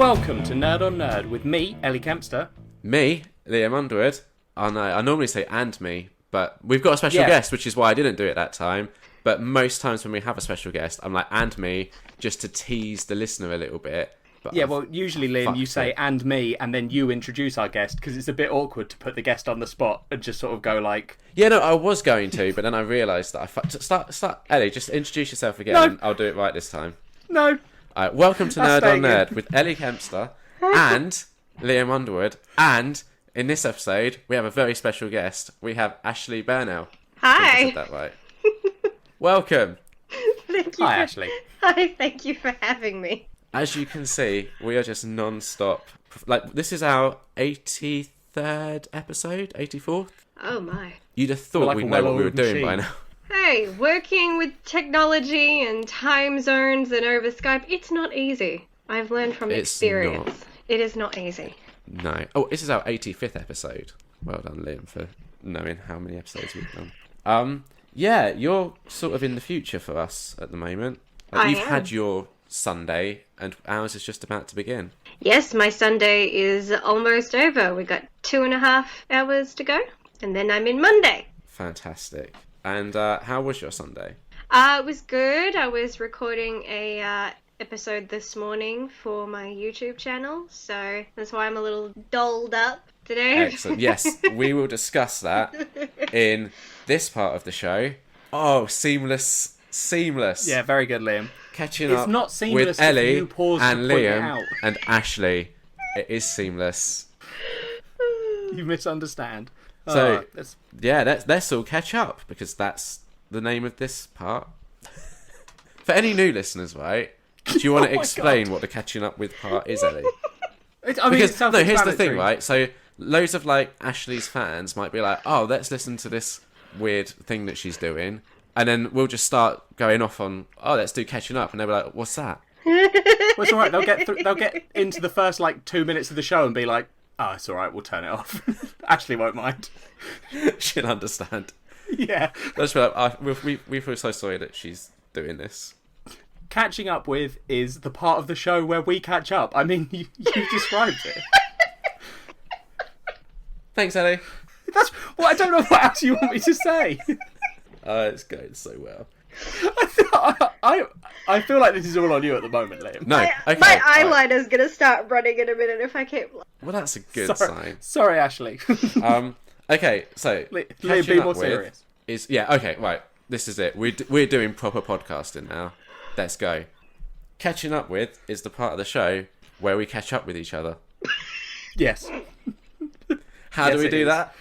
Welcome to Nerd on Nerd with me, Ellie Kempster. Me, Liam Underwood. Oh no, I normally say and me, but we've got a special guest, which is why I didn't do it that time. But most times when we have a special guest, I'm like, and me, just to tease the listener a little bit. But yeah, well, usually, Liam, you say and me, and then you introduce our guest, because it's a bit awkward to put the guest on the spot and just sort of go like... Yeah, no, I was going to, but then I realised that Start, Ellie, just introduce yourself again, and I'll do it right this time. No. Alright, welcome to Nerd on Nerd with Ellie Kempster and Liam Underwood, and in this episode, we have a very special guest. We have Ashleigh Burnell. Hi. I said that right. Welcome. Thank you. Hi, Ashleigh. Hi, thank you for having me. As you can see, we are just non-stop. Like, this is our 83rd episode? 84th? Oh my. You'd have thought we'd know what we were doing by now. Hey, working with technology and time zones and over Skype, it's not easy. I've learned from experience. Not. It is not easy. No. Oh, this is our 85th episode. Well done, Liam, for knowing how many episodes we've done. Yeah, you're sort of in the future for us at the moment. You've had your Sunday, and ours is just about to begin. Yes, my Sunday is almost over. We got 2.5 hours to go, and then I'm in Monday. Fantastic. And how was your Sunday? It was good. I was recording a episode this morning for my YouTube channel, so that's why I'm a little dolled up today. Excellent. Yes, we will discuss that in this part of the show. Oh, seamless. Yeah, very good, Liam. Catching it's up not seamless with Ellie if you pause and to point it Liam out. and Ashleigh. It is seamless. You misunderstand. So, let's all catch up, because that's the name of this part. For any new listeners, right? Do you want to explain what the catching up with part is, Ellie? Here's the thing, right? So, loads of, like, Ashleigh's fans might be like, oh, let's listen to this weird thing that she's doing. And then we'll just start going off on, oh, let's do catching up. And they'll be like, what's that? Well, it's all right. They'll get into the first, 2 minutes of the show and be like, oh, it's all right, we'll turn it off. Ashleigh won't mind. She'll understand. Yeah. They'll just be like, we feel so sorry that she's doing this. Catching up with is the part of the show where we catch up. I mean, you described it. Thanks, Ellie. I don't know what else you want me to say. It's going so well. I feel like this is all on you at the moment, Liam. No, okay. My eyeliner's going to start running in a minute if I keep... Well, that's a good sign. Sorry, Ashleigh. Okay, so... Liam, be more serious. Okay, right. This is it. We're doing proper podcasting now. Let's go. Catching up with is the part of the show where we catch up with each other. Yes. How do we do that?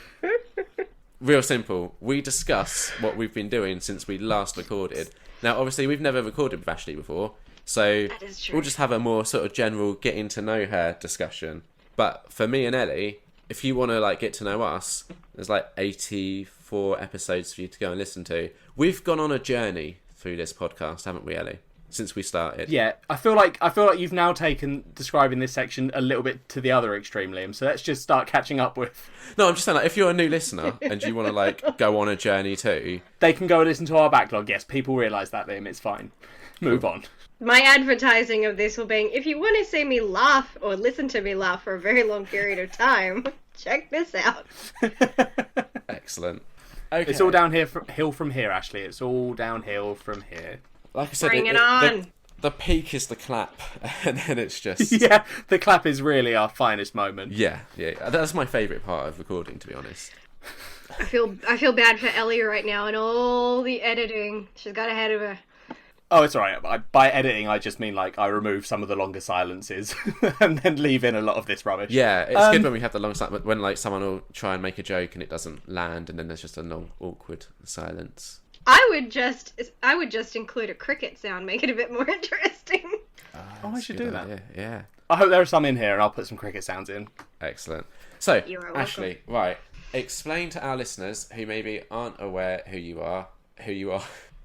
Real simple. We discuss what we've been doing since we last recorded. Now, obviously, we've never recorded with Ashleigh before, so we'll just have a more sort of general getting to know her discussion. But for me and Ellie, if you want to get to know us, there's 84 episodes for you to go and listen to. We've gone on a journey through this podcast, haven't we, Ellie? Since we started. Yeah, I feel like you've now taken describing this section a little bit to the other extreme, Liam. So let's just start catching up with. No, I'm just saying, if you're a new listener and you want to go on a journey too, they can go and listen to our backlog. Yes, people realise that, Liam. It's fine. Move on. My advertising of this will be: if you want to see me laugh or listen to me laugh for a very long period of time, check this out. Excellent. Okay. It's all downhill from here, Ashleigh. It's all downhill from here. Like I said, bring it on. The peak is the clap, and then it's just... Yeah, the clap is really our finest moment. Yeah. That's my favourite part of recording, to be honest. I feel bad for Ellie right now and all the editing she's got ahead of her. Oh, it's alright. By editing, I just mean I remove some of the longer silences and then leave in a lot of this rubbish. Yeah, it's good when we have the long silence, when someone will try and make a joke and it doesn't land, and then there's just a long, awkward silence. I would just include a cricket sound, make it a bit more interesting. I should do that. Yeah. I hope there are some in here, and I'll put some cricket sounds in. Excellent. So, You're Ashleigh, right, explain to our listeners who maybe aren't aware who you are.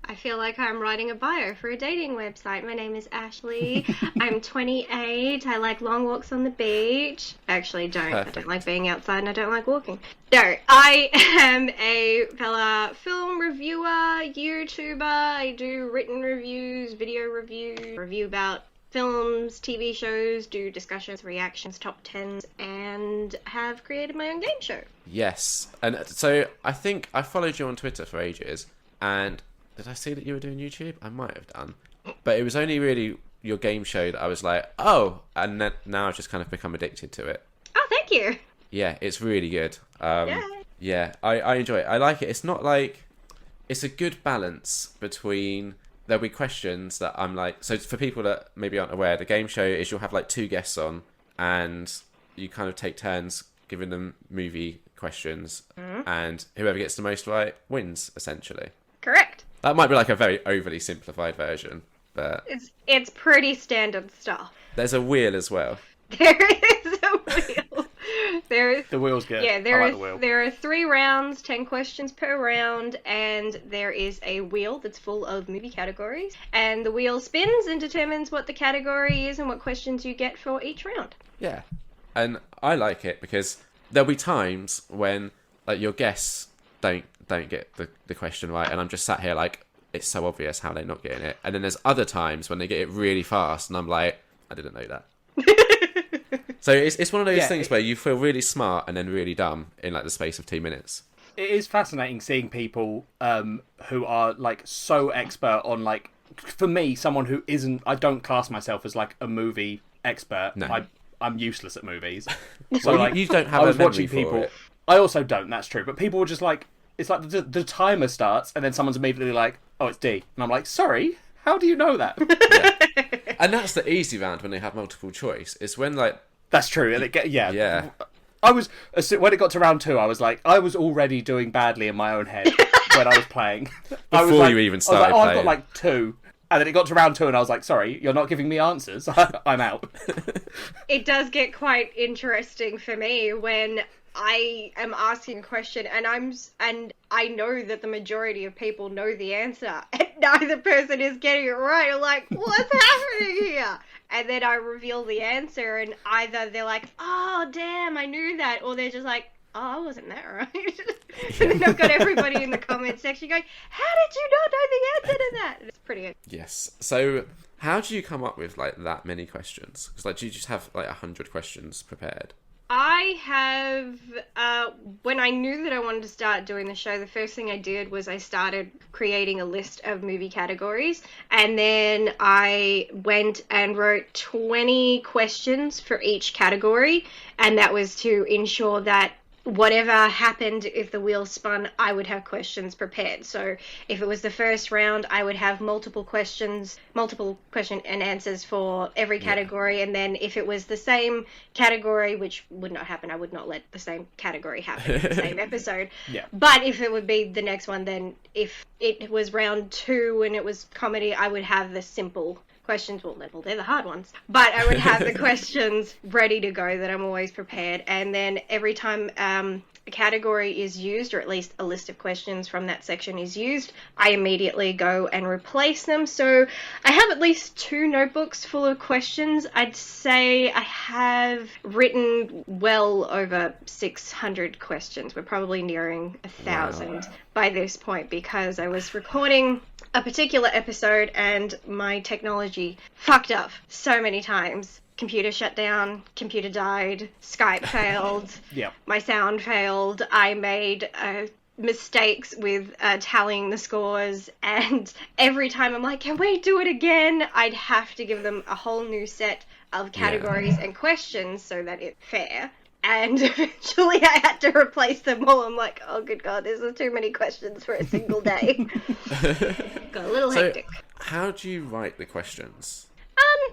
I feel like I'm writing a bio for a dating website. My name is Ashleigh. I'm 28. I like long walks on the beach. I actually don't. Perfect. I don't like being outside and I don't like walking. No, I am a fella film reviewer, YouTuber. I do written reviews, video reviews, review about films, TV shows, do discussions, reactions, top 10s, and have created my own game show. Yes. And so I think I followed you on Twitter for ages, and did I see that you were doing YouTube? I might have done. But it was only really your game show that I was like, oh, and then now I've just kind of become addicted to it. Oh, thank you. Yeah, it's really good. Yeah, I enjoy it. I like it. It's not like... It's a good balance between... There'll be questions that I'm like... So for people that maybe aren't aware, the game show is you'll have like 2 guests on, and you kind of take turns giving them movie questions, and whoever gets the most right wins, essentially. Correct. That might be like a very overly simplified version, but... It's pretty standard stuff. There's a wheel as well. There is a wheel. The wheel's good. Yeah, the wheel. there are 3 rounds, 10 questions per round, and there is a wheel that's full of movie categories. And the wheel spins and determines what the category is and what questions you get for each round. Yeah, and I like it because there'll be times when like your guests don't get the question right, and I'm just sat here like, it's so obvious how they're not getting it. And then there's other times when they get it really fast, and I'm like, I didn't know that. So it's one of those things where you feel really smart and then really dumb in like the space of 2 minutes. It is fascinating seeing people who are like so expert on, like, for me, someone who isn't. I don't class myself as like a movie expert. No. I'm useless at movies. So well, like, you don't have I was a memory watching for people. it. I also don't. That's true. But people were just like, it's like the timer starts and then someone's immediately like, oh, it's D, and I'm like, sorry, how do you know that? Yeah. And that's the easy round when they have multiple choice. It's when like. That's true. And Yeah. I was, when it got to round 2, I was like, I was already doing badly in my own head when I was playing. Before you even started playing. playing. I've got like 2. And then it got to round 2 and I was like, sorry, you're not giving me answers. I'm out. It does get quite interesting for me when I am asking a question and I know that the majority of people know the answer and neither person is getting it right. I'm like, what's happening here? And then I reveal the answer and either they're like, oh, damn, I knew that. Or they're just like, oh, wasn't that right? And then I've got everybody in the comment section going, how did you not know the answer to that? And it's pretty good. Yes. So how do you come up with like that many questions? Because like, do you just have like 100 questions prepared? I have, when I knew that I wanted to start doing the show, the first thing I did was I started creating a list of movie categories, and then I went and wrote 20 questions for each category, and that was to ensure that whatever happened if the wheel spun, I would have questions prepared. So if it was the first round, I would have multiple question and answers for every category. And then if it was the same category, which would not happen, I would not let the same category happen in the same episode. Yeah. But if it would be the next one, then if it was round 2 and it was comedy, I would have the simple questions. Well, they're the hard ones, but I would have the questions ready to go that I'm always prepared. And then every time a category is used, or at least a list of questions from that section is used, I immediately go and replace them. So I have at least 2 notebooks full of questions. I'd say I have written well over 600 questions. We're probably nearing 1,000 by this point because I was recording a particular episode and my technology fucked up so many times. Computer shut down, computer died, Skype failed, my sound failed, I made mistakes with tallying the scores, and every time I'm like, can we do it again? I'd have to give them a whole new set of categories and questions so that it's fair. And eventually I had to replace them all. I'm like, oh, good God, this is too many questions for a single day. Got a little hectic. How do you write the questions?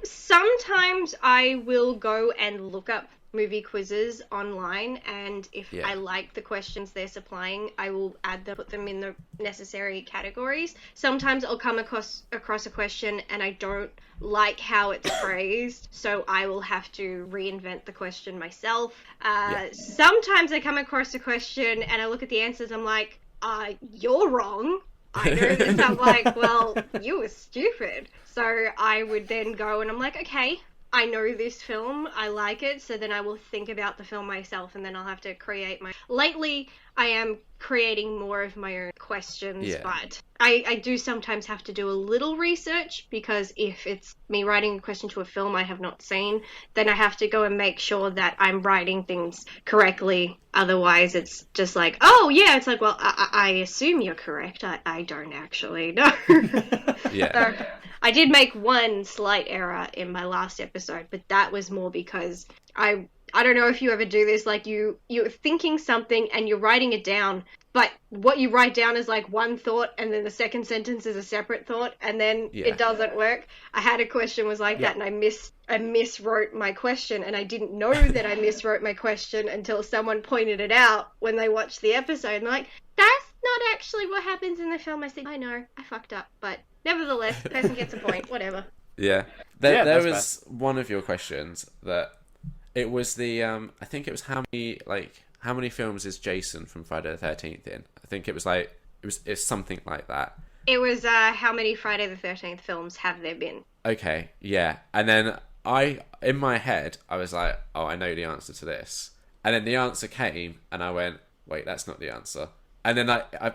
Sometimes I will go and look up movie quizzes online, and if I like the questions they're supplying, I will put them in the necessary categories. Sometimes I'll come across a question and I don't like how it's phrased, so I will have to reinvent the question myself. Sometimes I come across a question and I look at the answers, I'm like, you're wrong. I know this. I'm like, well, you were stupid. So I would then go and I'm like, okay, I know this film, I like it, so then I will think about the film myself, and then I'll have to create my... Lately, I am creating more of my own questions, Yeah. but I do sometimes have to do a little research, because if it's me writing a question to a film I have not seen, then I have to go and make sure that I'm writing things correctly. Otherwise, it's just like, oh, yeah, it's like, well, I assume you're correct. I don't actually know. Yeah. So, I did make one slight error in my last episode, but that was more because I don't know if you ever do this, like you're thinking something and you're writing it down, but what you write down is like one thought and then the second sentence is a separate thought, and then it doesn't work. I had a question was like that, and I miswrote my question, and I didn't know that I miswrote my question until someone pointed it out when they watched the episode, and they're like, that's not actually what happens in the film. I said, I know, I fucked up, but nevertheless, the person gets a point, whatever. Yeah. There was one of your questions that it was the I think it was how many films is Jason from Friday the 13th in? I think it was like it's something like that. It was how many Friday the 13th films have there been? Okay, yeah. And then in my head I was like, oh, I know the answer to this. And then the answer came and I went, wait, that's not the answer. And then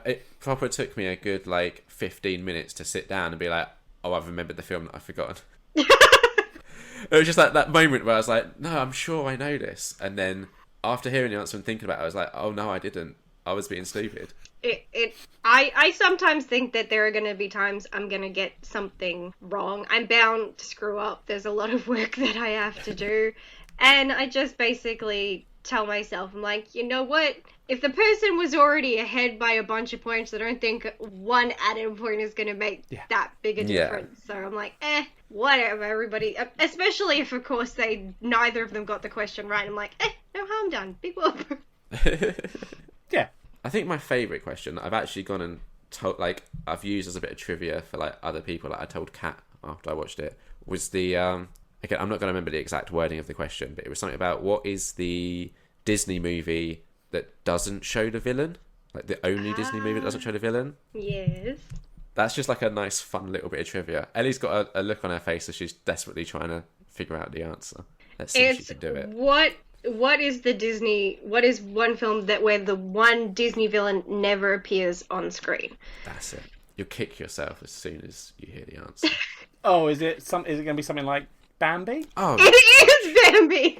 it proper took me a good 15 minutes to sit down and be like, oh, I've remembered the film that I've forgotten. It was just like that moment where I was like, no, I'm sure I know this. And then after hearing the answer and thinking about it, I was like, oh no, I didn't. I was being stupid. I sometimes think that there are going to be times I'm going to get something wrong. I'm bound to screw up. There's a lot of work that I have to do. And I just basically tell myself, I'm like, you know what? If the person was already ahead by a bunch of points, I don't think one added point is going to make that big a difference. So I'm like, whatever, everybody. Especially if, of course, neither of them got the question right. I'm like, no harm done. Big whoop. Yeah. I think my favourite question I've actually gone and told, I've used as a bit of trivia for other people. I told Kat after I watched it, was the again, I'm not going to remember the exact wording of the question, but it was something about what is the Disney movie that doesn't show the villain, the only Disney movie that doesn't show the villain. Yes. That's just a nice fun little bit of trivia. Ellie's got a look on her face as she's desperately trying to figure out the answer. Let's see if she can do it. What is one film where the one Disney villain never appears on screen? That's it. You'll kick yourself as soon as you hear the answer. Oh, is it going to be something like Bambi? Oh, it is Bambi.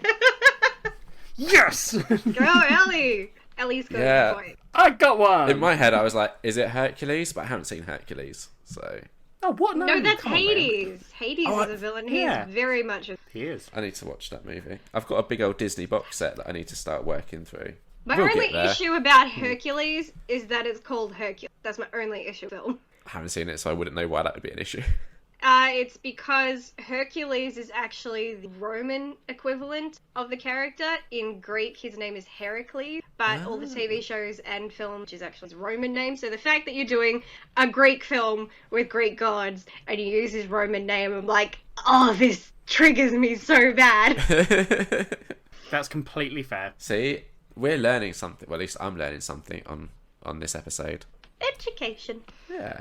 Yes. Go, Ellie. Ellie's got a point. I got one. In my head, I was like, is it Hercules? But I haven't seen Hercules, so... Oh, what? No, that's Hades. Hades is a villain. He's very much He is. I need to watch that movie. I've got a big old Disney box set that I need to start working through. My only issue about Hercules is that it's called Hercules. That's my only issue with the film. I haven't seen it, so I wouldn't know why that would be an issue. It's because Hercules is actually the Roman equivalent of the character. In Greek, his name is Heracles, but all the TV shows and film, which is actually his Roman name. So the fact that you're doing a Greek film with Greek gods and you use his Roman name, I'm like, oh, this triggers me so bad. That's completely fair. See, we're learning something. Well, at least I'm learning something on this episode. Education. Yeah.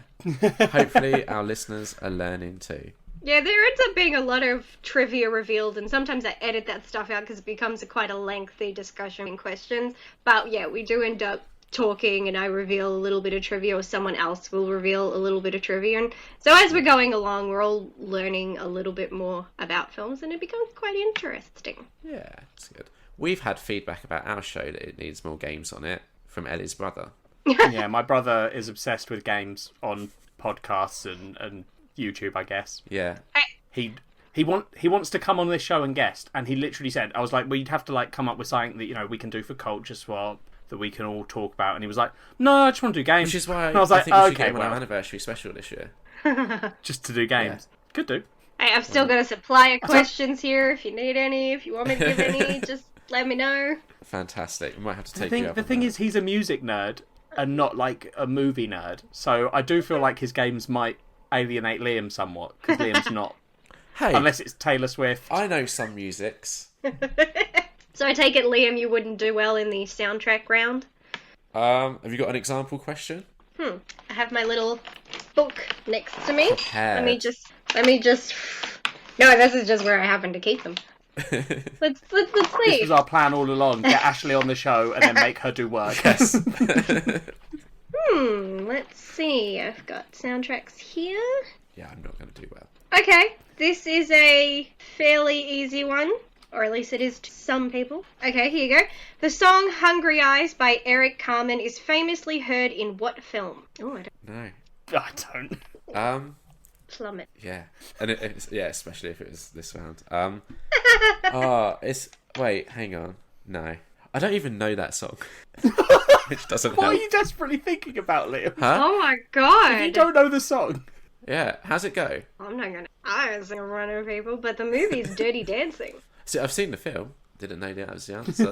Hopefully our listeners are learning too. Yeah, there ends up being a lot of trivia revealed, and sometimes I edit that stuff out because it becomes quite a lengthy discussion and questions. But yeah, we do end up talking, and I reveal a little bit of trivia, or someone else will reveal a little bit of trivia. And so as we're going along, we're all learning a little bit more about films, and it becomes quite interesting. Yeah, that's good. We've had feedback about our show that it needs more games on it from Ellie's brother. Yeah, my brother is obsessed with games on podcasts and YouTube, I guess. Yeah. He wants to come on this show and guest, and he literally said, I was like, well, you'd have to come up with something that we can do for Culture Swap that we can all talk about, and he was like, no, I just want to do games. Which is why and I was like, think we should okay, get on our anniversary special this year. Just to do games. Yeah. Could do. Hey, I've still got a supply of questions here. If you need any, if you want me to give any, just let me know. Fantastic. We might have to take you up. The thing is, he's a music nerd and not a movie nerd. So I do feel like his games might alienate Liam somewhat, because Liam's not. Hey, unless it's Taylor Swift. I know some musics. So I take it, Liam, you wouldn't do well in the soundtrack round? Have you got an example question? I have my little book next to me. Prepared. Let me just... No, this is just where I happen to keep them. Let's This see. was our plan all along. Get Ashleigh on the show and then make her do work. Yes. Let's see. I've got soundtracks here. Yeah, I'm not going to do well. Okay, this is a fairly easy one. Or at least it is to some people. Okay, here you go. The song Hungry Eyes by Eric Carmen is famously heard in what film? Oh, I don't... No. I don't. Plummet. Yeah. And it's especially if it was this round. Wait, hang on. No. I don't even know that song. Which doesn't What help. are you desperately thinking about, Liam? Huh? Oh my god. You don't know the song. Yeah. How's it go? I'm not gonna... I don't sing in front of people, but the movie's Dirty Dancing. See, I've seen the film. Didn't know that was the answer.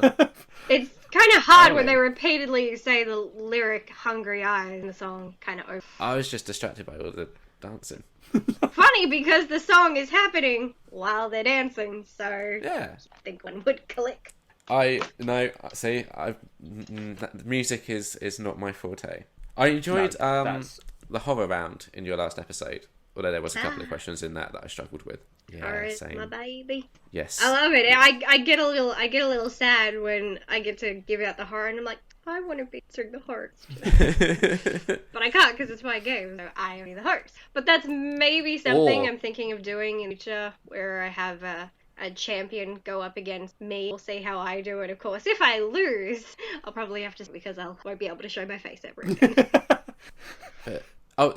It's kind of hard Oh. when they repeatedly say the lyric Hungry Eyes in the song kind of over. I was just distracted by all the dancing. Funny because the song is happening while they're dancing, so Yeah. I think one would click. The music is not my forte. I enjoyed that's... the horror round in your last episode, although there was a couple of questions in that I struggled with. Yeah, Alright, same. my baby. Yes. I love it. I get a little sad when I get to give out the horror, and I'm like, I want to be answering the horror, but I can't because it's my game, so I am the host. But that's maybe something I'm thinking of doing in the future, where I have a champion go up against me. We'll see how I do it, of course. If I lose, I'll probably have to, because I won't be able to show my face ever again.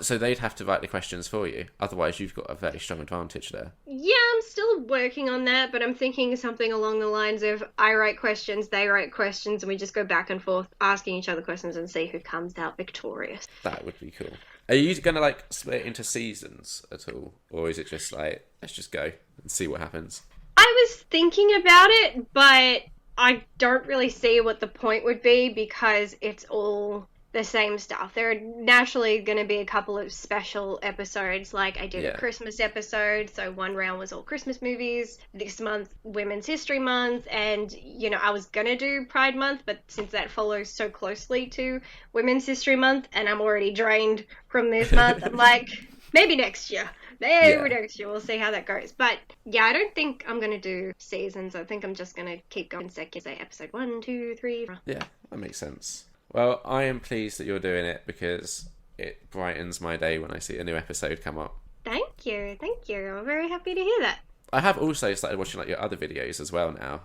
So they'd have to write the questions for you. Otherwise, you've got a very strong advantage there. Yeah, I'm still working on that, but I'm thinking something along the lines of I write questions, they write questions, and we just go back and forth asking each other questions and see who comes out victorious. That would be cool. Are you going to split it into seasons at all? Or is it just let's just go and see what happens? I was thinking about it, but I don't really see what the point would be because it's all the same stuff. There are naturally going to be a couple of special episodes, like I did a Christmas episode, so one round was all Christmas movies. This month, Women's History Month, and, I was going to do Pride Month, but since that follows so closely to Women's History Month, and I'm already drained from this month, I'm like, maybe next year. Maybe next year, we'll see how that goes. But, yeah, I don't think I'm going to do seasons. I think I'm just going to keep going second, say episode 1, 2, 3. Yeah, that makes sense. Well, I am pleased that you're doing it because it brightens my day when I see a new episode come up. Thank you. I'm very happy to hear that. I have also started watching your other videos as well now.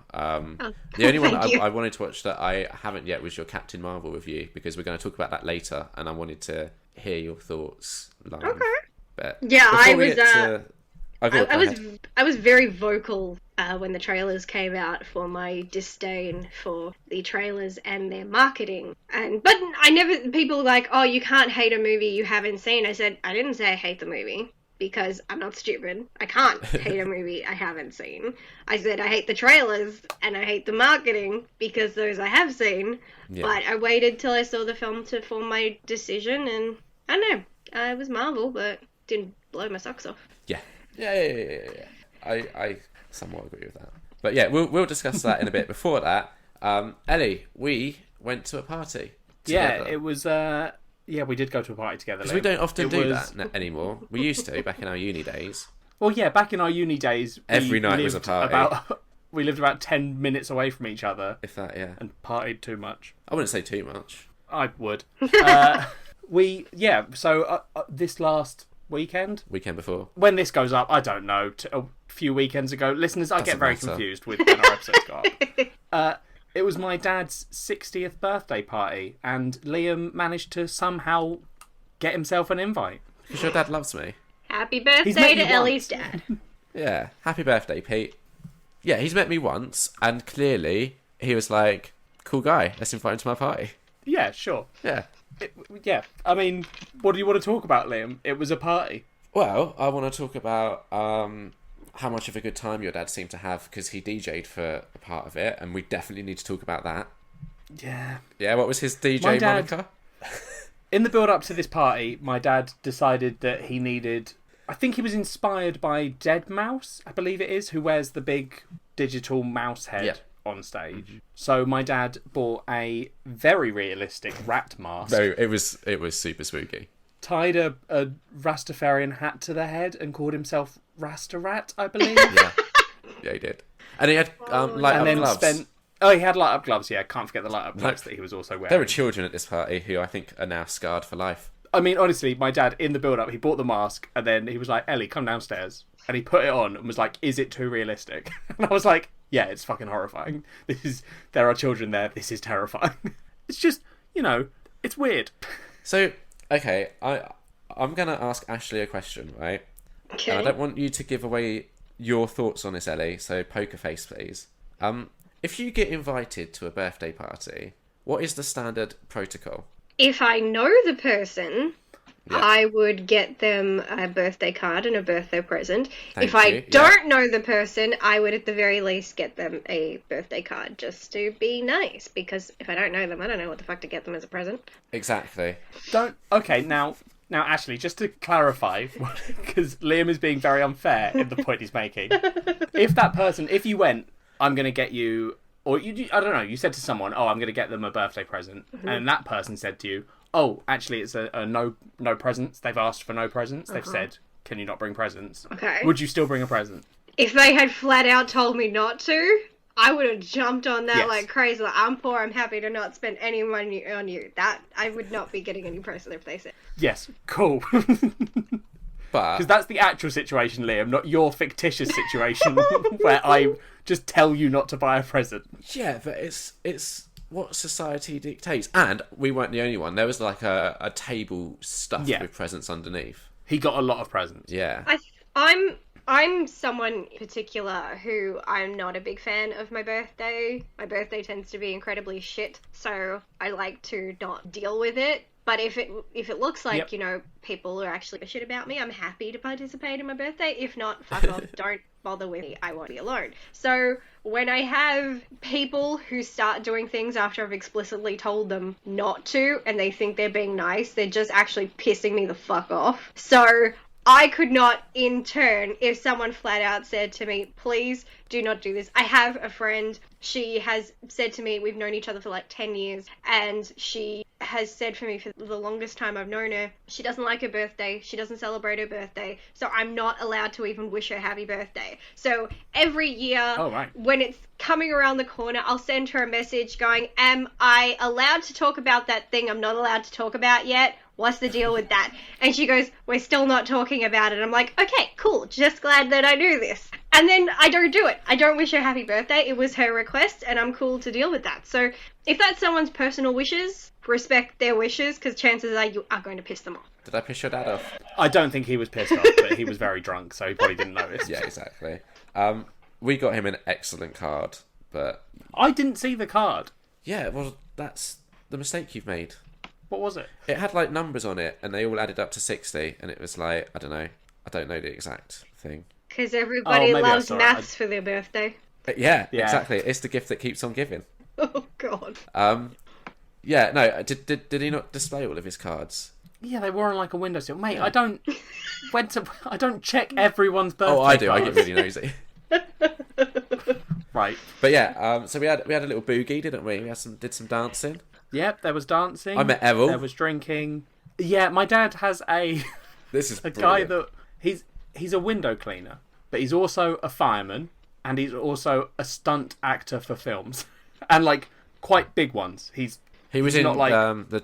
The only one I wanted to watch that I haven't yet was your Captain Marvel review, because we're going to talk about that later, and I wanted to hear your thoughts live. Okay. But yeah, I was very vocal when the trailers came out for my disdain for the trailers and their marketing. But people were like, oh, you can't hate a movie you haven't seen. I said, I didn't say I hate the movie because I'm not stupid. I can't hate a movie I haven't seen. I said I hate the trailers and I hate the marketing because those I have seen. Yeah. But I waited till I saw the film to form my decision, and I don't know. It was Marvel, but didn't blow my socks off. Yeah. I somewhat agree with that. But yeah, we'll discuss that in a bit. Before that, Ellie, we went to a party together. Yeah, it was. We did go to a party together. Because we don't often do that anymore. We used to back in our uni days. Well, yeah, back in our uni days, every night was a party. We lived about 10 minutes away from each other. If that, yeah. And partied too much. I wouldn't say too much. I would. So this last weekend before, when this goes up, I don't know, a few weekends ago, listeners, I get very confused with when our episodes go up. It was my dad's 60th birthday party, and Liam managed to somehow get himself an invite. Because your dad loves me. Happy birthday to Ellie's dad. Yeah, happy birthday, Pete. Yeah, he's met me once, and clearly he was like, cool guy, let's invite him to my party. Yeah, sure. Yeah. I mean, what do you want to talk about, Liam? It was a party. Well, I want to talk about how much of a good time your dad seemed to have, because he DJ'd for a part of it, and we definitely need to talk about that. Yeah. Yeah, what was his DJ moniker? In the build-up to this party, my dad decided that he needed... I think he was inspired by Deadmau5, I believe it is, who wears the big digital mouse head on stage. So my dad bought a very realistic rat mask. It was super spooky. Tied a Rastafarian hat to the head and called himself Rasta Rat, I believe. Yeah, he did. And he had light-up gloves. He had light-up gloves, yeah. Can't forget the light-up gloves that he was also wearing. There were children at this party who I think are now scarred for life. I mean, honestly, my dad, in the build-up, he bought the mask, and then he was like, Ellie, come downstairs. And he put it on and was like, is it too realistic? And I was like, yeah, it's fucking horrifying. There are children there. This is terrifying. It's just, it's weird. So, okay, I'm going to ask Ashleigh a question, right? Okay. And I don't want you to give away your thoughts on this, Ellie, so poker face, please. If you get invited to a birthday party, what is the standard protocol? If I know the person, I would get them a birthday card and a birthday present. If I don't know the person, I would at the very least get them a birthday card just to be nice. Because if I don't know them, I don't know what the fuck to get them as a present. Exactly. Okay, now, Ashleigh, just to clarify, because Liam is being very unfair in the point he's making. If you went, I'm going to get you, or I don't know, you said to someone, I'm going to get them a birthday present, and that person said to you, actually, it's a no presents. They've asked for no presents. They've said, can you not bring presents? Okay. Would you still bring a present? If they had flat out told me not to, I would have jumped on that like crazy. Like, I'm poor, I'm happy to not spend any money on you. That, I would not be getting any present if they said. Yes, cool. Because that's the actual situation, Liam, not your fictitious situation where I just tell you not to buy a present. Yeah, but it's what society dictates. And we weren't the only one. There was like a table stuffed with presents underneath. He got a lot of presents. Yeah. I'm someone in particular who I'm not a big fan of my birthday. My birthday tends to be incredibly shit, so I like to not deal with it. But if it looks like, people are actually shit about me, I'm happy to participate in my birthday. If not, fuck off. Don't bother with me. I won't be alone. So when I have people who start doing things after I've explicitly told them not to, and they think they're being nice, they're just actually pissing me the fuck off. So I could not, in turn, if someone flat out said to me, please do not do this. I have a friend, she has said to me, we've known each other for like 10 years, and she has said for me for the longest time I've known her, she doesn't like her birthday, she doesn't celebrate her birthday, so I'm not allowed to even wish her happy birthday. So every year, when it's coming around the corner, I'll send her a message going, am I allowed to talk about that thing I'm not allowed to talk about yet? What's the deal with that? And she goes, we're still not talking about it. I'm like, okay, cool. Just glad that I knew this. And then I don't do it. I don't wish her happy birthday. It was her request, and I'm cool to deal with that. So if that's someone's personal wishes, respect their wishes, because chances are you are going to piss them off. Did I piss your dad off? I don't think he was pissed off, but he was very drunk, so he probably didn't notice. Yeah, exactly. We got him an excellent card, but... I didn't see the card. Yeah, well, that's the mistake you've made. What was it? It had like numbers on it, and they all added up to 60, and it was like, I don't know the exact thing. Because everybody loves maths for their birthday. Yeah, exactly. It's the gift that keeps on giving. Oh God. Yeah, no. Did he not display all of his cards? Yeah, they were on like a windowsill, mate. Yeah. I don't check everyone's birthday. Oh, I do. Cards. I get really nosy. Right. But yeah, so we had a little boogie, didn't we? We did some dancing. Yep, there was dancing. I met Errol. There was drinking. Yeah, my dad has a guy that he's a window cleaner, but he's also a fireman, and he's also a stunt actor for films, and like quite big ones. He was in not like the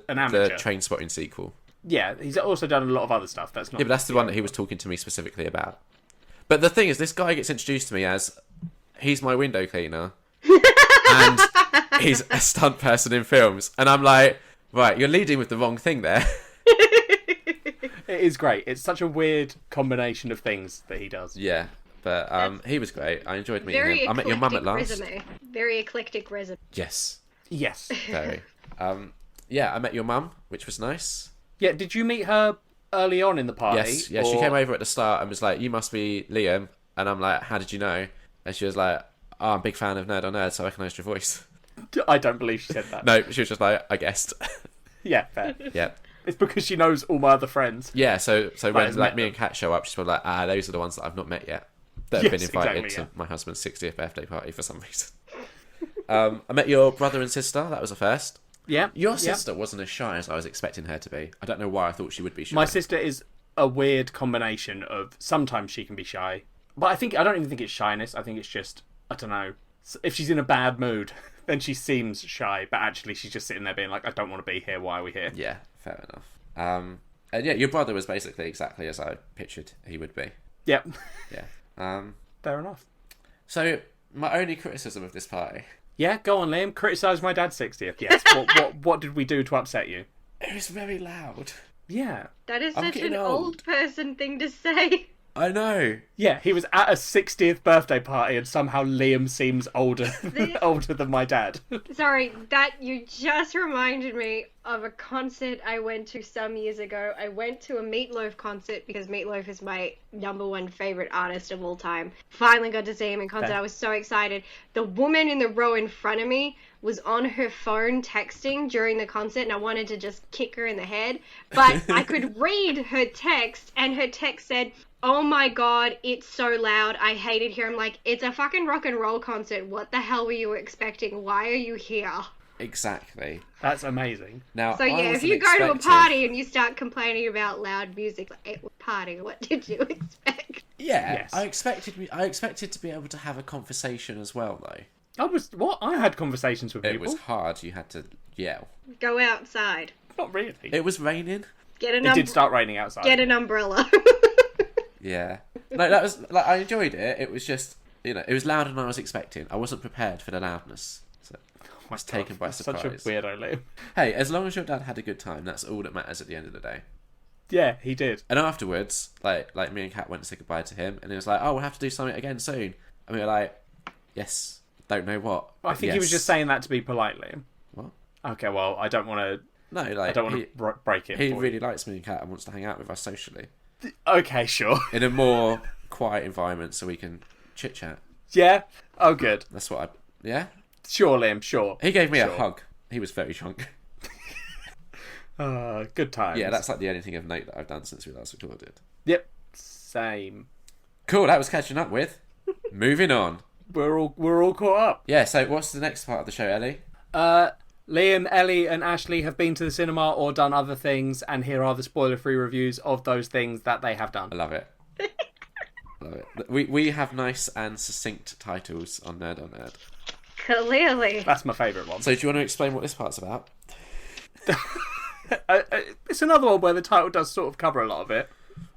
Trainspotting sequel. Yeah, he's also done a lot of other stuff. That's not. Yeah, but that's the one that he was talking to me specifically about. But the thing is, this guy gets introduced to me as he's my window cleaner, and he's a stunt person in films, and I'm like, right, you're leading with the wrong thing there. It is great. It's such a weird combination of things that he does. Yeah, but he was great. I enjoyed meeting him. I met your mum at last. Resume. Very eclectic resume. Yes. Very. Yeah, I met your mum, which was nice. Yeah, did you meet her early on in the party? Yes, yeah, she came over at the start and was like, you must be Liam. And I'm like, how did you know? And she was like, I'm a big fan of Nerd on Nerd, so I recognised your voice. I don't believe she said that. No, she was just like, I guessed. Yeah, fair. Yeah. It's because she knows all my other friends. Yeah, so when like me and Kat show up, she's probably like, those are the ones that I've not met yet. That have been invited to my husband's 60th birthday party for some reason. I met your brother and sister. That was a first. Yeah. Your sister wasn't as shy as I was expecting her to be. I don't know why I thought she would be shy. My sister is a weird combination of sometimes she can be shy, but I don't even think it's shyness. I think it's just I don't know. If she's in a bad mood, then she seems shy, but actually she's just sitting there being like, I don't want to be here, why are we here? Yeah, fair enough. And yeah, your brother was basically exactly as I pictured he would be. Yep. Yeah. Fair enough. So, my only criticism of this party... Yeah, go on, Liam. Criticise my dad's 60th. Yes. What did we do to upset you? It was very loud. Yeah. That is such an old person thing to say. I know. Yeah, he was at a 60th birthday party and somehow Liam seems older than my dad. Sorry, that you just reminded me of a concert I went to some years ago. I went to a Meatloaf concert because Meatloaf is my #1 favourite artist of all time. Finally got to see him in concert. I was so excited. The woman in the row in front of me was on her phone texting during the concert, and I wanted to just kick her in the head. But I could read her text, and her text said, "Oh my god, it's so loud. I hate it here." I'm like, it's a fucking rock and roll concert. What the hell were you expecting? Why are you here? Exactly. That's amazing. Now, so yeah, if you go to a party and you start complaining about loud music, like it was a party, what did you expect? Yeah, yes. I expected to be able to have a conversation as well, though. I had conversations with people. It was hard. You had to yell. Go outside. Not really. It was raining. It did start raining outside. Get an umbrella. Yeah. No, that was like, I enjoyed it. It was just, it was louder than I was expecting. I wasn't prepared for the loudness. So I was taken by surprise. Such a weirdo, Liam. Hey, as long as your dad had a good time, that's all that matters at the end of the day. Yeah, he did. And afterwards, like me and Kat went to say goodbye to him, and he was like, "Oh, we'll have to do something again soon." And we were like, "Yes, don't know what." I think he was just saying that to be polite, Liam. What? Okay, well, I don't want to. No, I don't want to break it. He really likes me and Kat and wants to hang out with us socially. Okay, sure. In a more quiet environment, so we can chit chat. Yeah. Oh, good. That's what I. Yeah. Sure, Liam. Sure. He gave me a hug. He was very drunk. Good times. Yeah, that's like the only thing of note that I've done since we last recorded. Yep. Same. Cool. That was catching up with. Moving on. We're all caught up. Yeah. So what's the next part of the show, Ellie? Liam, Ellie, and Ashleigh have been to the cinema or done other things, and here are the spoiler-free reviews of those things that they have done. I love it. Love it. We have nice and succinct titles on Nerd on Nerd. Clearly. That's my favourite one. So do you want to explain what this part's about? It's another one where the title does sort of cover a lot of it.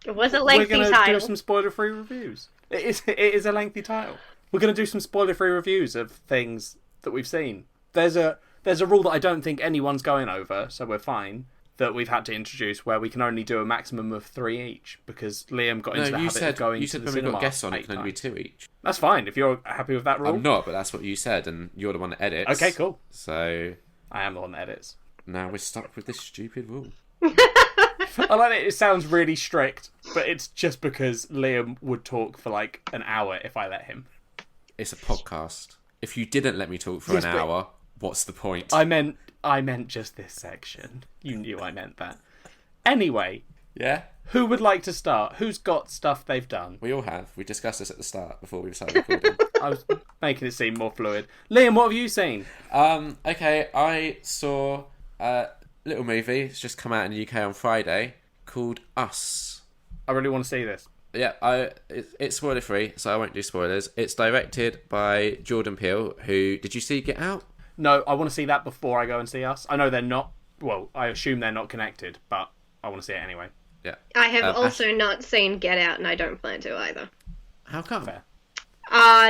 It was a lengthy title. We're going to do some spoiler-free reviews. It is a lengthy title. We're going to do some spoiler-free reviews of things that we've seen. There's a rule that I don't think anyone's going over, so we're fine, that we've had to introduce where we can only do a maximum of 3 each, because Liam got into the habit of going to the cinema. You said when we got guests on, it can only be 2 each. That's fine, if you're happy with that rule. I'm not, but that's what you said, and you're the one that edits. Okay, cool. So... I am the one that edits. Now we're stuck with this stupid rule. I like it. It sounds really strict, but it's just because Liam would talk for like an hour if I let him. It's a podcast. If you didn't let me talk for an hour, what's the point? I meant just this section. You knew I meant that. Anyway. Yeah? Who would like to start? Who's got stuff they've done? We all have. We discussed this at the start before we started recording. I was making it seem more fluid. Liam, what have you seen? Okay, I saw a little movie. It's just come out in the UK on Friday called Us. I really want to see this. Yeah, it's spoiler free, so I won't do spoilers. It's directed by Jordan Peele, who... Did you see Get Out? No, I want to see that before I go and see Us. I know they're not... Well, I assume they're not connected, but I want to see it anyway. Yeah. I have also not seen Get Out, and I don't plan to either. How come? Fair.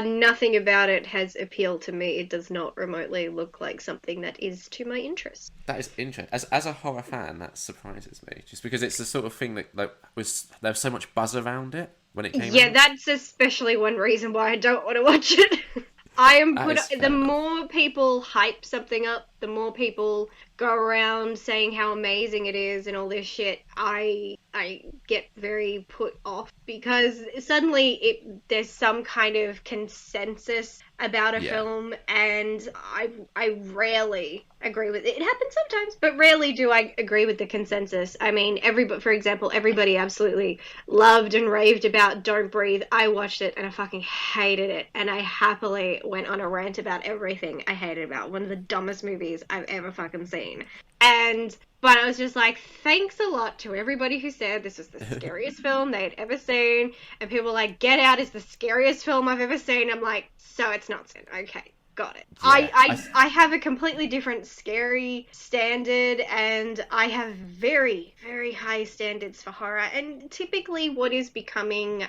Nothing about it has appealed to me. It does not remotely look like something that is to my interest. That is interesting. As a horror fan, that surprises me. Just because it's the sort of thing that there was so much buzz around it when it came out. Yeah, that's especially one reason why I don't want to watch it. The more people hype something up, the more people go around saying how amazing it is and all this shit, I get very put off because suddenly there's some kind of consensus about a film, and I rarely agree with it. It happens sometimes, but rarely do I agree with the consensus. I mean, for example, everybody absolutely loved and raved about Don't Breathe. I watched it and I fucking hated it, and I happily went on a rant about everything I hated about. One of the dumbest movies movies I've ever fucking seen. But I was just like, thanks a lot to everybody who said this was the scariest film they'd ever seen. And people were like, Get Out is the scariest film I've ever seen. I'm like, so it's not. Okay, got it. Yeah, I have a completely different scary standard, and I have very, very high standards for horror. And typically what is becoming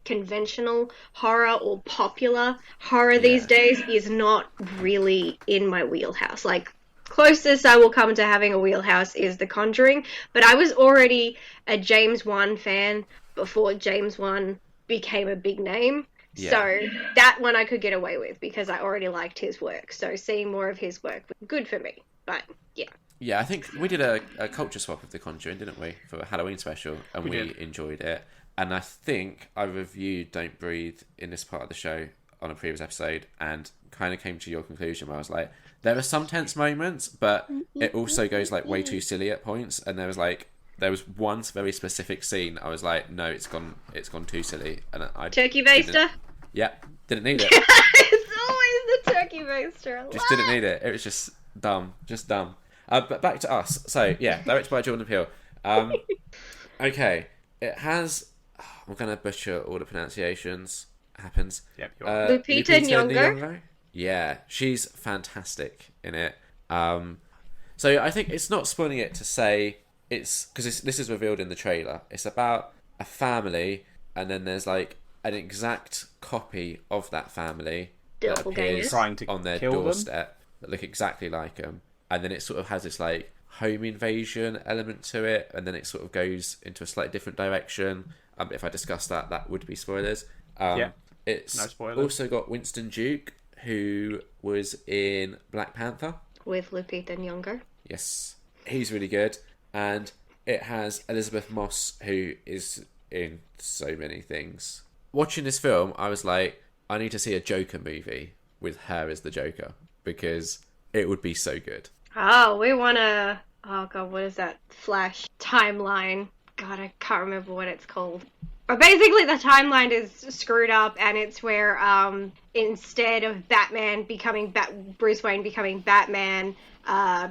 conventional horror or popular horror these days is not really in my wheelhouse. Like, closest I will come to having a wheelhouse is The Conjuring, but I was already a James Wan fan before James Wan became a big name. Yeah. So that one I could get away with because I already liked his work. So seeing more of his work was good for me. But yeah. Yeah, I think we did a culture swap of The Conjuring, didn't we, for a Halloween special, and we enjoyed it. And I think I reviewed Don't Breathe in this part of the show on a previous episode and kind of came to your conclusion where I was like, there are some tense moments, but it also goes like way too silly at points. And there was one very specific scene. I was like, no, it's gone too silly. And I Turkey baster? Didn't need it. It's always the turkey baster. Just didn't need it. It was just dumb. But back to us. So yeah, directed by Jordan Peele. Okay, it has. I'm gonna butcher all the pronunciations. Happens. Yep. Lupita Nyong'o. Yeah, she's fantastic in it. So I think it's not spoiling it to say it's because this is revealed in the trailer. It's about a family, and then there's like an exact copy of that family that appears on their doorstep that look exactly like them, and then it sort of has this like home invasion element to it, and then it sort of goes into a slightly different direction. If I discuss that, that would be spoilers. It's no spoilers. Also got Winston Duke, who was in Black Panther with Lupita Nyong'o. Yes, he's really good, and it has Elizabeth Moss, who is in so many things. Watching this film, I was like, I need to see a Joker movie with her as the Joker because it would be so good. Oh, we want to. Oh god, what is that? Flash timeline. God, I can't remember what it's called. But basically, the timeline is screwed up, and it's where instead of Batman becoming Bruce Wayne becoming Batman,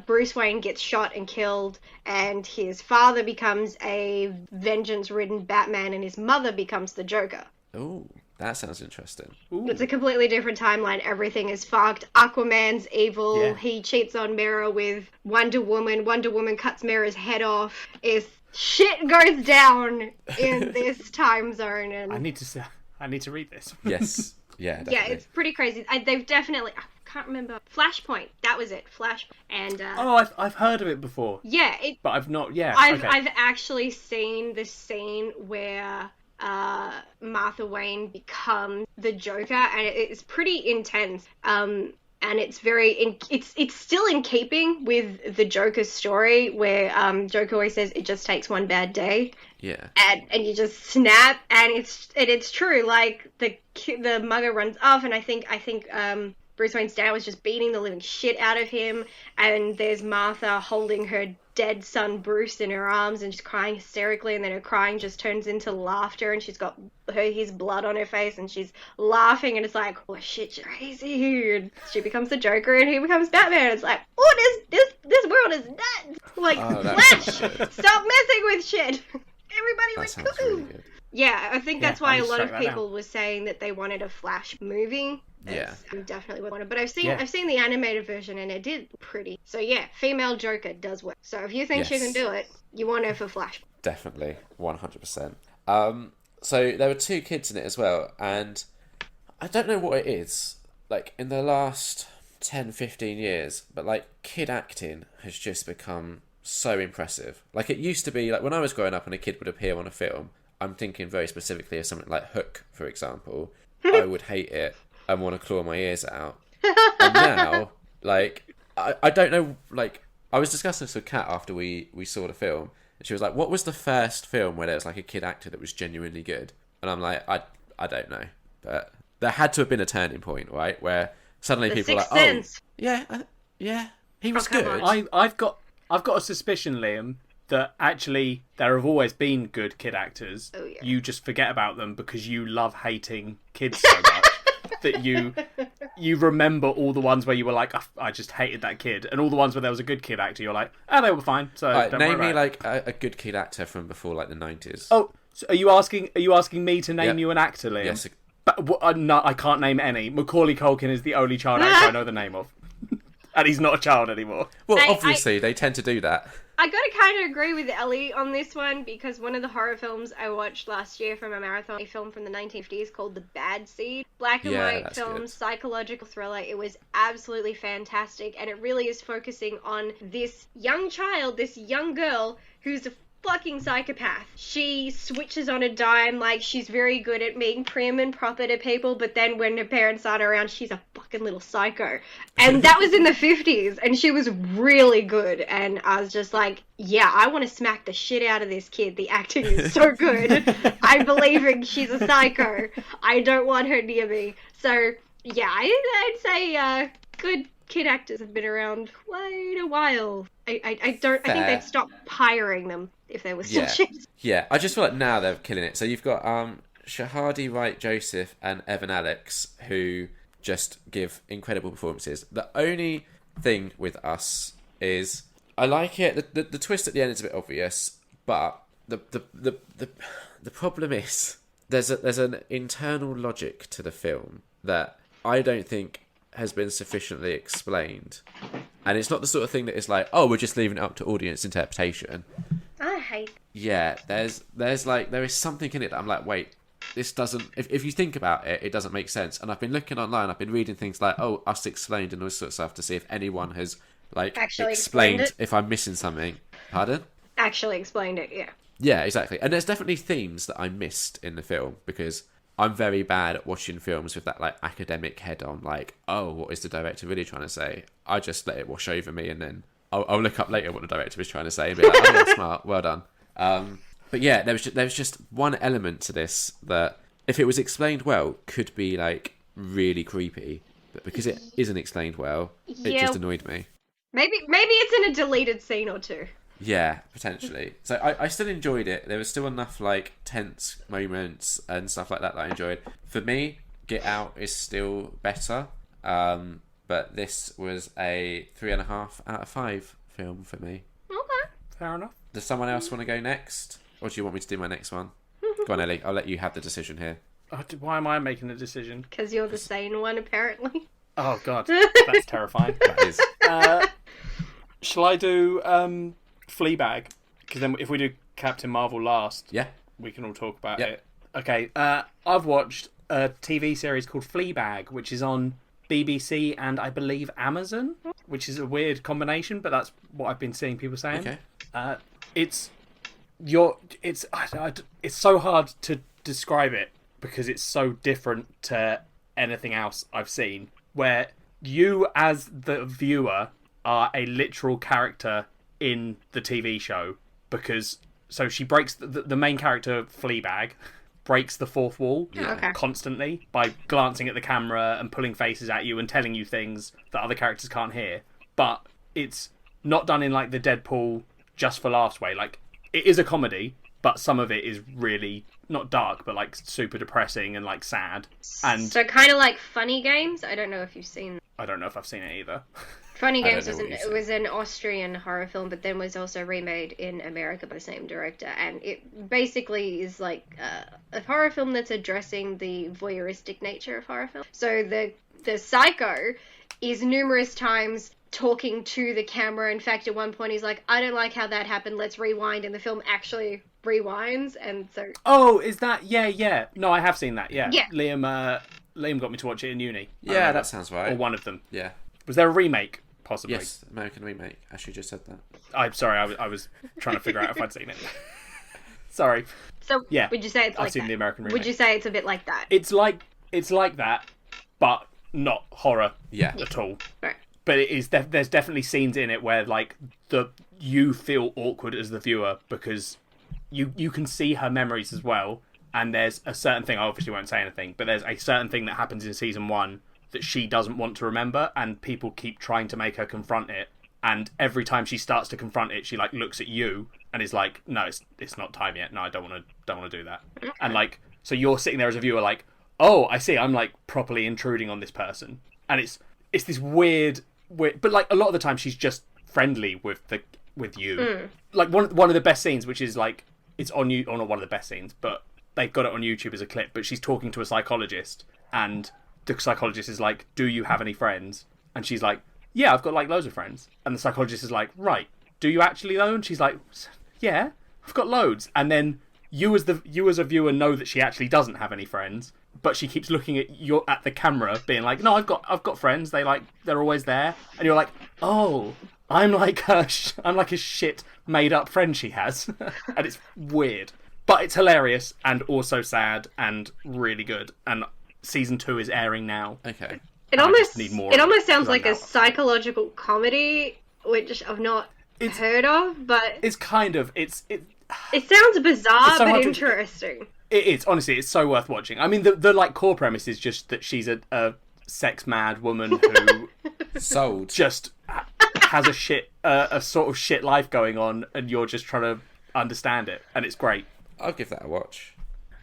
Bruce Wayne gets shot and killed, and his father becomes a vengeance-ridden Batman, and his mother becomes the Joker. Oh, that sounds interesting. Ooh. It's a completely different timeline. Everything is fucked. Aquaman's evil. Yeah. He cheats on Mera with Wonder Woman. Wonder Woman cuts Mera's head off. Shit goes down in this time zone. And I need to read this. Yes. Yeah, definitely. Yeah, it's pretty crazy. They've definitely... I can't remember. Flashpoint. That was it. Flash. And I've heard of it before. Yeah, but I've not. Yeah, I've actually seen the scene where Martha Wayne becomes the Joker, and it's pretty intense. And it's it's still in keeping with the Joker's story, where Joker always says it just takes one bad day. Yeah. And you just snap, and it's true. Like the mugger runs off, and I think Bruce Wayne's dad was just beating the living shit out of him, and there's Martha holding her dead son Bruce in her arms and just crying hysterically, and then her crying just turns into laughter, and she's got his blood on her face, and she's laughing, and it's like, oh shit, she's crazy. And she becomes the Joker, and he becomes Batman. It's like, oh, this world is nuts. Like, Flash, stop messing with shit. Everybody went cuckoo. Really good. Yeah, I think that's why a lot of people were saying that they wanted a Flash movie. Yeah, I definitely wanted, but I've seen the animated version, and it did pretty. So yeah, female Joker does work. So if you think she can do it, you want her for Flash. Definitely, 100%. So there were 2 kids in it as well, and I don't know what it is. Like in the last 10, 15 years, but like kid acting has just become so impressive. Like it used to be, like when I was growing up and a kid would appear on a film, I'm thinking very specifically of something like Hook, for example. I would hate it and want to claw my ears out. And now, like, I don't know, like, I was discussing this with Kat after we saw the film, and she was like, what was the first film where there was, like, a kid actor that was genuinely good? And I'm like, I don't know. But there had to have been a turning point, right? Where suddenly people are like, oh, yeah, he was good. I've got a suspicion, Liam, that actually there have always been good kid actors. Oh, yeah. You just forget about them because you love hating kids so much that you you remember all the ones where you were like, I just hated that kid, and all the ones where there was a good kid actor, you're like, they were fine. So don't name worry me about like a good kid actor from before like the 90s. Oh, so are you asking me to name you an actor, Liam? Yes. But no, I can't name any. Macaulay Culkin is the only child actor I know the name of, and he's not a child anymore. Well, obviously they tend to do that. I gotta kind of agree with Ellie on this one, because one of the horror films I watched last year from a marathon, a film from the 1950s called The Bad Seed, black and white film, good. Psychological thriller. It was absolutely fantastic, and it really is focusing on this young child, this young girl, who's a fucking psychopath. She switches on a dime, like she's very good at being prim and proper to people, but then when her parents aren't around, she's a fucking little psycho. And that was in the 50s, and she was really good, and I was just like, yeah, I want to smack the shit out of this kid. The acting is so good. I'm believing she's a psycho. I don't want her near me. So, yeah, I'd say good kid actors have been around quite a while. I think they'd stop hiring them if they were still shit. Yeah, I just feel like now they're killing it. So you've got Shahadi Wright Joseph and Evan Alex, who just give incredible performances. The only thing with us is I like it. The twist at the end is a bit obvious, but the problem is there's an internal logic to the film that I don't think has been sufficiently explained, and it's not the sort of thing that is like, oh, we're just leaving it up to audience interpretation. I hate. Yeah, there is something in it that I'm like, wait, this doesn't. If you think about it, it doesn't make sense. And I've been looking online, I've been reading things like, oh, Us Explained and all this sort of stuff to see if anyone has like actually explained if I'm missing something. Pardon? Actually explained it, yeah. Yeah, exactly. And there's definitely themes that I missed in the film, because I'm very bad at watching films with that like academic head on, like, oh, what is the director really trying to say? I just let it wash over me, and then I'll look up later what the director was trying to say and be like, oh, yeah, smart, well done. But yeah, there was just one element to this that, if it was explained well, could be like really creepy, but because it isn't explained well, it just annoyed me. Maybe it's in a deleted scene or two. Yeah, potentially. So I still enjoyed it. There was still enough like tense moments and stuff like that I enjoyed. For me, Get Out is still better, but this was a 3.5 out of 5 film for me. Okay, fair enough. Does someone else want to go next, or do you want me to do my next one? Go on, Ellie. I'll let you have the decision here. Why am I making the decision? Because you're the sane one, apparently. Oh god, that's terrifying. That is. Shall I do Fleabag? Because then if we do Captain Marvel last, we can all talk about it. Okay, I've watched a TV series called Fleabag, which is on BBC and I believe Amazon, which is a weird combination, but that's what I've been seeing people saying. Okay. It's so hard to describe it because it's so different to anything else I've seen, where you as the viewer are a literal character in the TV show, because so she breaks the main character, Fleabag, breaks the fourth wall constantly by glancing at the camera and pulling faces at you and telling you things that other characters can't hear. But it's not done in like the Deadpool just for laughs way. Like, it is a comedy, but some of it is really not dark, but like super depressing and like sad. And so kind of like Funny Games. I don't know if you've seen. I don't know if I've seen it either. Funny Games was an Austrian horror film, but then was also remade in America by the same director, and it basically is like a horror film that's addressing the voyeuristic nature of horror film. So the psycho is numerous times talking to the camera. In fact, at one point he's like, I don't like how that happened, let's rewind, and the film actually rewinds. And so is that no, I have seen that. Liam got me to watch it in uni. That sounds right. Or one of them. Yeah. Was there a remake, possibly? Yes, American remake. Ashley just said that. I'm sorry, I was trying to figure out if I'd seen it. Sorry. So would you say it's like I've seen that? the American remake. Would you say it's a bit like that? It's like that, but not horror at all. Right. But it is. There's definitely scenes in it where like you feel awkward as the viewer because you can see her memories as well, and there's a certain thing. I obviously won't say anything, but there's a certain thing that happens in season 1 that she doesn't want to remember, and people keep trying to make her confront it. And every time she starts to confront it, she like looks at you and is like, "No, it's not time yet. No, I don't want to do that." And like, so you're sitting there as a viewer, like, "Oh, I see. I'm like properly intruding on this person." and it's this weird, but like a lot of the time she's just friendly with you. Like one of the best scenes, which is like it's on you, or not one of the best scenes, but they've got it on YouTube as a clip. But she's talking to a psychologist, and the psychologist is like, "Do you have any friends?" And she's like, "Yeah, I've got like loads of friends." And the psychologist is like, "Right, do you actually though?" And she's like, "Yeah, I've got loads." And then you as a viewer know that she actually doesn't have any friends, but she keeps looking at the camera, being like, "No, I've got friends. They're always there." And you're like, "Oh, I'm like a shit made up friend she has," and it's weird, but it's hilarious and also sad and really good. And season 2 is airing now. Okay. It almost sounds like a psychological comedy, which I've not heard of, but it's kind of it sounds bizarre but interesting. It is, honestly, it's so worth watching. I mean, the like core premise is just that she's a sex mad woman who sold just has a sort of shit life going on, and you're just trying to understand it, and it's great. I'll give that a watch.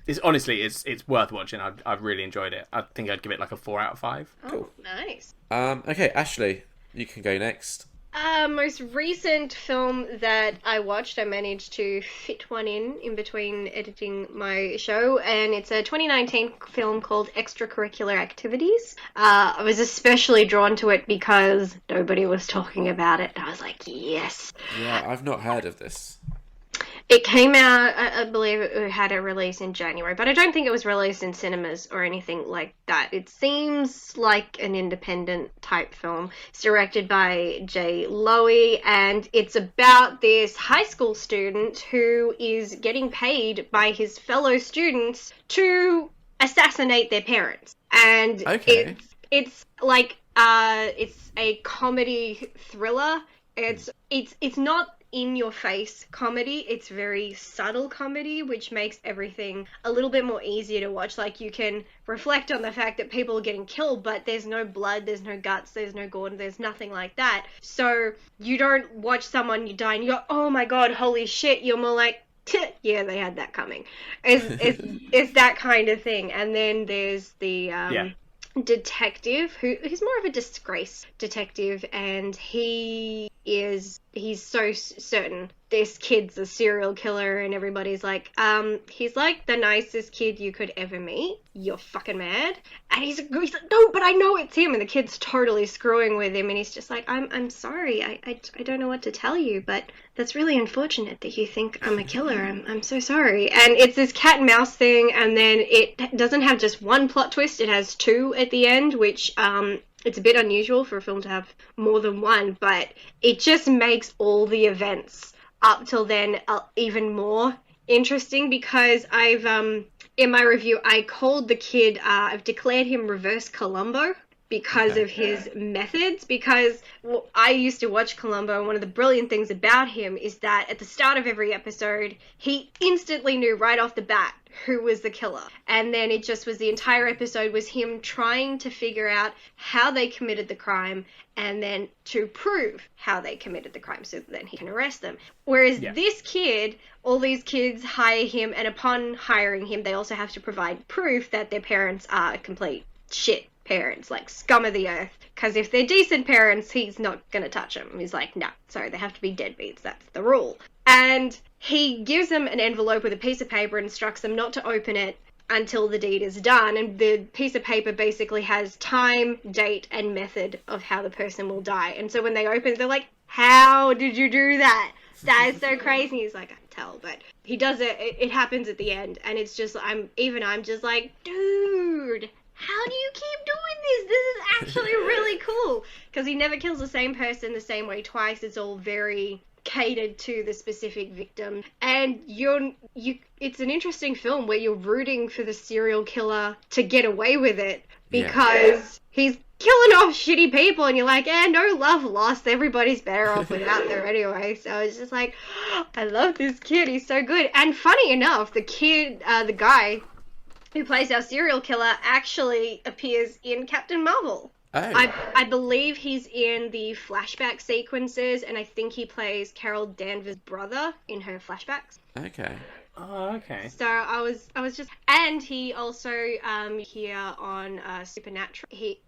It's honestly worth watching. I've really enjoyed it. I think I'd give it like a 4 out of 5. Cool. Nice. Okay, Ashleigh, you can go next. Most recent film that I watched, I managed to fit one in between editing my show, and it's a 2019 film called Extracurricular Activities. I was especially drawn to it because nobody was talking about it. I was like, yes. Yeah, I've not heard of this. It came out, I believe it had a release in January, but I don't think it was released in cinemas or anything like that. It seems like an independent type film. It's directed by Jay Lowi, and it's about this high school student who is getting paid by his fellow students to assassinate their parents. And it's like, it's a comedy thriller. It's not in your face comedy, it's very subtle comedy, which makes everything a little bit more easier to watch. Like, you can reflect on the fact that people are getting killed, but there's no blood, there's no guts, there's no gore, there's nothing like that. So you don't watch someone you die and you go, "Oh my god, holy shit." You're more like, yeah, they had that coming. It's that kind of thing. And then there's the detective who's more of a disgrace detective, and he's so certain this kid's a serial killer, and everybody's like, he's like the nicest kid you could ever meet. You're fucking mad. And he's like, no, but I know it's him. And the kid's totally screwing with him, and he's just like, I'm sorry, I don't know what to tell you, but that's really unfortunate that you think I'm a killer. I'm so sorry. And it's this cat and mouse thing, and then it doesn't have just one plot twist, it has 2 at the end, which it's a bit unusual for a film to have more than one, but it just makes all the events up till then even more interesting, because I've in my review I called the kid, I've declared him Reverse Columbo because of his methods, because I used to watch Columbo, and one of the brilliant things about him is that at the start of every episode he instantly knew right off the bat who was the killer, and then it just was the entire episode was him trying to figure out how they committed the crime and then to prove how they committed the crime so that then he can arrest them. Whereas this kid, all these kids hire him, and upon hiring him they also have to provide proof that their parents are complete shit parents, like scum of the earth, because if they're decent parents he's not gonna touch them. He's like, no, sorry, they have to be deadbeats, that's the rule. And he gives them an envelope with a piece of paper and instructs them not to open it until the deed is done, and the piece of paper basically has time, date, and method of how the person will die. And so when they open it, they're like, how did you do that? That is so crazy. He's like, I can tell, but he does it. It happens at the end, and it's just, I'm just like, dude, how do you keep doing this? This is actually really cool, because he never kills the same person the same way twice. It's all very catered to the specific victim, and it's an interesting film where you're rooting for the serial killer to get away with it, because he's killing off shitty people, and you're like, no love lost, everybody's better off without them anyway. So it's just like, I love this kid, he's so good. And funny enough, the kid, the guy who plays our serial killer actually appears in Captain Marvel. Oh. I believe he's in the flashback sequences, and I think he plays Carol Danvers' brother in her flashbacks. Okay. Oh, okay. So I was just, and he also here on Supernatural. He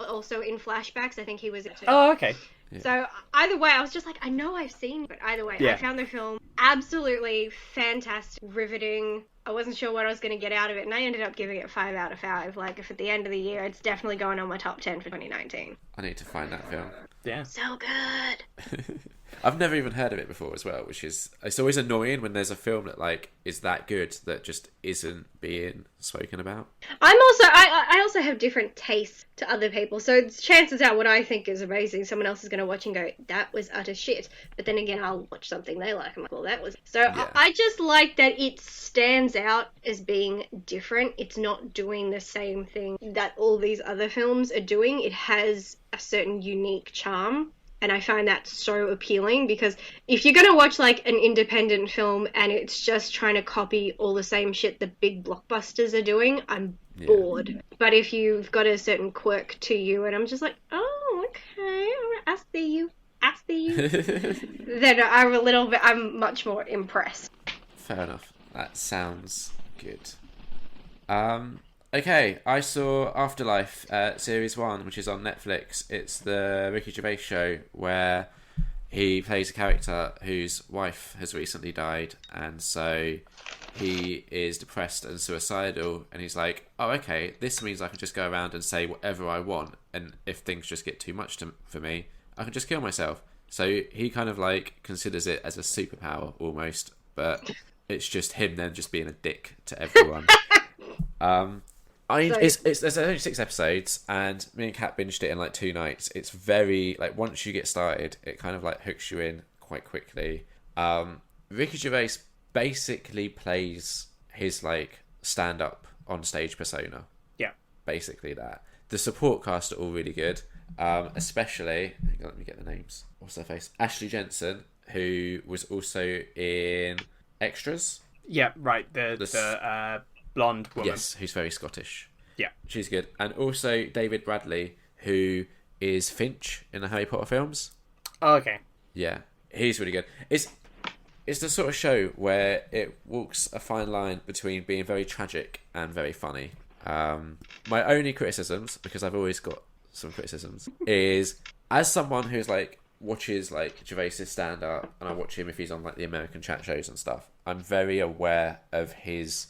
also in flashbacks. I think he was. Oh, okay. Yeah. So either way, I was just like, I know I've seen, but either way, I found the film absolutely fantastic, riveting. I wasn't sure what I was going to get out of it, and I ended up giving it 5 out of 5. Like, if at the end of the year, it's definitely going on my top 10 for 2019. I need to find that film. Yeah. So good. I've never even heard of it before as well, which is, it's always annoying when there's a film that like is that good that just isn't being spoken about. I also have different tastes to other people, so chances are what I think is amazing, someone else is going to watch and go, that was utter shit. But then again, I'll watch something they like, I'm like, well, that was... So yeah. I just like that it stands out as being different. It's not doing the same thing that all these other films are doing. It has a certain unique charm. And I find that so appealing, because if you're going to watch like an independent film and it's just trying to copy all the same shit the big blockbusters are doing, I'm bored. But if you've got a certain quirk to you and I'm just like, oh, okay, I see you, then I'm much more impressed. Fair enough. That sounds good. Okay, I saw Afterlife Series 1, which is on Netflix. It's the Ricky Gervais show where he plays a character whose wife has recently died, and so he is depressed and suicidal, and he's like, oh, okay, this means I can just go around and say whatever I want, and if things just get too much for me, I can just kill myself. So he kind of like considers it as a superpower almost, but it's just him then just being a dick to everyone. There's only 6 episodes, and me and Kat binged it in like 2 nights. It's very, like, once you get started, it kind of like hooks you in quite quickly. Ricky Gervais basically plays his like stand-up on stage persona. Yeah. Basically that. The support cast are all really good. Especially, hang on, let me get the names. What's their face? Ashley Jensen, who was also in Extras. Yeah, right. The blonde woman. Yes, who's very Scottish. Yeah. She's good. And also David Bradley, who is Finch in the Harry Potter films. Oh, okay. Yeah, he's really good. It's the sort of show where it walks a fine line between being very tragic and very funny. My only criticisms, because I've always got some criticisms, is as someone who's like watches like Gervais' stand-up, and I watch him if he's on like the American chat shows and stuff, I'm very aware of his...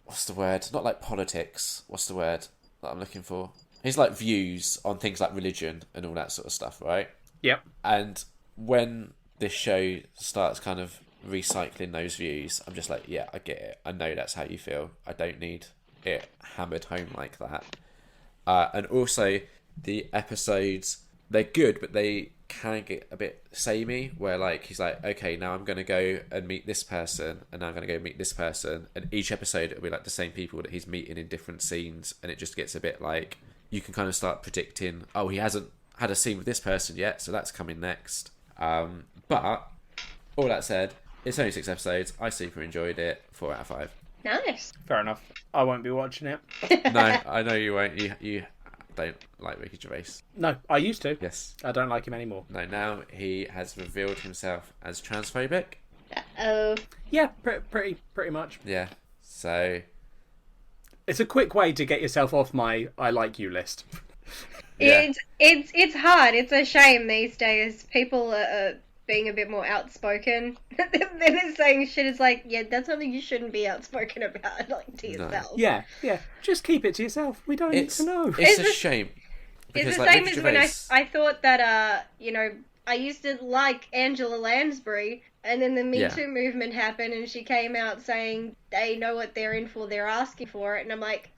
what's the word? Not like politics. What's the word that I'm looking for? His like views on things like religion and all that sort of stuff, right? Yep. And when this show starts kind of recycling those views, I'm just like, yeah, I get it. I know that's how you feel. I don't need it hammered home like that. And also, the episodes, they're good, but they can get a bit samey, where like he's like, okay, now I'm going to go and meet this person, and now I'm going to go meet this person, and each episode it'll be like the same people that he's meeting in different scenes, and it just gets a bit like, you can kind of start predicting, oh, he hasn't had a scene with this person yet, so that's coming next. But all that said, it's only 6 episodes. I super enjoyed it. 4 out of 5. Nice. Fair enough. I won't be watching it. No, I know you won't. You don't like Ricky Gervais. No, I used to. Yes. I don't like him anymore. No, now he has revealed himself as transphobic. Uh-oh. Yeah, pretty much. Yeah. So it's a quick way to get yourself off my I like you list. Yeah. It's hard. It's a shame these days. People are being a bit more outspoken. They're saying shit. It's like, yeah, that's something you shouldn't be outspoken about, like, to yourself. Yeah. Just keep it to yourself. We don't need to know. It's a shame. Because, it's the like same Ricky as when Gervais... I thought that, I used to like Angela Lansbury, and then the Me Too movement happened, and she came out saying they know what they're in for, they're asking for it, and I'm like,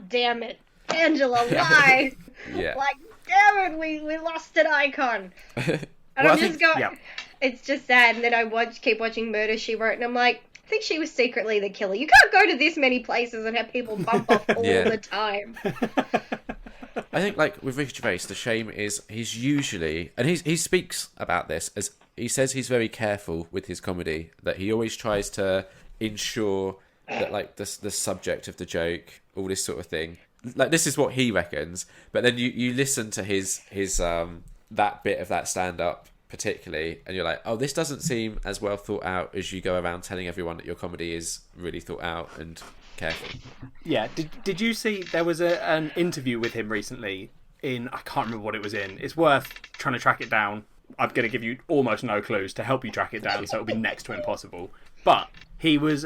damn it, Angela, why? Yeah. Like, damn it, we lost an icon. And Well, I'm just going, it's just sad, and then I keep watching Murder, She Wrote, and I'm like, I think she was secretly the killer. You can't go to this many places and have people bump off all the time. I think, like, with Ricky Gervais, the shame is he's usually... And he speaks about this, as he says he's very careful with his comedy, that he always tries to ensure that, like, the subject of the joke, all this sort of thing... Like, this is what he reckons, but then you listen to his that bit of that stand-up, particularly, and you're like, oh, this doesn't seem as well thought out as you go around telling everyone that your comedy is really thought out and careful. Yeah. Did you see there was an interview with him recently in, I can't remember what it was in. It's worth trying to track it down. I'm going to give you almost no clues to help you track it down, so it'll be next to impossible. But he was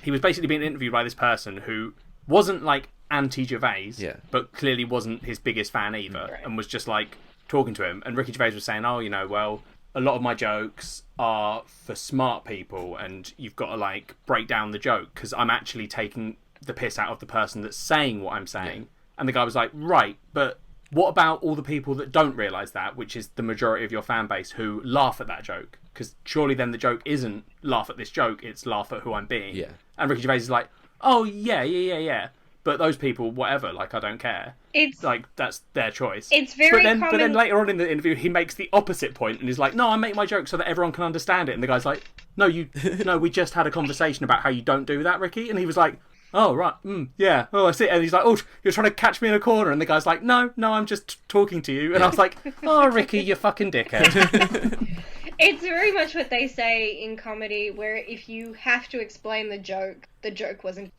basically being interviewed by this person who wasn't like anti-Gervais, but clearly wasn't his biggest fan either, and was just like talking to him. And Ricky Gervais was saying, oh, you know, well, a lot of my jokes are for smart people, and you've got to like break down the joke because I'm actually taking the piss out of the person that's saying what I'm saying. And the guy was like, right, but what about all the people that don't realise that, which is the majority of your fan base who laugh at that joke? Because surely then the joke isn't laugh at this joke, it's laugh at who I'm being. Yeah. And Ricky Gervais is like, oh, yeah. But those people, whatever, like, I don't care. It's like, that's their choice. It's very common. But then later on in the interview, he makes the opposite point and he's like, no, I make my joke so that everyone can understand it. And the guy's like, no, we just had a conversation about how you don't do that, Ricky. And he was like, oh, right, yeah, oh, I see. And he's like, oh, you're trying to catch me in a corner. And the guy's like, no, I'm just talking to you. And I was like, oh, Ricky, you fucking dickhead. It's very much what they say in comedy, where if you have to explain the joke wasn't...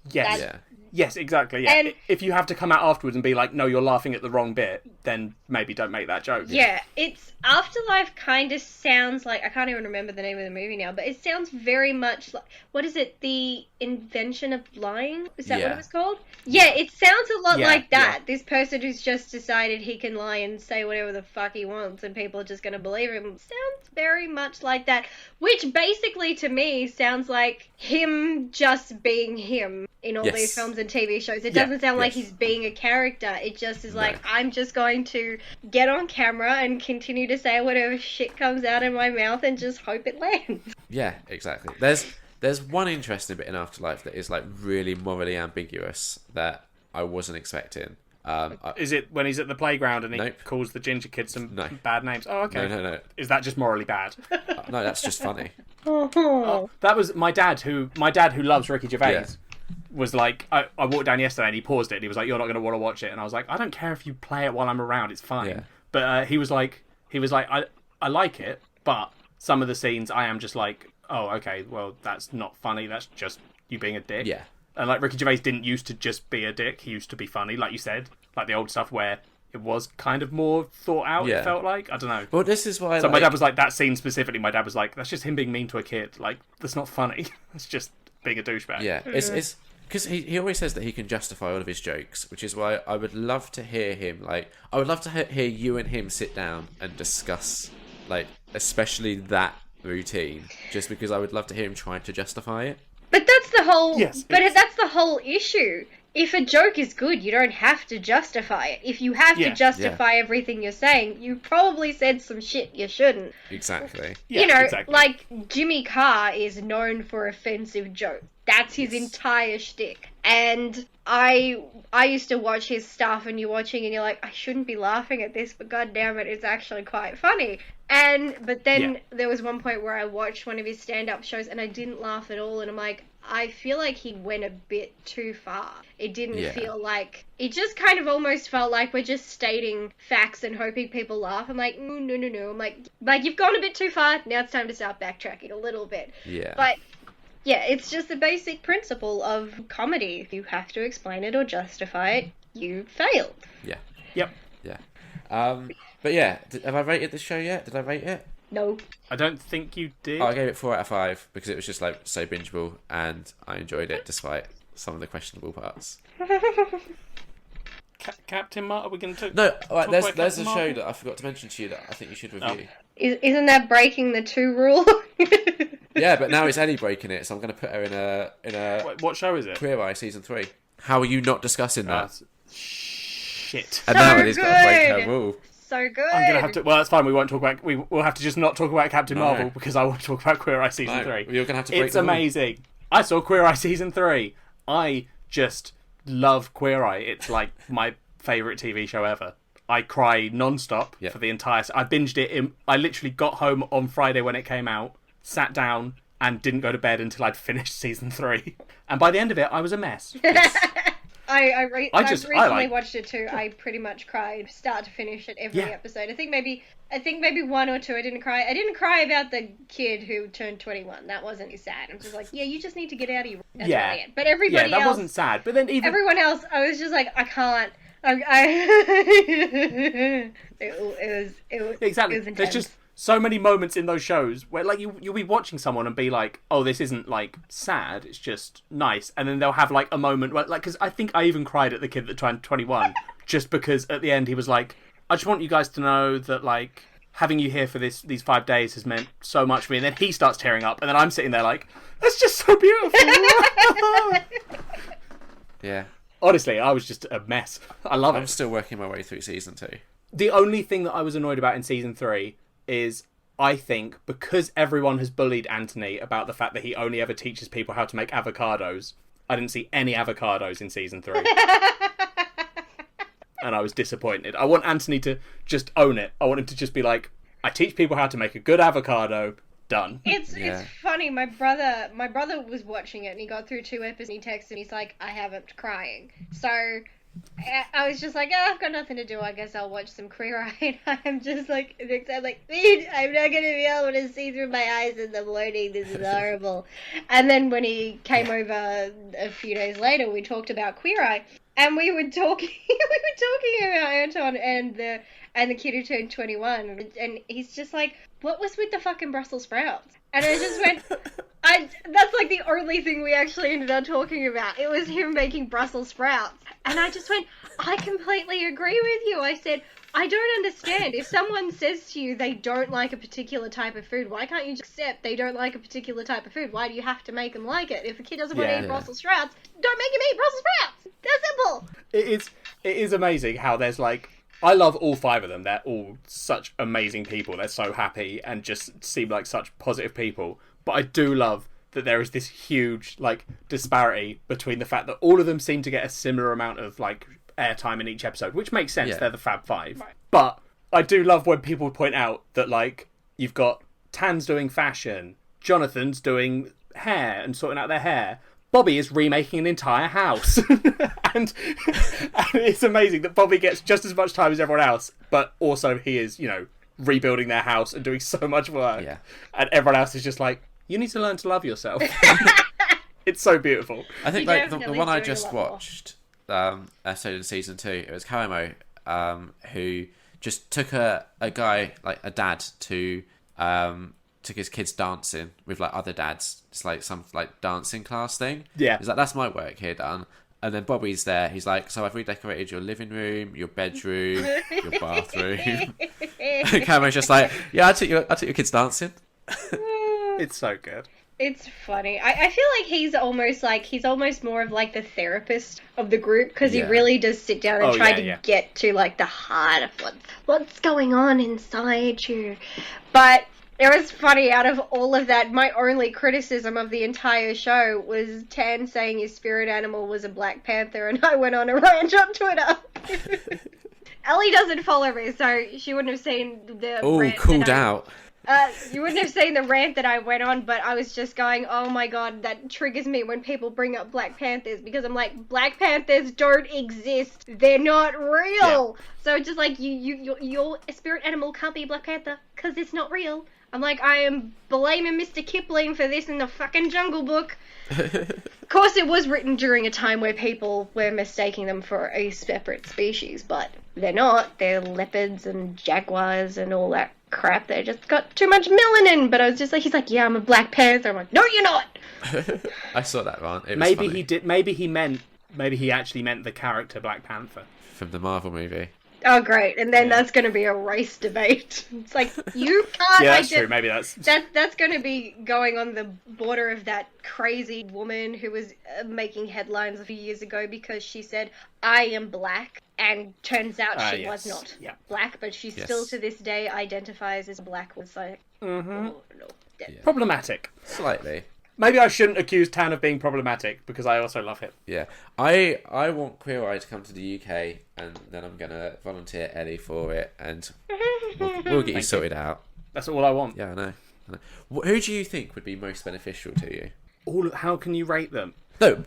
Yes, exactly, yeah. And if you have to come out afterwards and be like, no, you're laughing at the wrong bit, then maybe don't make that joke. Yeah, it's... Afterlife kind of sounds like... I can't even remember the name of the movie now, but it sounds very much like... What is it? The Invention of Lying? Is that what it was called? Yeah, it sounds a lot like that. Yeah. This person who's just decided he can lie and say whatever the fuck he wants and people are just going to believe him. Sounds very much like that. Which basically, to me, sounds like him just being him in all these films and TV shows. It doesn't sound like he's being a character. It just is like, I'm just going to get on camera and continue to say whatever shit comes out in my mouth and just hope it lands. Yeah, exactly. There's one interesting bit in Afterlife that is like really morally ambiguous that I wasn't expecting. Is it when he's at the playground and he calls the ginger kid some bad names? Oh, okay. No. Is that just morally bad? No, that's just funny. That was my dad who loves Ricky Gervais. Was like, I walked down yesterday and he paused it and he was like, you're not going to want to watch it. And I was like, I don't care if you play it while I'm around, it's fine. Yeah. But he was like, I like it, but some of the scenes I am just like, oh, okay, well, that's not funny, that's just you being a dick. Yeah. And like Ricky Gervais didn't used to just be a dick, he used to be funny, like you said, like the old stuff where it was kind of more thought out, it felt like. I don't know. Well, this is why... So my dad was like, that scene specifically, my dad was like, that's just him being mean to a kid. Like, that's not funny. It's just being a douchebag. Yeah, it's because he always says that he can justify all of his jokes, which is why I would love to hear him, like, I would love to hear you and him sit down and discuss, like, especially that routine, just because I would love to hear him trying to justify it. But that's the whole... that's the whole issue. If a joke is good, you don't have to justify it. If you have to justify everything you're saying, you probably said some shit you shouldn't. Exactly. You know, like Jimmy Carr is known for offensive jokes. That's his entire shtick. And I used to watch his stuff, and you're watching and you're like, I shouldn't be laughing at this, but goddamn it, it's actually quite funny. But then there was one point where I watched one of his stand-up shows and I didn't laugh at all, and I'm like, I feel like he went a bit too far. It didn't feel like... It just kind of almost felt like we're just stating facts and hoping people laugh. I'm like, no. I'm like, you've gone a bit too far. Now it's time to start backtracking a little bit. Yeah. But, yeah, it's just the basic principle of comedy. If you have to explain it or justify it, you failed. Yeah. Yep. Yeah. But yeah, have I rated the show yet? Did I rate it? No. I don't think you did. I gave it 4 out of 5 because it was just like so bingeable and I enjoyed it despite some of the questionable parts. Captain Marvel, are we going to talk? No, right, there's a show that I forgot to mention to you that I think you should review. Isn't that breaking the 2 rule? Yeah, but now it's Ellie breaking it, so I'm going to put her in a. Wait, what show is it? Queer Eye season 3. How are you not discussing that? Shit. And now Ellie's got to break her rule. So good. I'm gonna have to. Well, that's fine. We won't talk about. We'll have to just not talk about Captain Marvel because I want to talk about Queer Eye season 3. You're gonna have to break It's amazing. I saw Queer Eye season 3. I just love Queer Eye. It's like my favourite TV show ever. I cry non-stop for the entire... I binged it. I literally got home on Friday when it came out, sat down, and didn't go to bed until I'd finished season 3. And by the end of it, I was a mess. I recently watched it too. I pretty much cried start to finish at every episode. I think maybe one or two I didn't cry. I didn't cry about the kid who turned 21. That wasn't sad. I'm just like, yeah, you just need to get out of your room. That's but everybody that else wasn't sad. But then everyone else, I was just like, I can't. It was exactly. intense. There's just so many moments in those shows where like you'll be watching someone and be like, oh, this isn't like sad, it's just nice, and then they'll have like a moment where, like, because I think I even cried at the kid that turned 21 just because at the end he was like, I just want you guys to know that like having you here for these 5 days has meant so much for me, and then he starts tearing up, and then I'm sitting there like, that's just so beautiful. Yeah. Honestly, I was just a mess. I love it. I'm still working my way through season 2. The only thing that I was annoyed about in season 3 is, I think, because everyone has bullied Anthony about the fact that he only ever teaches people how to make avocados, I didn't see any avocados in season 3. And I was disappointed. I want Anthony to just own it. I want him to just be like, I teach people how to make a good avocado. Done. It's funny. My brother was watching it and he got through 2 episodes and he texted me. He's like, I haven't crying. So I was just like, I've got nothing to do. I guess I'll watch some Queer Eye. I'm just like, I'm like, I'm not going to be able to see through my eyes in the morning. This is horrible. And then when he came over a few days later, we talked about Queer Eye, and we were talking about Anton and the kid who turned 21, and he's just like, what was with the fucking Brussels sprouts? And I just went, that's like the only thing we actually ended up talking about. It was him making Brussels sprouts. And I just went, I completely agree with you. I said, I don't understand. If someone says to you they don't like a particular type of food, why can't you just accept they don't like a particular type of food? Why do you have to make them like it? If a kid doesn't want to eat Brussels sprouts, don't make him eat Brussels sprouts. That's simple. It is amazing how there's like, I love all 5 of them. They're all such amazing people. They're so happy and just seem like such positive people. But I do love that there is this huge like disparity between the fact that all of them seem to get a similar amount of like airtime in each episode, which makes sense. They're the Fab Five. Right. But I do love when people point out that like you've got Tan's doing fashion, Jonathan's doing hair and sorting out their hair, Bobby is remaking an entire house. and it's amazing that Bobby gets just as much time as everyone else, but also he is, rebuilding their house and doing so much work. Yeah. And everyone else is just like, you need to learn to love yourself. It's so beautiful. I think like the one I just watched, episode in season 2, it was Karamo, who just took a guy, like a dad, to took his kids dancing with like other dads. It's like some like dancing class thing. Yeah. He's like, that's my work here done. And then Bobby's there. He's like, so I've redecorated your living room, your bedroom, your bathroom. And Cameron's just like, yeah, I took your kids dancing. It's so good. It's funny. I feel like he's almost more of like the therapist of the group, because he really does sit down and try to get to like the heart of what's going on inside you. But it was funny, out of all of that, my only criticism of the entire show was Tan saying his spirit animal was a Black Panther, and I went on a rant on Twitter. Ellie doesn't follow me, so she wouldn't have seen the rant. Called out. You wouldn't have seen the rant that I went on, but I was just going, oh my god, that triggers me when people bring up Black Panthers, because I'm like, Black Panthers don't exist. They're not real. Yeah. So just like, your spirit animal can't be a Black Panther, because it's not real. I'm like, I am blaming Mr. Kipling for this in the fucking Jungle Book. Of course, it was written during a time where people were mistaking them for a separate species, but they're not. They're leopards and jaguars and all that crap. They just got too much melanin. But I was just like, he's like, yeah, I'm a Black Panther. I'm like, no, you're not. I saw that one. Maybe he did. Maybe he actually meant the character Black Panther from the Marvel movie. Oh, great. And then that's going to be a race debate. It's like, you can't... Yeah, that's true. Maybe that's... That's going to be going on the border of that crazy woman who was making headlines a few years ago because she said, I am black, and turns out she was not black, but she still to this day identifies as black. Was like, oh, no. Problematic. Slightly. Maybe I shouldn't accuse Tan of being problematic, because I also love him. Yeah. I want Queer Eye to come to the UK, and then I'm going to volunteer Ellie for it, and we'll get you sorted out. That's all I want. Yeah, I know. Who do you think would be most beneficial to you? How can you rate them? No,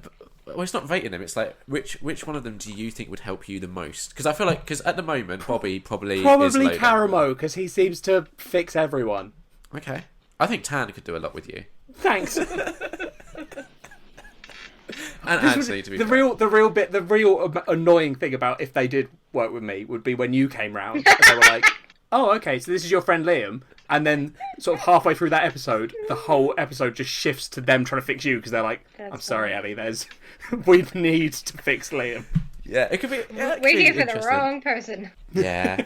well, it's not rating them. It's like which one of them do you think would help you the most? Because I feel like at the moment Bobby probably is low Caramo, because he seems to fix everyone. Okay, I think Tan could do a lot with you. Thanks. And Anthony, to be fair. The real annoying thing about if they did work with me would be when you came round and they were like, "Oh, okay, so this is your friend Liam," and then sort of halfway through that episode, the whole episode just shifts to them trying to fix you because they're like, "I'm sorry, Ellie, we need to fix Liam." Yeah, it could be. Yeah, we're here for the wrong person. Yeah.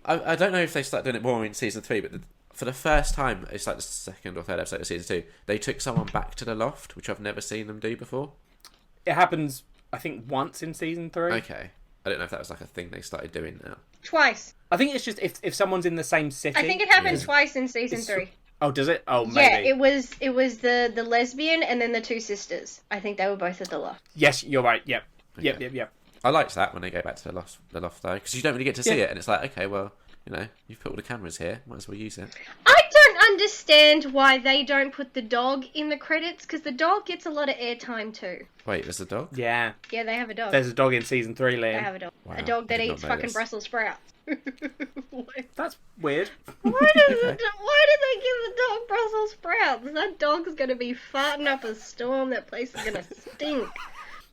I don't know if they start doing it more in season 3, but for the first time, it's like the second or third episode of season 2, they took someone back to the loft, which I've never seen them do before. It happens, I think, once in season 3. Okay. I don't know if that was like a thing they started doing now. Twice. I think it's just if someone's in the same city. I think it happened twice in season 3. Oh, does it? Oh, maybe. Yeah, it was the lesbian and then the 2 sisters. I think they were both at the loft. Yes, you're right. Yep. Okay. Yep. I liked that when they go back to the loft though, because you don't really get to see it, and it's like, okay, well, you've put all the cameras here, might as well use it. I don't understand why they don't put the dog in the credits, because the dog gets a lot of airtime too. Wait, there's a dog? Yeah. Yeah, they have a dog. There's a dog in season 3, Liam. They have a dog. Wow, a dog that I did eats not know fucking this. Brussels sprouts. That's weird. Why did they give the dog Brussels sprouts? That dog's gonna be farting up a storm. That place is gonna stink.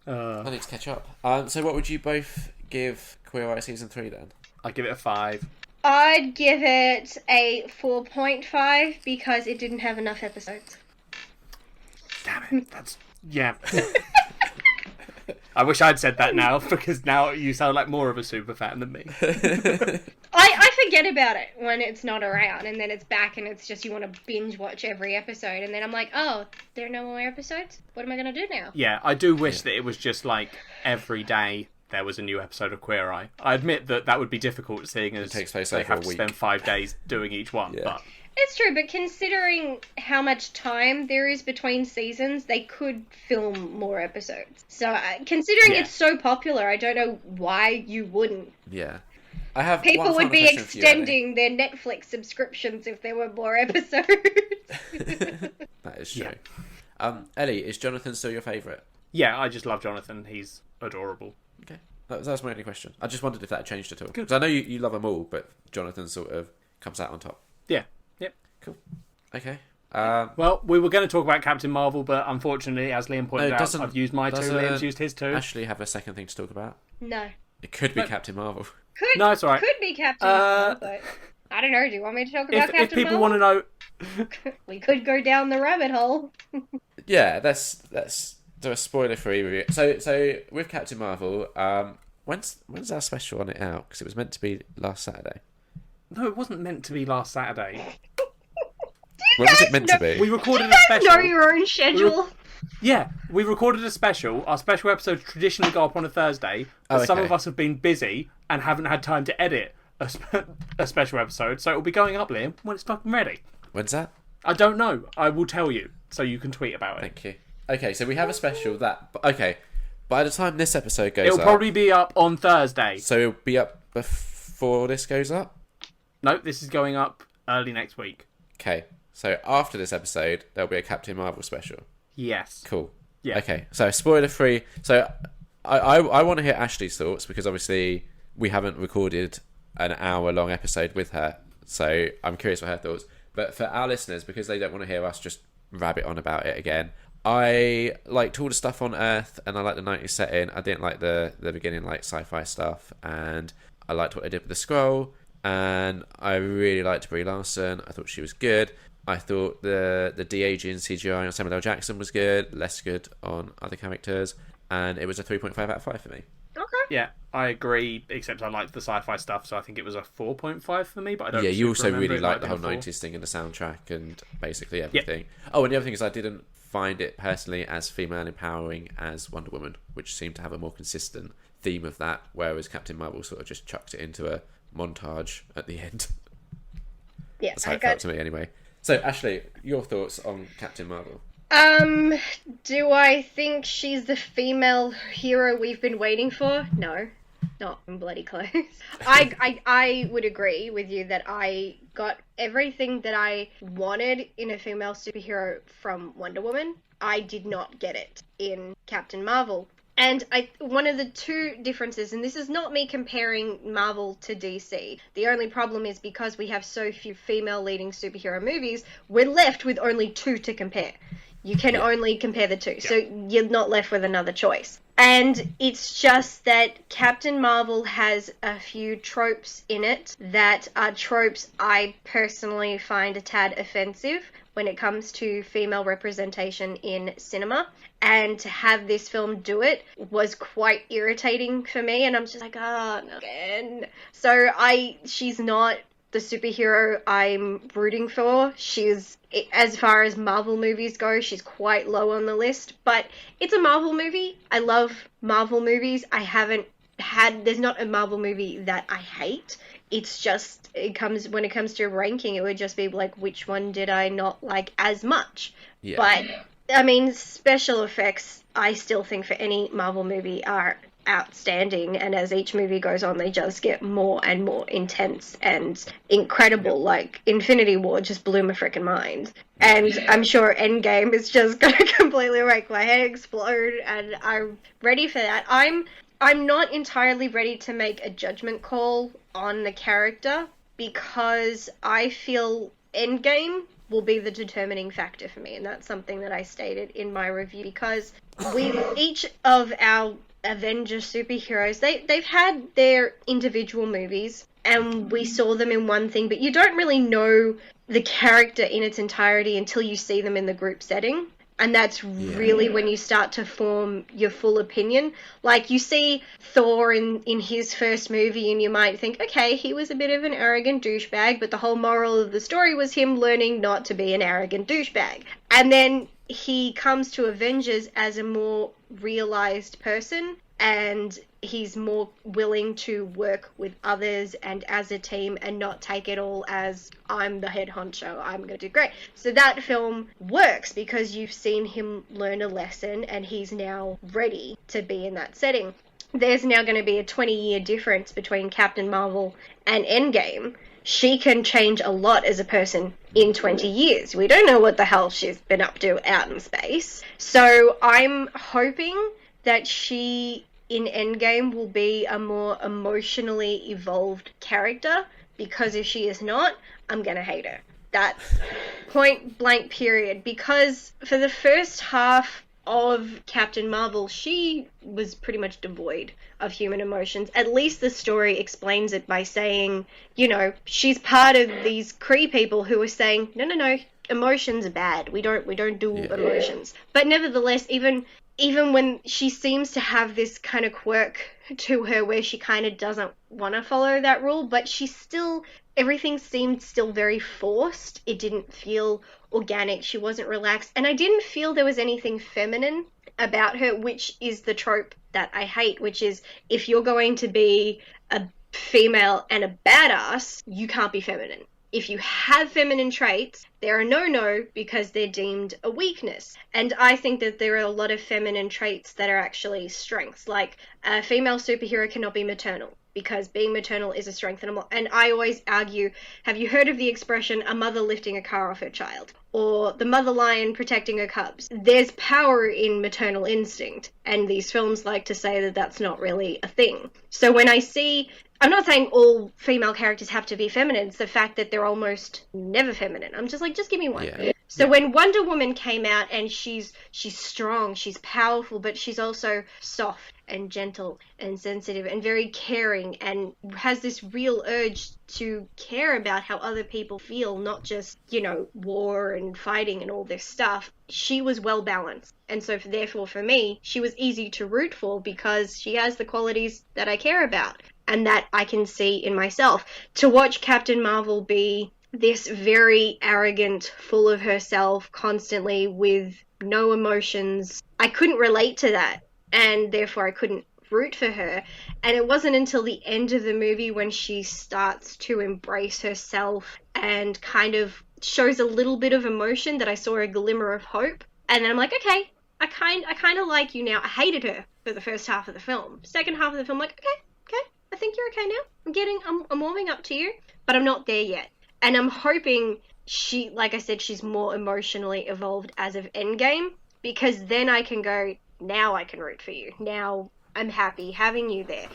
I need to catch up. So what would you both give Queer Eye season 3 then? I'd give it a 5. I'd give it a 4.5 because it didn't have enough episodes. Damn it. That's... Yeah. I wish I'd said that now, because now you sound like more of a super fan than me. I forget about it when it's not around, and then it's back and it's just you want to binge watch every episode, and then I'm like, oh, there are no more episodes? What am I going to do now? Yeah, I do wish that it was just like every day there was a new episode of Queer Eye. I admit that would be difficult, seeing as It takes place they over have a to week. spend 5 days doing each one. Yeah. But It's true, but considering how much time there is between seasons, they could film more episodes. So, considering it's so popular, I don't know why you wouldn't. Yeah. I have People one would be final question for you, Ellie. extending their Netflix subscriptions if there were more episodes. That is true. Yeah. Ellie, is Jonathan still your favourite? yeah, I just love Jonathan. He's adorable. Okay. That was my only question. I just wondered if that changed at all. Because I know you love them all, but Jonathan sort of comes out on top. Yeah. Yep. Cool. Okay. Well, we were going to talk about Captain Marvel, but unfortunately, as Liam pointed out, I've used my 2, Liam's used his 2. Ashleigh have a second thing to talk about? No. It could be Captain Marvel. No, it's alright. Could be Captain Marvel, but I don't know. Do you want me to talk about Captain If people Marvel? want to know... We could go down the rabbit hole. Yeah, let's do a spoiler-free review. So with Captain Marvel, when's our special on it out? Because it was meant to be last Saturday. No, it wasn't meant to be last Saturday. When was it meant to be? We recorded a You special. know your own schedule. Yeah, we recorded a special. Our special episodes traditionally go up on a Thursday, but some of us have been busy and haven't had time to edit a special episode, so it'll be going up, Liam, when it's fucking ready. When's that? I don't know. I will tell you, so you can tweet about it. Thank you. Okay, so we have a special that... Okay, by the time this episode goes It'll up... probably be up on Thursday. So it'll be up before this goes up? No, this is going up early next week. Okay, so after this episode, there'll be a Captain Marvel special. Yes. Cool. Yeah. Okay, so spoiler free. So I want to hear Ashleigh's thoughts, because obviously we haven't recorded an hour-long episode with her, so I'm curious for her thoughts. But for our listeners, because they don't want to hear us just rabbit on about it again, I liked all the stuff on Earth, and I liked the 90s setting. I didn't like the beginning, like sci-fi stuff, and I liked what they did with the Skrull, and I really liked Brie Larson. I thought she was good. I thought the de-aging CGI on Samuel L. Jackson was good, less good on other characters, and it was a 3.5 out of 5 for me. Okay. Yeah, I agree, except I liked the sci-fi stuff, so I think it was a 4.5 for me, but I don't Yeah, you also remember really it liked the might whole have been a 90s thing and the soundtrack and basically everything. Oh, and the other thing is I didn't find it personally as female empowering as Wonder Woman, which seemed to have a more consistent theme of that, whereas Captain Marvel sort of just chucked it into a montage at the end. Yeah, That's how it felt to me anyway. So, Ashleigh, your thoughts on Captain Marvel? Do I think she's the female hero we've been waiting for? No. Not even bloody close. I would agree with you that I got everything that I wanted in a female superhero from Wonder Woman. I did not get it in Captain Marvel. And one of the two differences, and this is not me comparing Marvel to DC, the only problem is because we have so few female leading superhero movies, we're left with only two to compare. You can only compare the two, so you're not left with another choice. And it's just that Captain Marvel has a few tropes in it that are tropes I personally find a tad offensive when it comes to female representation in cinema. And to have this film do it was quite irritating for me, and I'm just like, oh, no, again. So she's not the superhero I'm rooting for. She's, as far as Marvel movies go, she's quite low on the list, but it's a Marvel movie. I love Marvel movies. There's not a Marvel movie that I hate. It's just, when it comes to ranking, it would just be like, which one did I not like as much? Yeah. But, I mean, special effects, I still think for any Marvel movie are outstanding, and as each movie goes on, they just get more and more intense and incredible. Like, Infinity War just blew my freaking mind. And I'm sure Endgame is just going to completely make my head explode, and I'm ready for that. I'm not entirely ready to make a judgment call on the character, because I feel Endgame will be the determining factor for me, and that's something that I stated in my review, because with each of our Avengers superheroes, they've had their individual movies, and we saw them in one thing, but you don't really know the character in its entirety until you see them in the group setting. And that's really when you start to form your full opinion. Like, you see Thor in his first movie, and you might think, okay, he was a bit of an arrogant douchebag, but the whole moral of the story was him learning not to be an arrogant douchebag. And then he comes to Avengers as a more realized person, and he's more willing to work with others and as a team and not take it all as, I'm the head honcho, I'm going to do great. So that film works because you've seen him learn a lesson, and he's now ready to be in that setting. There's now going to be a 20-year difference between Captain Marvel and Endgame. She can change a lot as a person in 20 years. We don't know what the hell she's been up to out in space. So I'm hoping that she, in Endgame, will be a more emotionally evolved character, because if she is not, I'm going to hate her. That's point blank period, because for the first half of Captain Marvel, she was pretty much devoid of human emotions. At least the story explains it by saying, you know, she's part of these Kree people who are saying, no, emotions are bad. We don't do emotions. But nevertheless, even when she seems to have this kind of quirk to her where she kind of doesn't want to follow that rule, but everything seemed still very forced. It didn't feel organic. She wasn't relaxed. And I didn't feel there was anything feminine about her, which is the trope that I hate, which is, if you're going to be a female and a badass, you can't be feminine. If you have feminine traits, they're a no-no because they're deemed a weakness. And I think that there are a lot of feminine traits that are actually strengths. Like, a female superhero cannot be maternal, because being maternal is a strength. And I always argue, have you heard of the expression, a mother lifting a car off her child? Or the mother lion protecting her cubs? There's power in maternal instinct, and these films like to say that that's not really a thing. So when I see, I'm not saying all female characters have to be feminine, it's the fact that they're almost never feminine. I'm just like, just give me one. Yeah. So when Wonder Woman came out, and she's strong, she's powerful, but she's also soft and gentle and sensitive and very caring, and has this real urge to care about how other people feel, not just, war and fighting and all this stuff. She was well balanced. And so therefore for me, she was easy to root for, because she has the qualities that I care about and that I can see in myself. To watch Captain Marvel be this very arrogant, full of herself, constantly with no emotions, I couldn't relate to that, and therefore I couldn't root for her. And it wasn't until the end of the movie when she starts to embrace herself and kind of shows a little bit of emotion that I saw a glimmer of hope. And then I'm like, okay, I kind of like you now. I hated her for the first half of the film. Second half of the film, like, okay, I think you're okay now. I'm warming up to you, but I'm not there yet. And I'm hoping she, like I said, she's more emotionally evolved as of Endgame, because then I can go, now I can root for you. Now I'm happy having you there.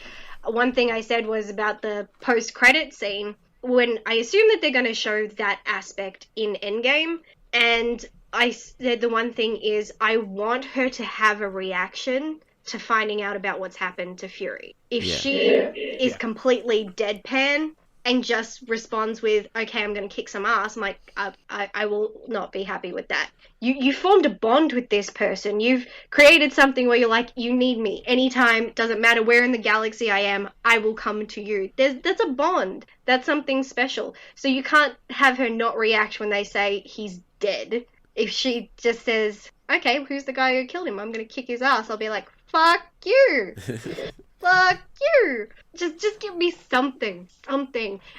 One thing I said was about the post-credit scene, when I assume that they're going to show that aspect in Endgame, and I said the one thing is I want her to have a reaction to finding out about what's happened to Fury. If she is completely deadpan and just responds with, okay, I'm going to kick some ass, I'm like, I will not be happy with that. You formed a bond with this person. You've created something where you're like, you need me anytime. Doesn't matter where in the galaxy I am, I will come to you. That's a bond. That's something special. So you can't have her not react when they say he's dead. If she just says, okay, who's the guy who killed him? I'm going to kick his ass. I'll be like, fuck you. Fuck you. Just give me something.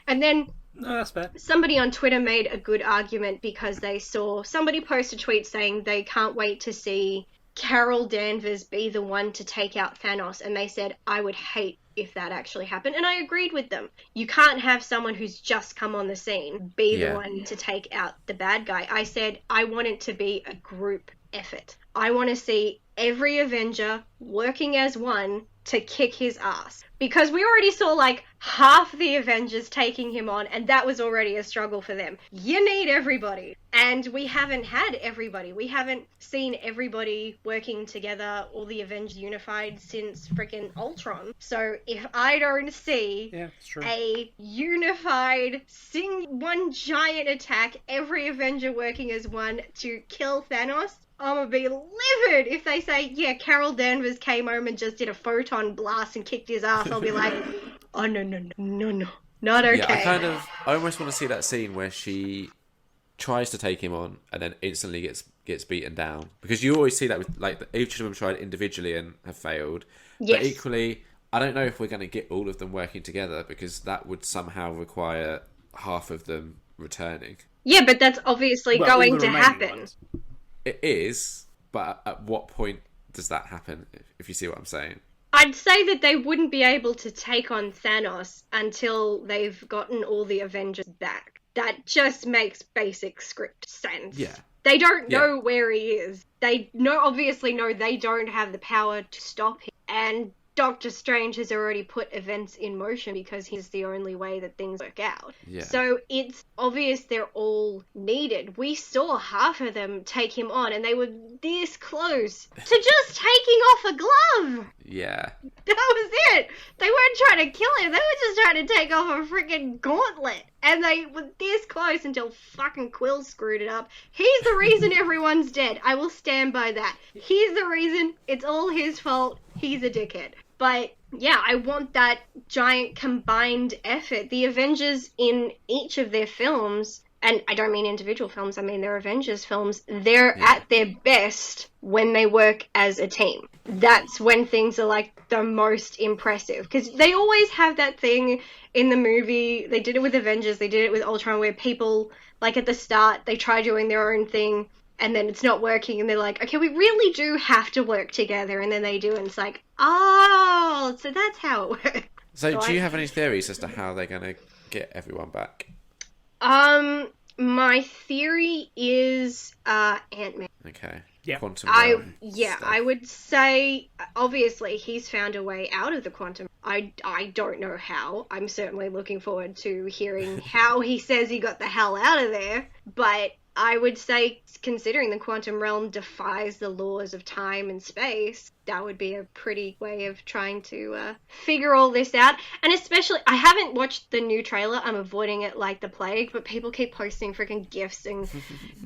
And then no, that's fair. Somebody on Twitter made a good argument because they saw somebody post a tweet saying they can't wait to see Carol Danvers be the one to take out Thanos, and they said, I would hate if that actually happened, and I agreed with them. You can't have someone who's just come on the scene be the one to take out the bad guy. I said I want it to be a group effort. I want to see every Avenger working as one to kick his ass. Because we already saw like half the Avengers taking him on, and that was already a struggle for them. You need everybody. And we haven't had everybody. We haven't seen everybody working together, all the Avengers unified since freaking Ultron. So if I don't see a unified, one giant attack, every Avenger working as one to kill Thanos, I'm gonna be livid if they say, yeah, Carol Danvers came home and just did a photon blast and kicked his ass. I'll be like, oh, no, not okay. Yeah, I almost want to see that scene where she tries to take him on and then instantly gets beaten down. Because you always see that with, like, each of them tried individually and have failed. Yes. But equally, I don't know if we're going to get all of them working together, because that would somehow require half of them returning. Yeah, but that's obviously going to happen. Ones. It is, but at what point does that happen, if you see what I'm saying? I'd say that they wouldn't be able to take on Thanos until they've gotten all the Avengers back. That just makes basic script sense. Yeah. They don't know where he is. They obviously know they don't have the power to stop him. And Doctor Strange has already put events in motion because he's the only way that things work out. Yeah. So it's obvious they're all needed. We saw half of them take him on, and they were this close to just taking off a glove. Yeah. That was it. They weren't trying to kill him. They were just trying to take off a freaking gauntlet. And they were this close until fucking Quill screwed it up. He's the reason everyone's dead. I will stand by that. He's the reason. It's all his fault. He's a dickhead. But yeah, I want that giant combined effort. The Avengers in each of their films, and I don't mean individual films, I mean their Avengers films, they're at their best when they work as a team. That's when things are like the most impressive. Because they always have that thing in the movie. They did it with Avengers, they did it with Ultron, where people, like at the start, they try doing their own thing, and then it's not working, and they're like, okay, we really do have to work together, and then they do, and it's like, oh, so that's how it works. So do you have any theories as to how they're going to get everyone back? My theory is Ant-Man. Okay. Yeah. Quantum realm stuff. I would say, obviously, he's found a way out of the quantum. I don't know how. I'm certainly looking forward to hearing how he says he got the hell out of there, but I would say, considering the quantum realm defies the laws of time and space, that would be a pretty way of trying to figure all this out. And especially, I haven't watched the new trailer. I'm avoiding it like the plague, but people keep posting freaking GIFs and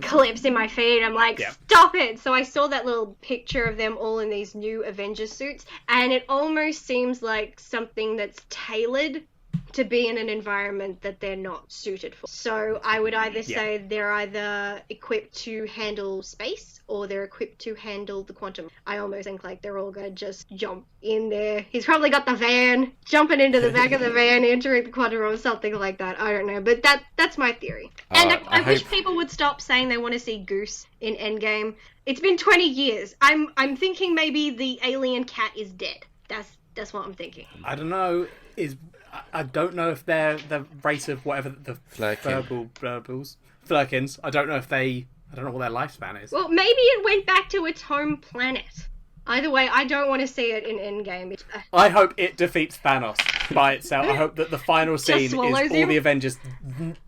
clips in my feed. I'm like, stop it! So I saw that little picture of them all in these new Avengers suits, and it almost seems like something that's tailored to be in an environment that they're not suited for. So I would either say they're either equipped to handle space or they're equipped to handle the quantum. I almost think like they're all going to just jump in there. He's probably got the van, jumping into the back of the van, entering the quantum or something like that. I don't know, but that's my theory. And I wish people would stop saying they want to see Goose in Endgame. It's been 20 years. I'm thinking maybe the alien cat is dead. That's what I'm thinking. I don't know. I don't know if they're the race of whatever the Flurkins. I don't know if they I don't know what their lifespan is. Well, maybe it went back to its home planet. Either way, I don't want to see it in Endgame. I hope it defeats Thanos by itself. I hope that the final scene is all the Avengers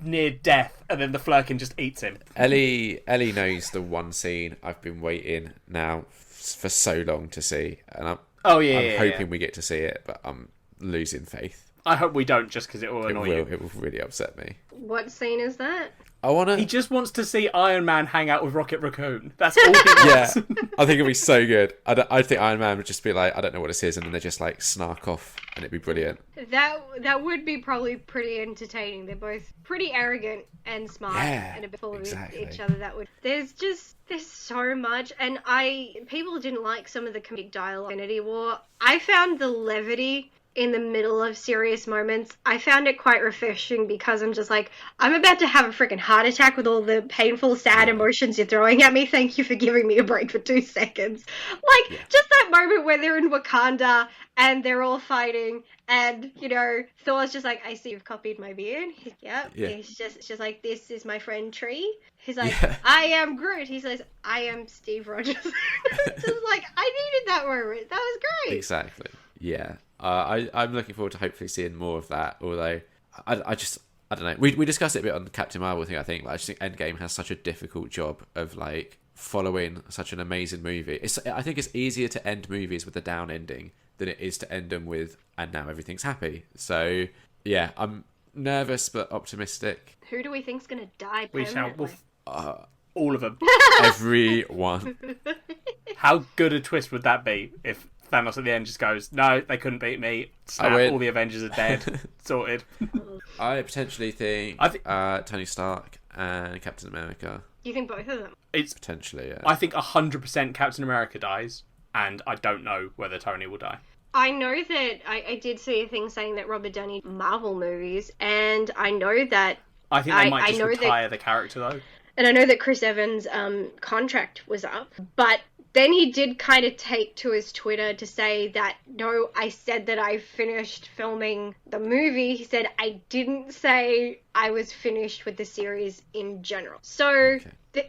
near death, and then the Flurkin just eats him. Ellie knows the one scene I've been waiting now for so long to see, and I'm hoping we get to see it, but I'm losing faith. I hope we don't, just because it will annoy you. It will really upset me. What scene is that? He just wants to see Iron Man hang out with Rocket Raccoon. That's all he wants. Yeah, I think it'd be so good. I think Iron Man would just be like, I don't know what this is, and then they just like snark off, and it'd be brilliant. That would be probably pretty entertaining. They're both pretty arrogant and smart and a bit full of each other. There's so much, and people didn't like some of the comedic dialogue in Infinity War. I found the levity in the middle of serious moments, I found it quite refreshing, because I'm just like, I'm about to have a freaking heart attack with all the painful, sad emotions you're throwing at me. Thank you for giving me a break for 2 seconds. Just that moment where they're in Wakanda and they're all fighting, and, you know, Thor's just like, I see you've copied my beard. He's just like, this is my friend Tree. He's like, I am Groot. He says, I am Steve Rogers. Just like, I needed that moment. That was great. Exactly. Yeah. I'm looking forward to hopefully seeing more of that, although I don't know. We discussed it a bit on the Captain Marvel thing, I think. I just think Endgame has such a difficult job of like following such an amazing movie. I think it's easier to end movies with a down ending than it is to end them with, and now everything's happy. So yeah, I'm nervous but optimistic. Who do we think's gonna die permanently? All of them. Everyone. How good a twist would that be if Thanos at the end just goes, no, they couldn't beat me. Snap, all the Avengers are dead. Sorted. I potentially think Tony Stark and Captain America. You think both of them? Potentially, yeah. I think 100% Captain America dies, and I don't know whether Tony will die. I know that I did see a thing saying that Robert Downey Marvel movies, and I know that... I think they might just retire the character, though. And I know that Chris Evans' contract was up, but... Then he did kind of take to his Twitter to say that, no, I said that I finished filming the movie. He said, I didn't say I was finished with the series in general. So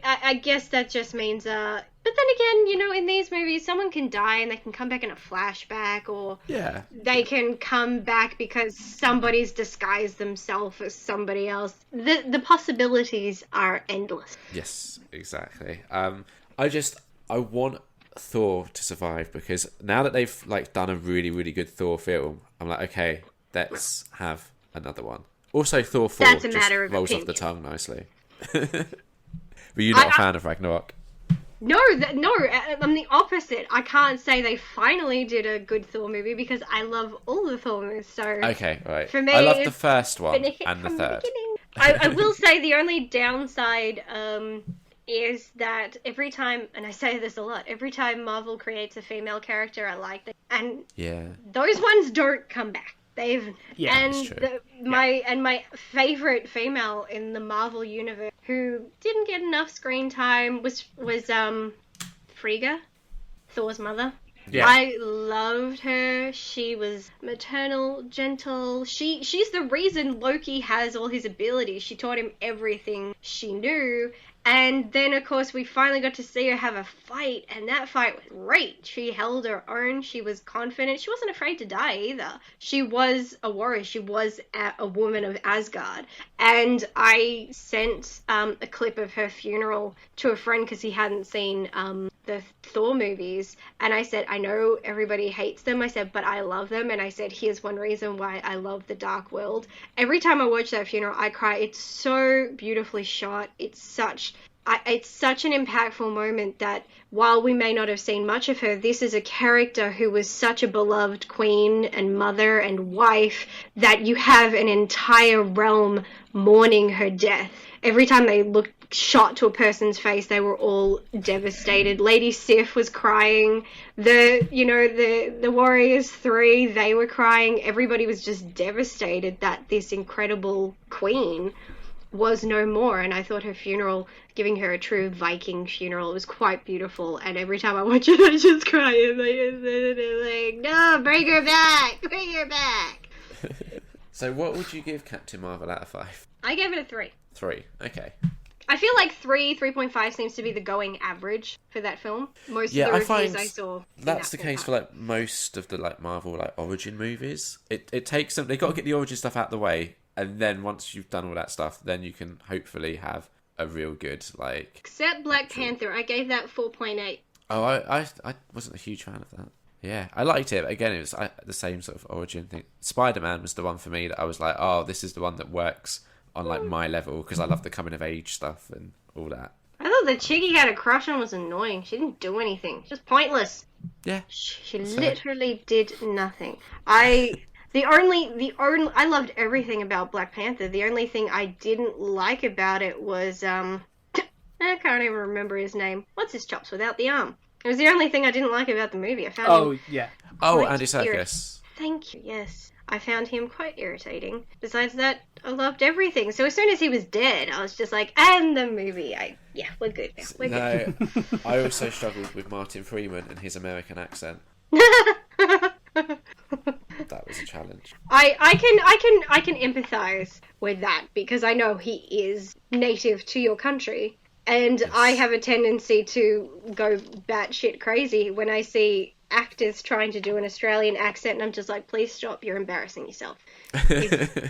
I guess that just means, but then again, you know, in these movies, someone can die and they can come back in a flashback, or they can come back because somebody's disguised themselves as somebody else. The possibilities are endless. Yes, exactly. I want Thor to survive, because now that they've like done a really, really good Thor film, I'm like, okay, let's have another one. Also, Thor 4 That's a matter of rolls opinion. off the tongue nicely. Were you not a fan of Ragnarok? No, I'm the opposite. I can't say they finally did a good Thor movie, because I love all the Thor movies. So okay, right. For me, I love the first one and the third. I will say the only downside is that every time, and I say this a lot, every time Marvel creates a female character, I like them, and those ones don't come back. That's true. My favorite female in the Marvel universe who didn't get enough screen time was Frigga, Thor's mother. Yeah. I loved her. She was maternal, gentle. She's the reason Loki has all his abilities. She taught him everything she knew. And then, of course, we finally got to see her have a fight, and that fight was great. She held her own. She was confident. She wasn't afraid to die either. She was a warrior. She was a woman of Asgard. And I sent a clip of her funeral to a friend because he hadn't seen the Thor movies. And I said, I know everybody hates them. I said, but I love them. And I said, here's one reason why I love The Dark World. Every time I watch that funeral, I cry. It's so beautifully shot. It's such an impactful moment that while we may not have seen much of her, this is a character who was such a beloved queen and mother and wife that you have an entire realm mourning her death. Every time they shot to a person's face, they were all devastated. Lady Sif was crying. The Warriors 3, they were crying. Everybody was just devastated that this incredible queen was no more, and I thought her funeral, giving her a true Viking funeral, was quite beautiful. And every time I watch it, I just cry. I'm like, no, bring her back, bring her back. So what would you give Captain Marvel out of 5? I gave it a 3. 3, okay. I feel like 3.5 seems to be the going average for that film. Most of the reviews I saw. That's the case for like most of the like Marvel like origin movies. It takes them. They got to get the origin stuff out of the way, and then once you've done all that stuff, then you can hopefully have a real good like. Except Black Panther, I gave that 4.8. Oh, I wasn't a huge fan of that. Yeah, I liked it. But again, it was the same sort of origin thing. Spider-Man was the one for me that I was like, oh, this is the one that works on like my level because I love the coming of age stuff and all that. I thought the chick he had a crush on was annoying. She didn't do anything. Just pointless. Yeah. She literally did nothing. I loved everything about Black Panther. The only thing I didn't like about it was I can't even remember his name. What's his chops without the arm? It was the only thing I didn't like about the movie. I found him Andy Serkis. Thank you. Yes. I found him quite irritating. Besides that, I loved everything. So as soon as he was dead, I was just like, and the movie, we're good now. We're good. I also struggled with Martin Freeman and his American accent. That was a challenge. I can empathize with that because I know he is native to your country. And yes. I have a tendency to go batshit crazy when I see actors trying to do an Australian accent, and I'm just like, please stop, you're embarrassing yourself.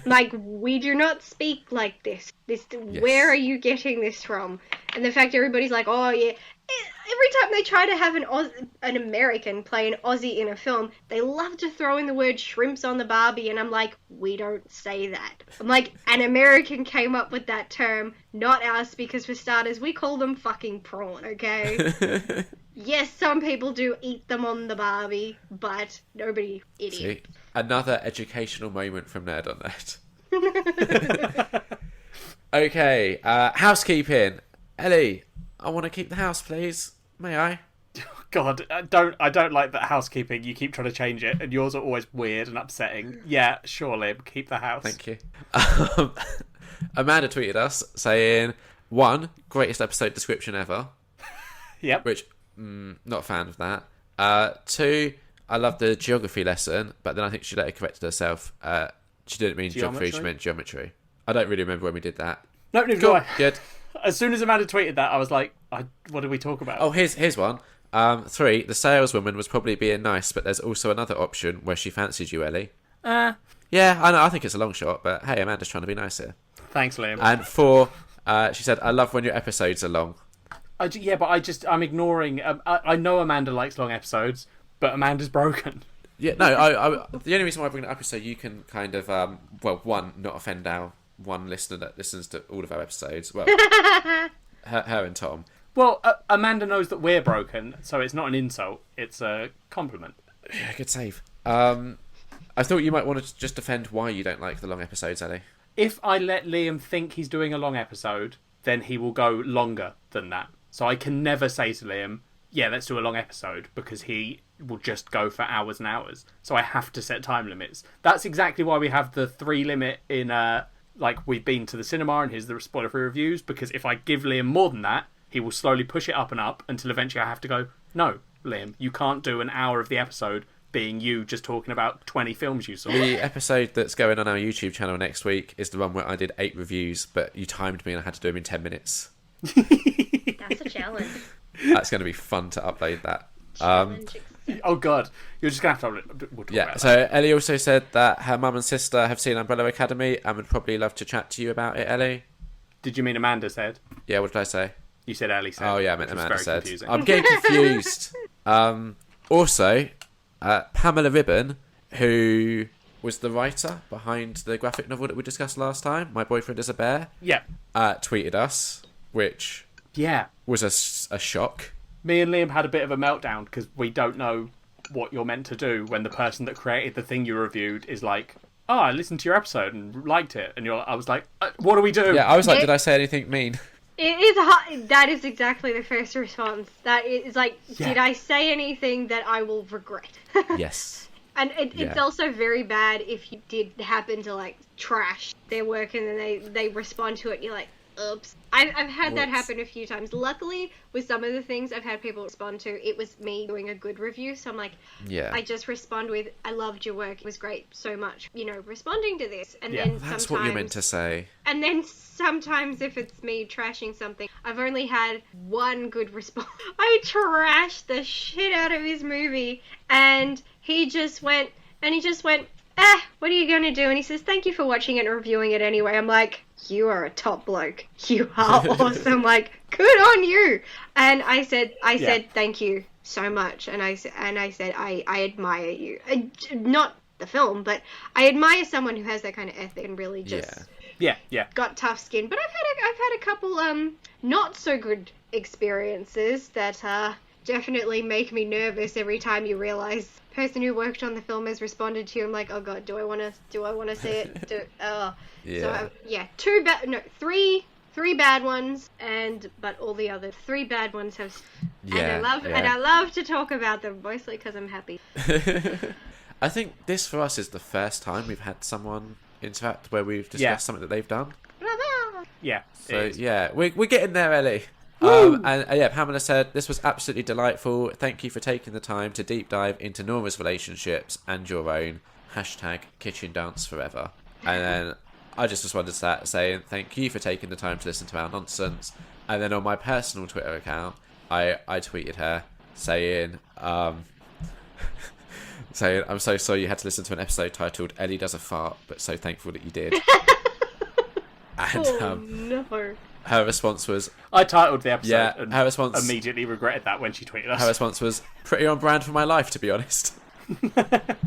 Like, we do not speak like this. Yes. Where are you getting this from? And the fact everybody's like, oh yeah. Every time they try to have an American play an Aussie in a film, they love to throw in the word shrimps on the Barbie, and I'm like, we don't say that. I'm like, an American came up with that term, not us, because for starters, we call them fucking prawn, okay? Yes, some people do eat them on the Barbie, but nobody idiot. See, another educational moment from Nerd on That. Okay, housekeeping. Ellie, I want to keep the house, please. May I? God, I don't like that housekeeping. You keep trying to change it, and yours are always weird and upsetting. Yeah, sure, Liam, keep the house. Thank you. Amanda tweeted us saying, 1, greatest episode description ever. Yep. Which, not a fan of that. 2, I love the geography lesson, but then I think she later corrected herself. She didn't mean geography, she meant geometry. I don't really remember when we did that. No, neither do I. Good. As soon as Amanda tweeted that, I was like, what did we talk about? Oh, here's one. 3, the saleswoman was probably being nice, but there's also another option where she fancied you, Ellie. Yeah, I know, I think it's a long shot, but hey, Amanda's trying to be nice here. Thanks, Liam. And 4, she said, I love when your episodes are long. I'm ignoring... I know Amanda likes long episodes, but Amanda's broken. Yeah, no, the only reason why I bring it up is so you can kind of, one, not offend our one listener that listens to all of our episodes. Well, her and Tom. Well, Amanda knows that we're broken, so it's not an insult. It's a compliment. Yeah, good save. I thought you might want to just defend why you don't like the long episodes, Ellie. If I let Liam think he's doing a long episode, then he will go longer than that. So I can never say to Liam, yeah, let's do a long episode, because he will just go for hours and hours. So I have to set time limits. That's exactly why we have the 3 limit in... like, we've been to the cinema and here's the spoiler-free reviews, because if I give Liam more than that, he will slowly push it up and up until eventually I have to go, no, Liam, you can't do an hour of the episode being you just talking about 20 films you saw. The episode that's going on our YouTube channel next week is the one where I did 8 reviews, but you timed me and I had to do them in 10 minutes. That's a challenge. That's going to be fun to upload that. Oh God, you're just going to have to... We'll talk about that. So Ellie also said that her mum and sister have seen Umbrella Academy and would probably love to chat to you about it, Ellie. Did you mean Amanda said? Yeah, what did I say? You said Ellie said. Oh yeah, I meant Amanda said. Confusing. I'm getting confused. Also, Pamela Ribben, who was the writer behind the graphic novel that we discussed last time, My Boyfriend is a Bear, tweeted us, which was a shock. Me and Liam had a bit of a meltdown because we don't know what you're meant to do when the person that created the thing you reviewed is like, oh, I listened to your episode and liked it. And I was like, what do we do? Yeah, I was like, did I say anything mean? It is hard. That is exactly the first response. That is like, did I say anything that I will regret? Yes. And it's also very bad if you did happen to like trash their work and then they respond to it and you're like, oops. I've had that happen a few times. Luckily, with some of the things I've had people respond to, it was me doing a good review. So I'm like, I just respond with, I loved your work. It was great so much, responding to this. And then that's what you're meant to say. And then sometimes if it's me trashing something, I've only had one good response. I trashed the shit out of his movie, and he just went, what are you going to do? And he says, thank you for watching it and reviewing it anyway. I'm like, you are a top bloke. You are awesome. Like, good on you. And I said, thank you so much. And I said, I admire you. Not the film, but I admire someone who has that kind of ethic and really just got tough skin. But I've had a couple not so good experiences that definitely make me nervous every time you realize the person who worked on the film has responded to you. I'm like, oh god, do I want to see it? So three bad ones, but all the other 3 bad ones have. And I love to talk about them mostly because I'm happy. I think this for us is the first time we've had someone interact where we've discussed something that they've done. Yeah. So we're getting there, Ellie. Pamela said, this was absolutely delightful. Thank you for taking the time to deep dive into Nora's relationships and your own. #kitchen dance forever. And then I just responded to that saying, thank you for taking the time to listen to our nonsense. And then on my personal Twitter account, I tweeted her saying, I'm so sorry you had to listen to an episode titled Ellie Does a Fart, but so thankful that you did. And no. Her response was... I titled the episode and her response, immediately regretted that when she tweeted us. Her response was pretty on brand for my life, to be honest. Seems like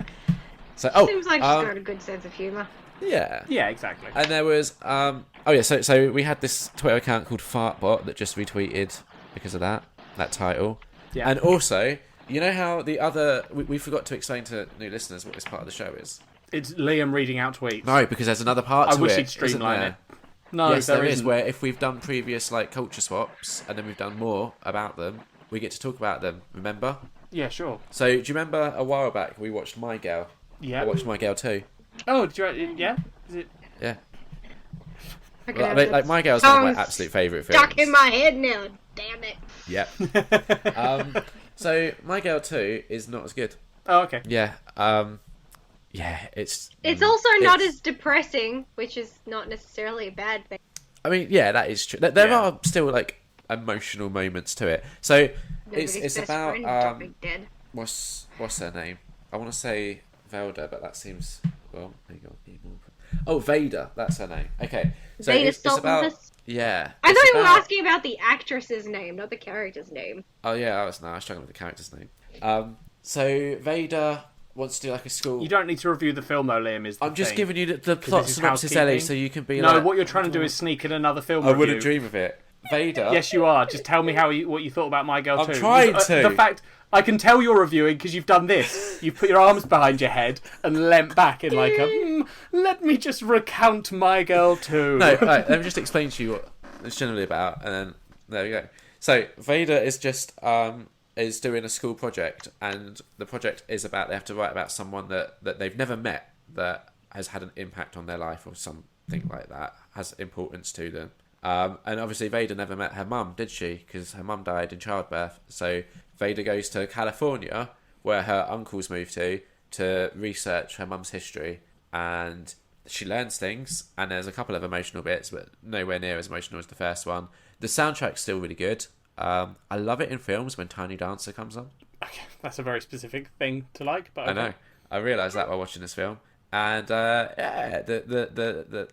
she's got a good sense of humour. Yeah. Yeah, exactly. And there was... So we had this Twitter account called Fartbot that just retweeted because of that title. Yeah. And also, you know how the other... We forgot to explain to new listeners what this part of the show is. It's Liam reading out tweets. No, because there's another part to it. I wish he'd streamline it. No, yes, there is, where if we've done previous culture swaps and then we've done more about them, we get to talk about them, remember? Yeah, sure. So, do you remember a while back we watched My Girl? Yeah. I watched My Girl too. Oh, Is it? Yeah. Okay, My Girl's one of my absolute favourite films. Stuck in my head now, damn it. Yep. So, My Girl 2 is not as good. Oh, okay. Yeah. It's also not as depressing, which is not necessarily a bad thing. I mean, yeah, that is true. There are still emotional moments to it. So it's about dead. What's her name? I want to say Velda, but that seems Vader. That's her name. Okay, so Vader it's about I thought you were asking about the actress's name, not the character's name. Oh yeah, I was struggling with the character's name. So Vader wants to do a school... You don't need to review the film, though, Liam, is the I'm just thing. giving you the plot synopsis, Ellie, so you can be No, what you're trying to do is sneak in another film I review. wouldn't dream of it. Vader... Yes, you are. Just tell me what you thought about My Girl 2. I'm trying to. The fact... I can tell you're reviewing because you've done this. You've put your arms behind your head and leant back in let me just recount My Girl 2. No, right, let me just explain to you what it's generally about, and then there we go. So, Vader is just... is doing a school project, and the project is about they have to write about someone that they've never met that has had an impact on their life or something like that, has importance to them. And obviously Vader never met her mum, did she? Because her mum died in childbirth. So Vader goes to California, where her uncles moved to research her mum's history, and she learns things, and there's a couple of emotional bits, but nowhere near as emotional as the first one. The soundtrack's still really good. I love it in films when Tiny Dancer comes on. Okay, that's a very specific thing to like, but okay. I know. I realised that while watching this film, and the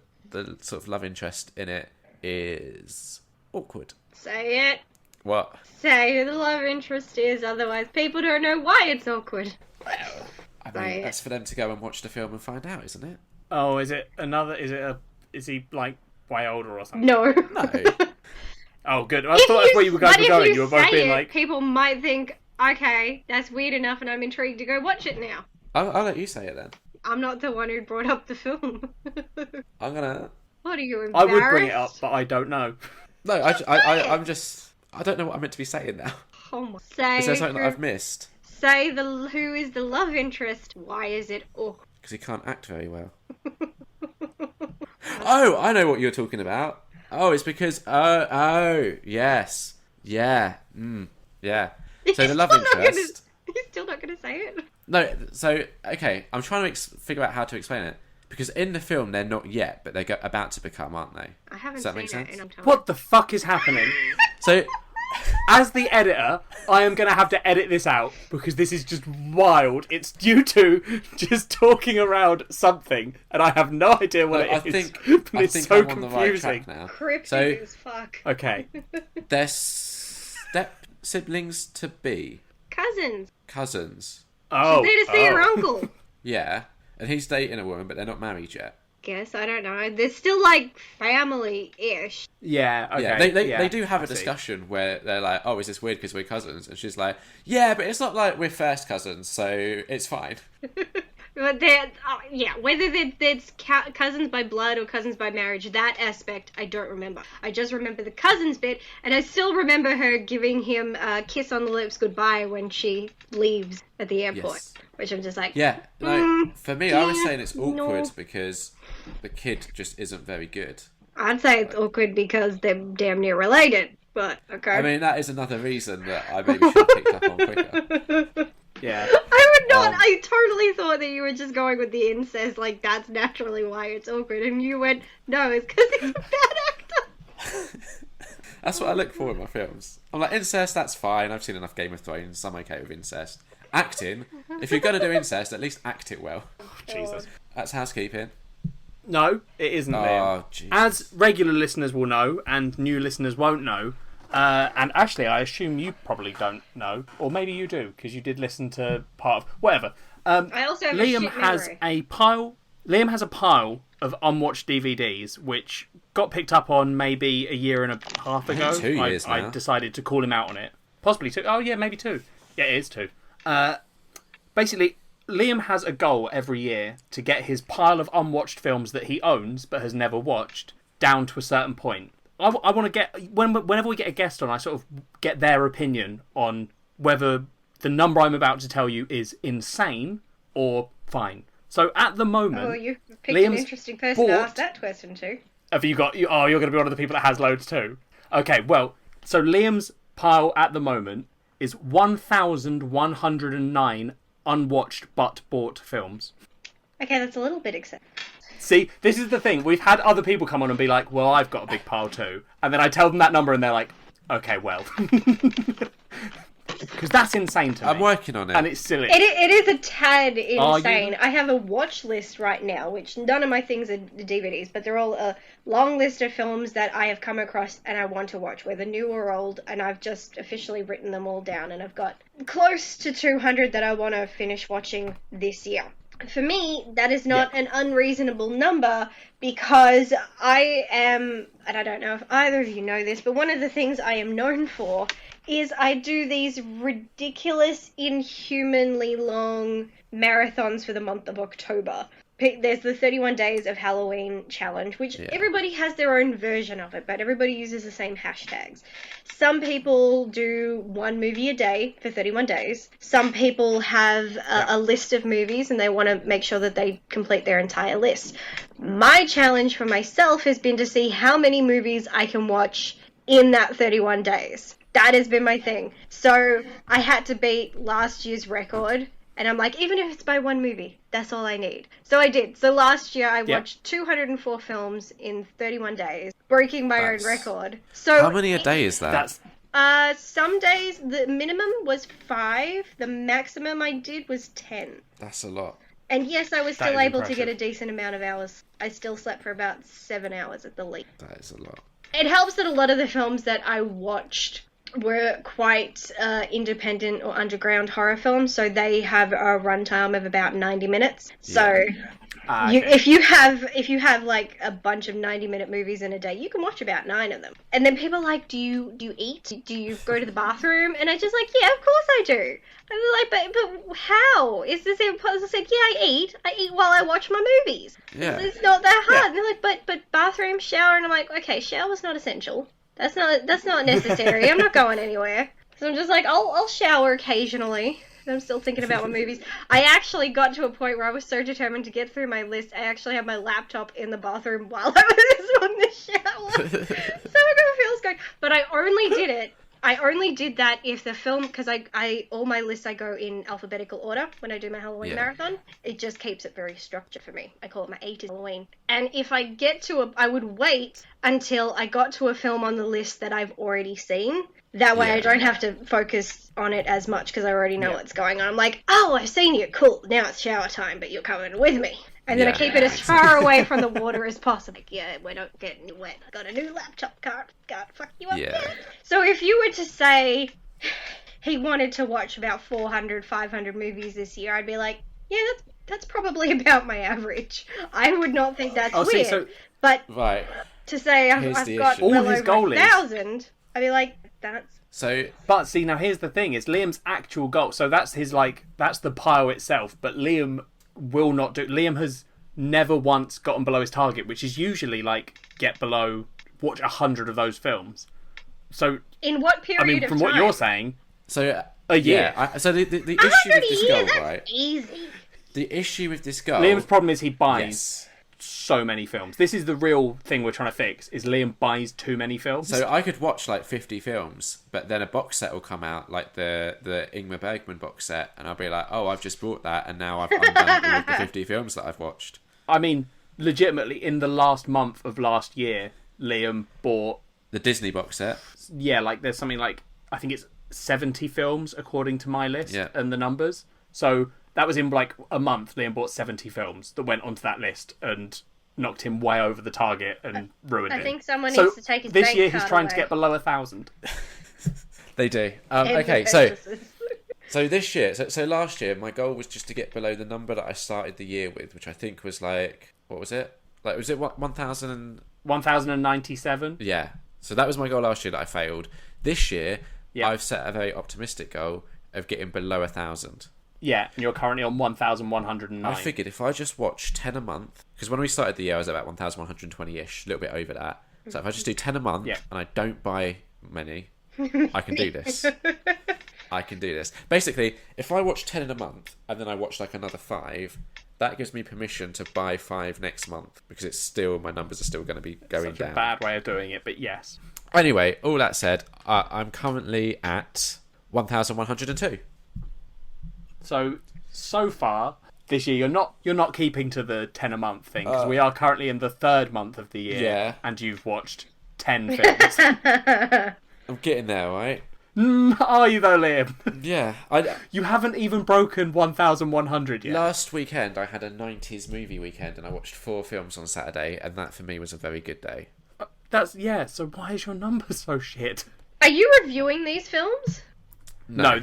sort of love interest in it is awkward. Say it. What? Say who the love interest is, otherwise people don't know why it's awkward. Well, I mean, that's for them to go and watch the film and find out, isn't it? Oh, is he way older or something? No. Oh, good. I thought that's where you guys were going. You were both being people might think, okay, that's weird enough, and I'm intrigued to go watch it now. I'll let you say it then. I'm not the one who brought up the film. I'm gonna... What are you, embarrassed? I would bring it up, but I don't know. No, I'm just... I don't know what I'm meant to be saying now. Oh my... Say... Is there something that I've missed? Say who is the love interest. Why is it awkward? Because he can't act very well. Oh, I know what you're talking about. Oh, it's because yes, yeah, yeah. So the love interest. He's still not going to say it. No, so okay, I'm trying to figure out how to explain it because in the film they're not yet, but they're about to become, aren't they? I haven't Does that seen make sense? it, and I'm What the fuck is happening? So, as the editor, I am going to have to edit this out because this is just wild. It's due to just talking around something, and I have no idea what it is. It's so I'm on the right track confusing. now. Cryptic as fuck. Okay. They're step siblings to be Cousins. Oh. She's there to see her uncle. yeah, and he's dating a woman, but they're not married yet. Guess, I don't know. They're still, like, family-ish. Yeah, okay. Yeah, they do have a discussion where they're like, oh, is this weird because we're cousins? And she's like, yeah, but it's not like we're first cousins, so it's fine. But they're, whether they're cousins by blood or cousins by marriage, that aspect I don't remember. I just remember the cousins bit, and I still remember her giving him a kiss on the lips goodbye when she leaves at the airport. Yes. Which I'm just like... Yeah, no, for me, I was saying it's awkward because the kid just isn't very good. I'd say it's awkward because they're damn near related, but okay. I mean, that is another reason that I maybe should have picked up on quicker. Yeah. I would not. I totally thought that you were just going with the incest, like that's naturally why it's awkward, and you went, no, it's because he's a bad actor. That's what I look for in my films. I'm like, incest, that's fine. I've seen enough Game of Thrones. I'm okay with incest. Acting, if you're going to do incest, at least act it well. Jesus. That's housekeeping. No, it isn't, Liam. Jesus. As regular listeners will know, and new listeners won't know, and Ashleigh, I assume you probably don't know, or maybe you do, because you did listen to part of... Whatever. I also have Liam a shit has memory. a pile... Liam has a pile of unwatched DVDs, which got picked up on maybe a year and a half ago. 2 years now. I decided to call him out on it. Possibly 2. Oh, yeah, maybe 2. Yeah, it is 2. Basically, Liam has a goal every year to get his pile of unwatched films that he owns but has never watched down to a certain point. I want to get... Whenever we get a guest on, I sort of get their opinion on whether the number I'm about to tell you is insane or fine. So at the moment... Oh, you picked Liam's an interesting person to ask that question to. Have you got... Oh, you're going to be one of the people that has loads too? Okay, well, so Liam's pile at the moment is 1,109 unwatched but bought films. Okay, that's a little bit excessive. See, this is the thing. We've had other people come on and be like, well, I've got a big pile too. And then I tell them that number and they're like, okay, well. Because that's insane to me. I'm working on it. And it's silly. It is a tad insane. you? I have a watch list right now, which none of my things are DVDs, but they're all a long list of films that I have come across and I want to watch, whether new or old, and I've just officially written them all down, and I've got close to 200 that I want to finish watching this year. For me, that is not an unreasonable number because I am, and I don't know if either of you know this, but one of the things I am known for is I do these ridiculous, inhumanly long marathons for the month of October. There's the 31 Days of Halloween challenge, which everybody has their own version of it, but everybody uses the same hashtags. Some people do one movie a day for 31 days. Some people have a list of movies and they want to make sure that they complete their entire list. My challenge for myself has been to see how many movies I can watch in that 31 days. That has been my thing. So I had to beat last year's record. And I'm like, even if it's by one movie, that's all I need. So I did. So last year I watched 204 films in 31 days, breaking my own record. So how many a day is that? Some days the minimum was 5. The maximum I did was 10. That's a lot. And yes, I was still able to get a decent amount of hours. I still slept for about 7 hours at the least. That is a lot. It helps that a lot of the films that I watched were quite independent or underground horror films, so they have a runtime of about 90 minutes. So if you have like a bunch of 90-minute movies in a day, you can watch about 9 of them. And then people are like, do you eat? Do you go to the bathroom? And I just like, yeah, of course I do. And they're like, but how? Is this impossible? I said, yeah, I eat while I watch my movies. Yeah. It's not that hard. And they're like, but bathroom, shower, and I'm like, okay, shower's not essential. That's not necessary. I'm not going anywhere. So I'm just like, I'll shower occasionally. I'm still thinking about my movies. I actually got to a point where I was so determined to get through my list, I actually had my laptop in the bathroom while I was on the shower. So I got feels going. But I only did that if the film, because all my lists I go in alphabetical order when I do my Halloween marathon. It just keeps it very structured for me. I call it my 80s Halloween. And if I get to I would wait until I got to a film on the list that I've already seen. That way I don't have to focus on it as much because I already know what's going on. I'm like, oh, I've seen you. Cool. Now it's shower time, but you're coming with me. And then I keep it as far away from the water as possible. We're not getting wet. I got a new laptop. Can't fuck you up yet. So if you were to say he wanted to watch about 400, 500 movies this year, I'd be like, yeah, that's probably about my average. I would not think that's weird. But to say I've got all well his over goal 1,000, I'd be like, that's... So, but see, now here's the thing: is Liam's actual goal. So that's his that's the pile itself. But Liam will not do. Liam has never once gotten below his target, which is usually watch 100 of those films. So in what period? I mean, from what you're saying, so a year. So the issue with this goal, that's easy. The issue with this goal. Liam's problem is he buys so many films. This is the real thing we're trying to fix, is Liam buys too many films. So I could watch 50 films, but then a box set will come out, like the Ingmar Bergman box set, and I'll be like, oh, I've just bought that, and now I've undone all of the 50 films that I've watched. I mean, legitimately, in the last month of last year, Liam bought... the Disney box set? Yeah, there's something I think it's 70 films, according to my list, and the numbers. So... that was in a month. Liam bought 70 films that went onto that list and knocked him way over the target and ruined it. I think someone needs to take his bank this year he's card trying away. to get below 1,000. They do. Okay, so this year, so last year, my goal was just to get below the number that I started the year with, which I think was what was it? Was it 1,000? 1,097? Yeah. So that was my goal last year that I failed. This year, I've set a very optimistic goal of getting below 1,000. Yeah, and you're currently on 1,109. I figured if I just watch 10 a month, because when we started the year I was about 1,120-ish, a little bit over that. So if I just do 10 a month and I don't buy many, I can do this. I can do this. Basically, if I watch 10 in a month and then I watch another 5, that gives me permission to buy 5 next month, because my numbers are still going to be going down. Such a bad way of doing it, but yes. Anyway, all that said, I'm currently at 1,102. So far this year, you're not keeping to the 10 a month thing, because we are currently in the 3rd month of the year, and you've watched 10 films. I'm getting there, right? Are you though, Liam? Yeah, you haven't even broken 1,100 yet. Last weekend I had a 90s movie weekend, and I watched 4 films on Saturday, and that for me was a very good day. So why is your number so shit? Are you reviewing these films? No,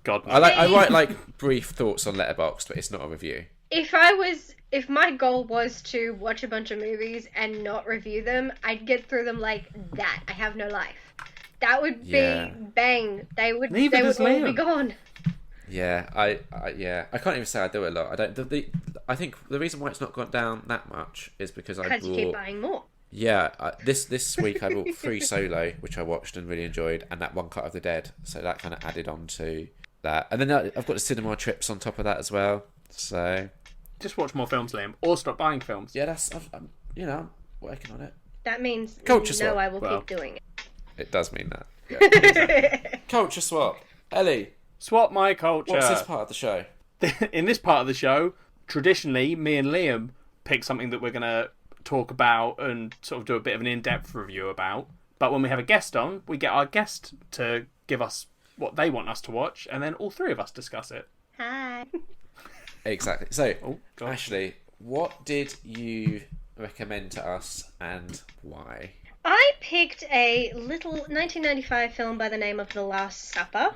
God. No. I write brief thoughts on Letterboxd, but it's not a review. If my goal was to watch a bunch of movies and not review them, I'd get through them like that. I have no life. That would be bang. They would all be gone. Yeah, I can't even say I do it a lot. I don't. I think the reason why it's not gone down that much is because you keep buying more. Yeah, this week I bought 3 Solo, which I watched and really enjoyed, and that One Cut of the Dead. So that kind of added on to that. And then I've got the cinema trips on top of that as well. So just watch more films, Liam, or stop buying films. Yeah, I'm working on it. That means culture swap. I will keep doing it. It does mean that. Yeah. Culture swap. Ellie, swap my culture. What's this part of the show? In this part of the show, traditionally, me and Liam pick something that we're going to talk about and sort of do a bit of an in-depth review about. But when we have a guest on, we get our guest to give us what they want us to watch, and then all 3 of us discuss it. Hi. Exactly. So, Ashleigh, what did you recommend to us and why? I picked a little 1995 film by the name of The Last Supper.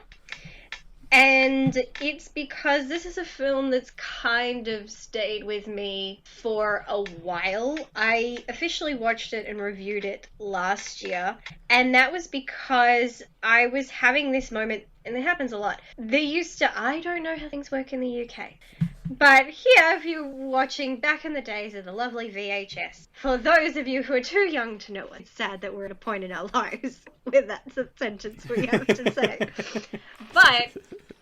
And it's because this is a film that's kind of stayed with me for a while. I officially watched it and reviewed it last year. And that was because I was having this moment, and it happens a lot. I don't know how things work in the UK. But here, if you're watching back in the days of the lovely VHS, for those of you who are too young to know, it's sad that we're at a point in our lives where that's a sentence we have to say. But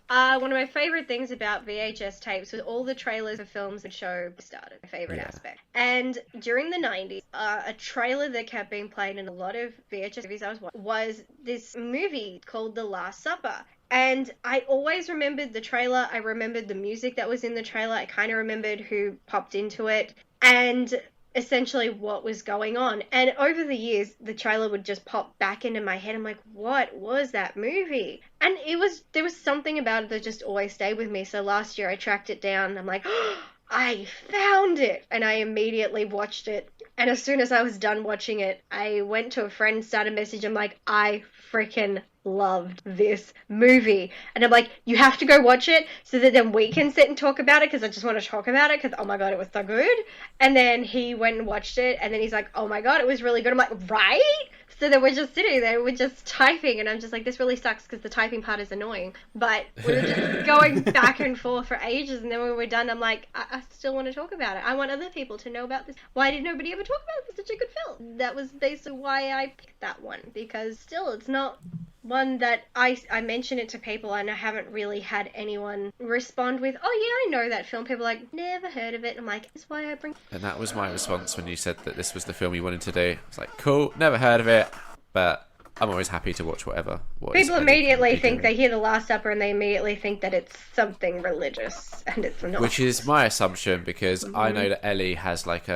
One of my favourite things about VHS tapes was all the trailers of films that show started. My favourite aspect. And during the 90s, a trailer that kept being played in a lot of VHS movies I was watching was this movie called The Last Supper. And I always remembered the trailer. I remembered the music that was in the trailer. I kind of remembered who popped into it and essentially what was going on. And over the years, the trailer would just pop back into my head. I'm like, what was that movie? And there was something about it that just always stayed with me. So last year I tracked it down. I'm like, oh, I found it. And I immediately watched it. And as soon as I was done watching it, I went to a friend, started a message. I'm like, I freaking loved this movie. And I'm like, you have to go watch it so that then we can sit and talk about it, because I just want to talk about it because, oh my God, it was so good. And then he went and watched it, and then he's like, oh my God, it was really good. I'm like, right? So then we're just sitting there, we're just typing, and I'm just like, this really sucks because the typing part is annoying. But we were just going back and forth for ages, and then when we were done, I'm like, I still want to talk about it. I want other people to know about this. Why did nobody ever talk about it? It's such a good film. That was basically why I picked that one, because still, it's not one that I mention it to people and I haven't really had anyone respond with, oh yeah, I know that film. People are like, never heard of it. I'm like, that's why I bring... And that was my response when you said that this was the film you wanted to do. It's like, cool, never heard of it, but I'm always happy to watch whatever. People immediately think they hear The Last Supper and they immediately think that it's something religious, and it's not. Which is my assumption, because I know that Ellie has like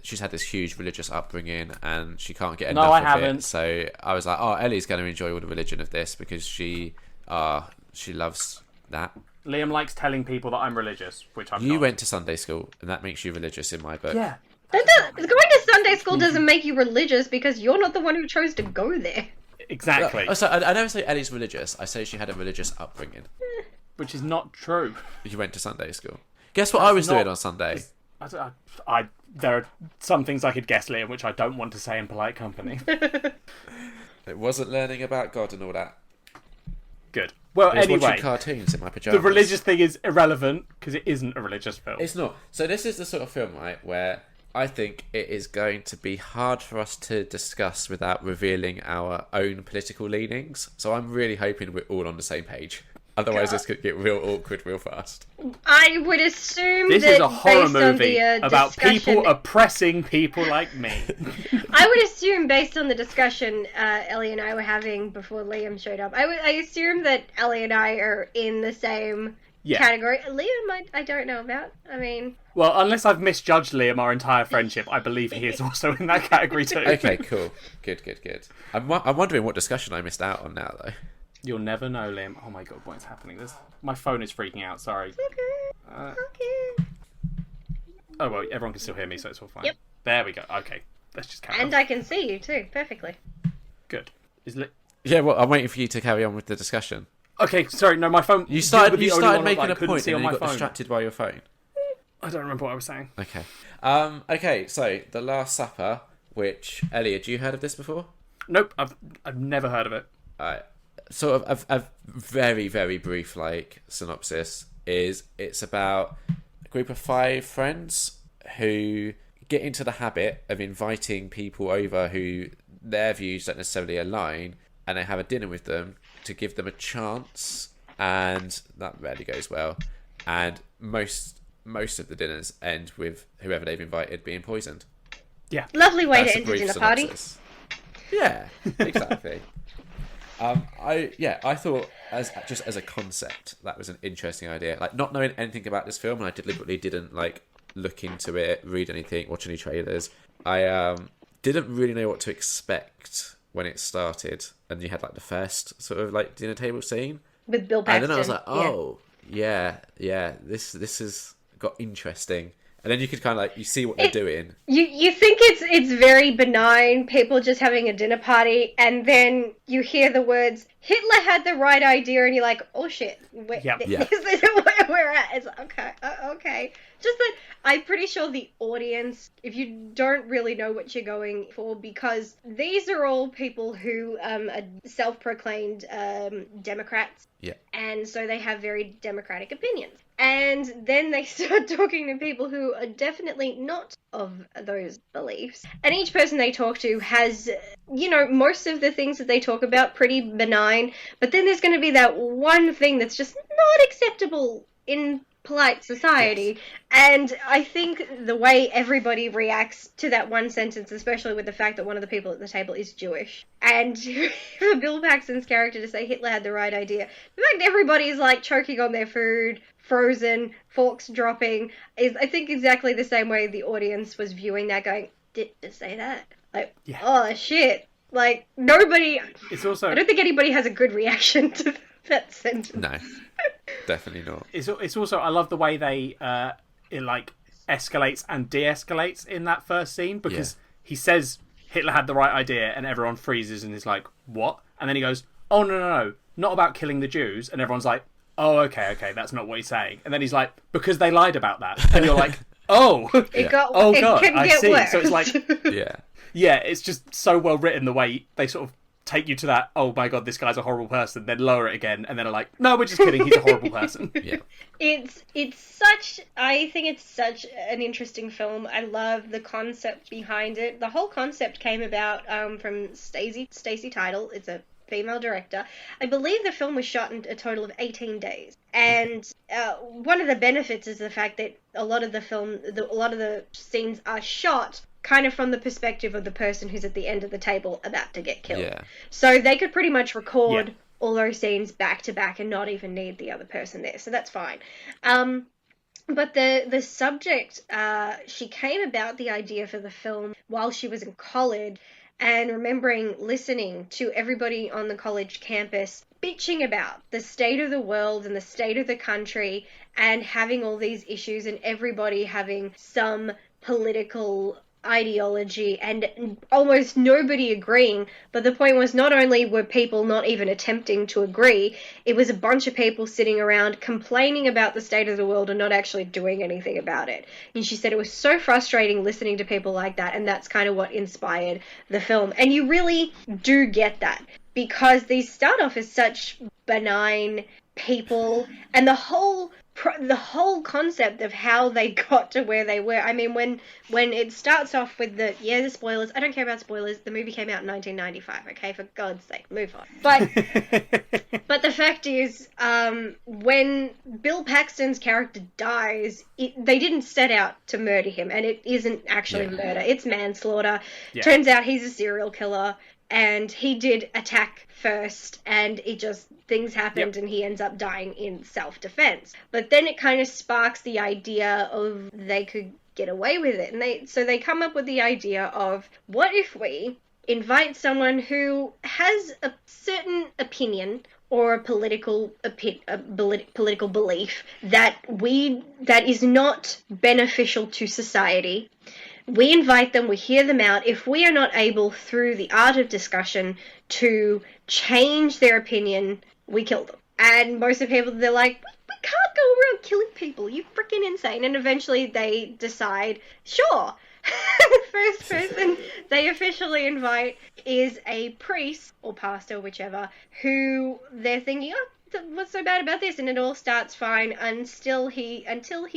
she's had this huge religious upbringing and she can't get enough of it. So I was like, oh, Ellie's going to enjoy all the religion of this because she loves that. Liam likes telling people that I'm religious, which I'm not. You went to Sunday school, and that makes you religious in my book. Yeah. Going to Sunday school doesn't make you religious because you're not the one who chose to go there. Exactly. So I never say Ellie's religious. I say she had a religious upbringing. Which is not true. You went to Sunday school. Guess what I was doing on Sunday? There are some things I could guess, Liam, which I don't want to say in polite company. It wasn't learning about God and all that. Good. Well, I was anyway, watching cartoons in my pajamas. the religious thing is irrelevant because it isn't a religious film. It's not. So this is the sort of film, right, where I think it is going to be hard for us to discuss without revealing our own political leanings. So I'm really hoping we're all on the same page. Otherwise, this could get real awkward real fast. I would assume this that is a horror movie about discussion... people oppressing people like me. I would assume, based on the discussion Ellie and I were having before Liam showed up, I assume that Ellie and I are in the same category. Liam, I don't know about. I mean... Well, unless I've misjudged Liam our entire friendship, I believe he is also in that category too. Okay, cool. Good. I'm wondering what discussion I missed out on now, though. You'll never know, Liam. Oh my God, what's happening? My phone is freaking out, sorry. Okay. Oh, well, everyone can still hear me, so it's all fine. Yep. There we go. Okay, let's just carry on. And I can see you too, perfectly. Good. Yeah, well, I'm waiting for you to carry on with the discussion. Okay, sorry, no, my phone... You started making a point and then you got distracted by your phone. I don't remember what I was saying. Okay. Okay, so The Last Supper, which... Ellie, had you heard of this before? Nope, I've never heard of it. Sort of a very, very brief, synopsis is it's about a group of 5 friends who get into the habit of inviting people over who their views don't necessarily align, and they have a dinner with them to give them a chance, and that rarely goes well. And most of the dinners end with whoever they've invited being poisoned. Yeah. Lovely way to end a dinner party. Yeah, exactly. I thought as a concept that was an interesting idea. Not knowing anything about this film, and I deliberately didn't look into it, read anything, watch any trailers. I didn't really know what to expect when it started, and you had the first sort of dinner table scene with Bill Paterson. And then I was like, oh yeah, this has got interesting. And then you could kind of you see what they're doing. You think it's very benign, people just having a dinner party, and then you hear the words, Hitler had the right idea, and you're like, oh shit, is this where we're at? It's okay. Just that I'm pretty sure the audience, if you don't really know what you're going for, because these are all people who are self-proclaimed Democrats. Yeah. And so they have very democratic opinions. And then they start talking to people who are definitely not of those beliefs. And each person they talk to has, most of the things that they talk about pretty benign. But then there's going to be that one thing that's just not acceptable in polite society. Yes. And I think the way everybody reacts to that one sentence, especially with the fact that one of the people at the table is Jewish, and for Bill Paxton's character to say Hitler had the right idea, the fact everybody's like choking on their food, frozen, forks dropping, is I think exactly the same way the audience was viewing that, going, did you say that? Like, yeah. Oh shit. Like, nobody, it's also, I don't think anybody has a good reaction to that sentence. No. Definitely not. It's also, I love the way they it like escalates and de-escalates in that first scene, because he says Hitler had the right idea and everyone freezes and is like, what? And then he goes, oh no, not about killing the Jews, and everyone's like, oh okay, that's not what he's saying. And then he's like, because they lied about that. And you're like, oh god, I see. Worse. So it's like yeah, it's just so well written the way they sort of take you to that, oh my god, this guy's a horrible person, then lower it again, and then are like, no, we're just kidding, he's a horrible person. Yeah. I think it's such an interesting film. I love the concept behind it. The whole concept came about from Stacey Tidal. It's a female director. I believe the film was shot in a total of 18 days. And one of the benefits is the fact that a lot of the scenes are shot kind of from the perspective of the person who's at the end of the table about to get killed. Yeah. So they could pretty much record all those scenes back to back and not even need the other person there. So that's fine. But the subject, she came about the idea for the film while she was in college, and remembering listening to everybody on the college campus bitching about the state of the world and the state of the country and having all these issues and everybody having some political ideology and almost nobody agreeing. But the point was, not only were people not even attempting to agree, it was a bunch of people sitting around complaining about the state of the world and not actually doing anything about it. And she said it was so frustrating listening to people like that, and that's kind of what inspired the film. And you really do get that, because these start off as such benign people, and the whole concept of how they got to where they were. I mean, when it starts off with the spoilers. I don't care about spoilers. The movie came out in 1995. Okay, for God's sake, move on. But the fact is, when Bill Paxton's character dies, they didn't set out to murder him, and it isn't actually murder. It's manslaughter. Yeah. Turns out he's a serial killer, and he did attack first, and things happened, and he ends up dying in self-defense. But then it kind of sparks the idea of they could get away with it, and they come up with the idea of, what if we invite someone who has a certain opinion or a political belief that is not beneficial to society. We invite them, we hear them out. If we are not able, through the art of discussion, to change their opinion, we kill them. And most of the people, they're like, we can't go around killing people, you're freaking insane. And eventually they decide, sure. The first person they officially invite is a priest, or pastor, whichever, who they're thinking, what's so bad about this? And it all starts fine until he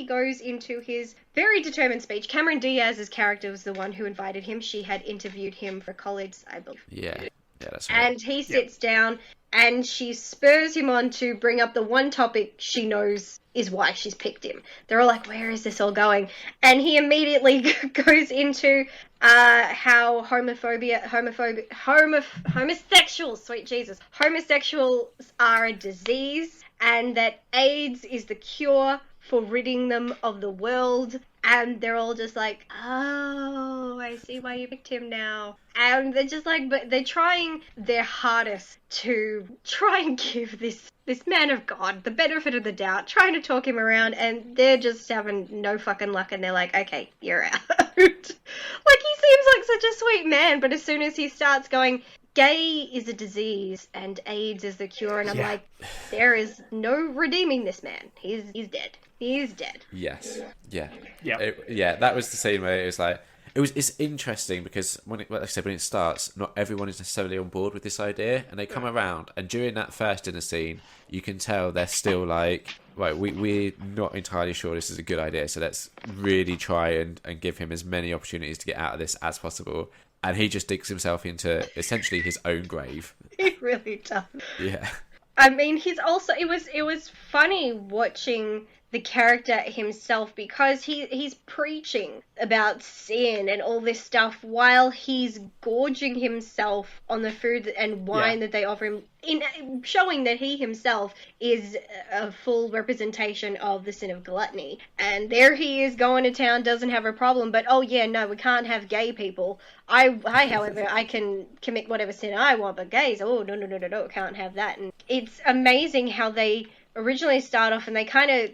goes into his very determined speech. Cameron Diaz's character was the one who invited him. She had interviewed him for college, I believe. Yeah, that's right. And he sits down, and she spurs him on to bring up the one topic she knows is why she's picked him. They're all like, where is this all going? And he immediately goes into how homosexuals, sweet Jesus, homosexuals are a disease, and that AIDS is the cure for ridding them of the world. And they're all just like, oh, I see why you picked him now. And they're just like, but they're trying their hardest to try and give this man of God the benefit of the doubt, trying to talk him around, and they're just having no fucking luck, and they're like, okay, you're out. Like, he seems like such a sweet man, but as soon as he starts going, gay is a disease and AIDS is the cure, and I'm like, there is no redeeming this man. He's dead. He is dead. Yes. Yeah. Yeah. That was the scene where it was like, it's interesting because when it starts, not everyone is necessarily on board with this idea, and they come around, and during that first dinner scene, you can tell they're still like, right, we're not entirely sure this is a good idea, so let's really try and give him as many opportunities to get out of this as possible. And he just digs himself into essentially his own grave. He really does. Yeah. I mean, he's also, it was funny watching the character himself, because he's preaching about sin and all this stuff while he's gorging himself on the food and wine that they offer him, in showing that he himself is a full representation of the sin of gluttony. And there he is going to town, doesn't have a problem, but we can't have gay people. I however, I can commit whatever sin I want, but gays, no, can't have that. And it's amazing how they originally start off, and they kind of,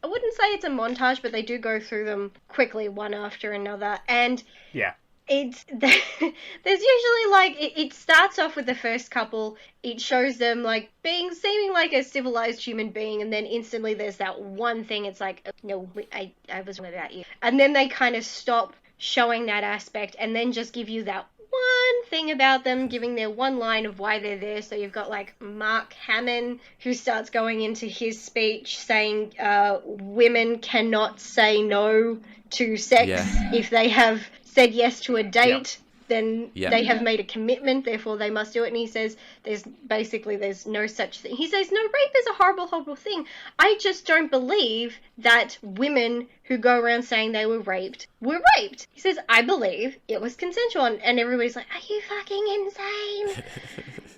I wouldn't say it's a montage, but they do go through them quickly one after another, and there's usually like, it starts off with the first couple, it shows them like seeming like a civilized human being, and then instantly there's that one thing, it's like, no, I was wrong about you, and then they kind of stop showing that aspect, and then just give you that one thing about them, giving their one line of why they're there. So you've got like Mark Hammond, who starts going into his speech saying women cannot say no to sex if they have said yes to a date. Then they have made a commitment, therefore they must do it. And he says there's no such thing. He says, no, rape is a horrible, horrible thing. I just don't believe that women who go around saying they were raped. He says, I believe it was consensual. And everybody's like, are you fucking insane?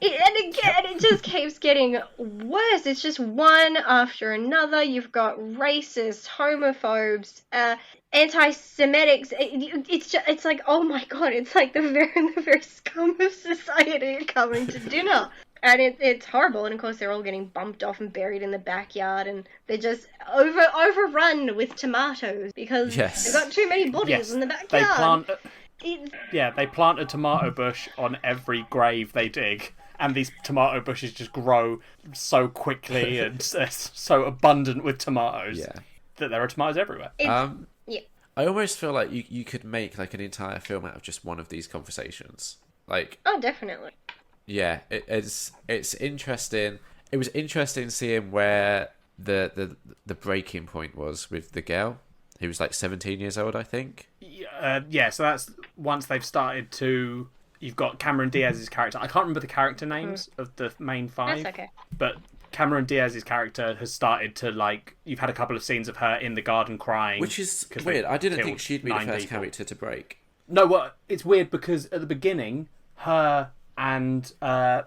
It just keeps getting worse. It's just one after another. You've got racists, homophobes, anti-Semitics. It's like, oh my god, it's like the very scum of society are coming to dinner. And it's horrible, and of course they're all getting bumped off and buried in the backyard, and they're just overrun with tomatoes because they've got too many bodies in the backyard. They plant a tomato bush on every grave they dig, and these tomato bushes just grow so quickly and so abundant with tomatoes that there are tomatoes everywhere. I almost feel like you could make like an entire film out of just one of these conversations. Like, oh, definitely. Yeah, it's interesting. It was interesting seeing where the breaking point was with the girl who was like 17 years old, I think. So that's once they've started to. You've got Cameron Diaz's character. I can't remember the character names of the main five. That's okay. But Cameron Diaz's character has started to, like, you've had a couple of scenes of her in the garden crying. Which is weird. I didn't think she'd be the first character to break. No, well, it's weird because at the beginning, her and the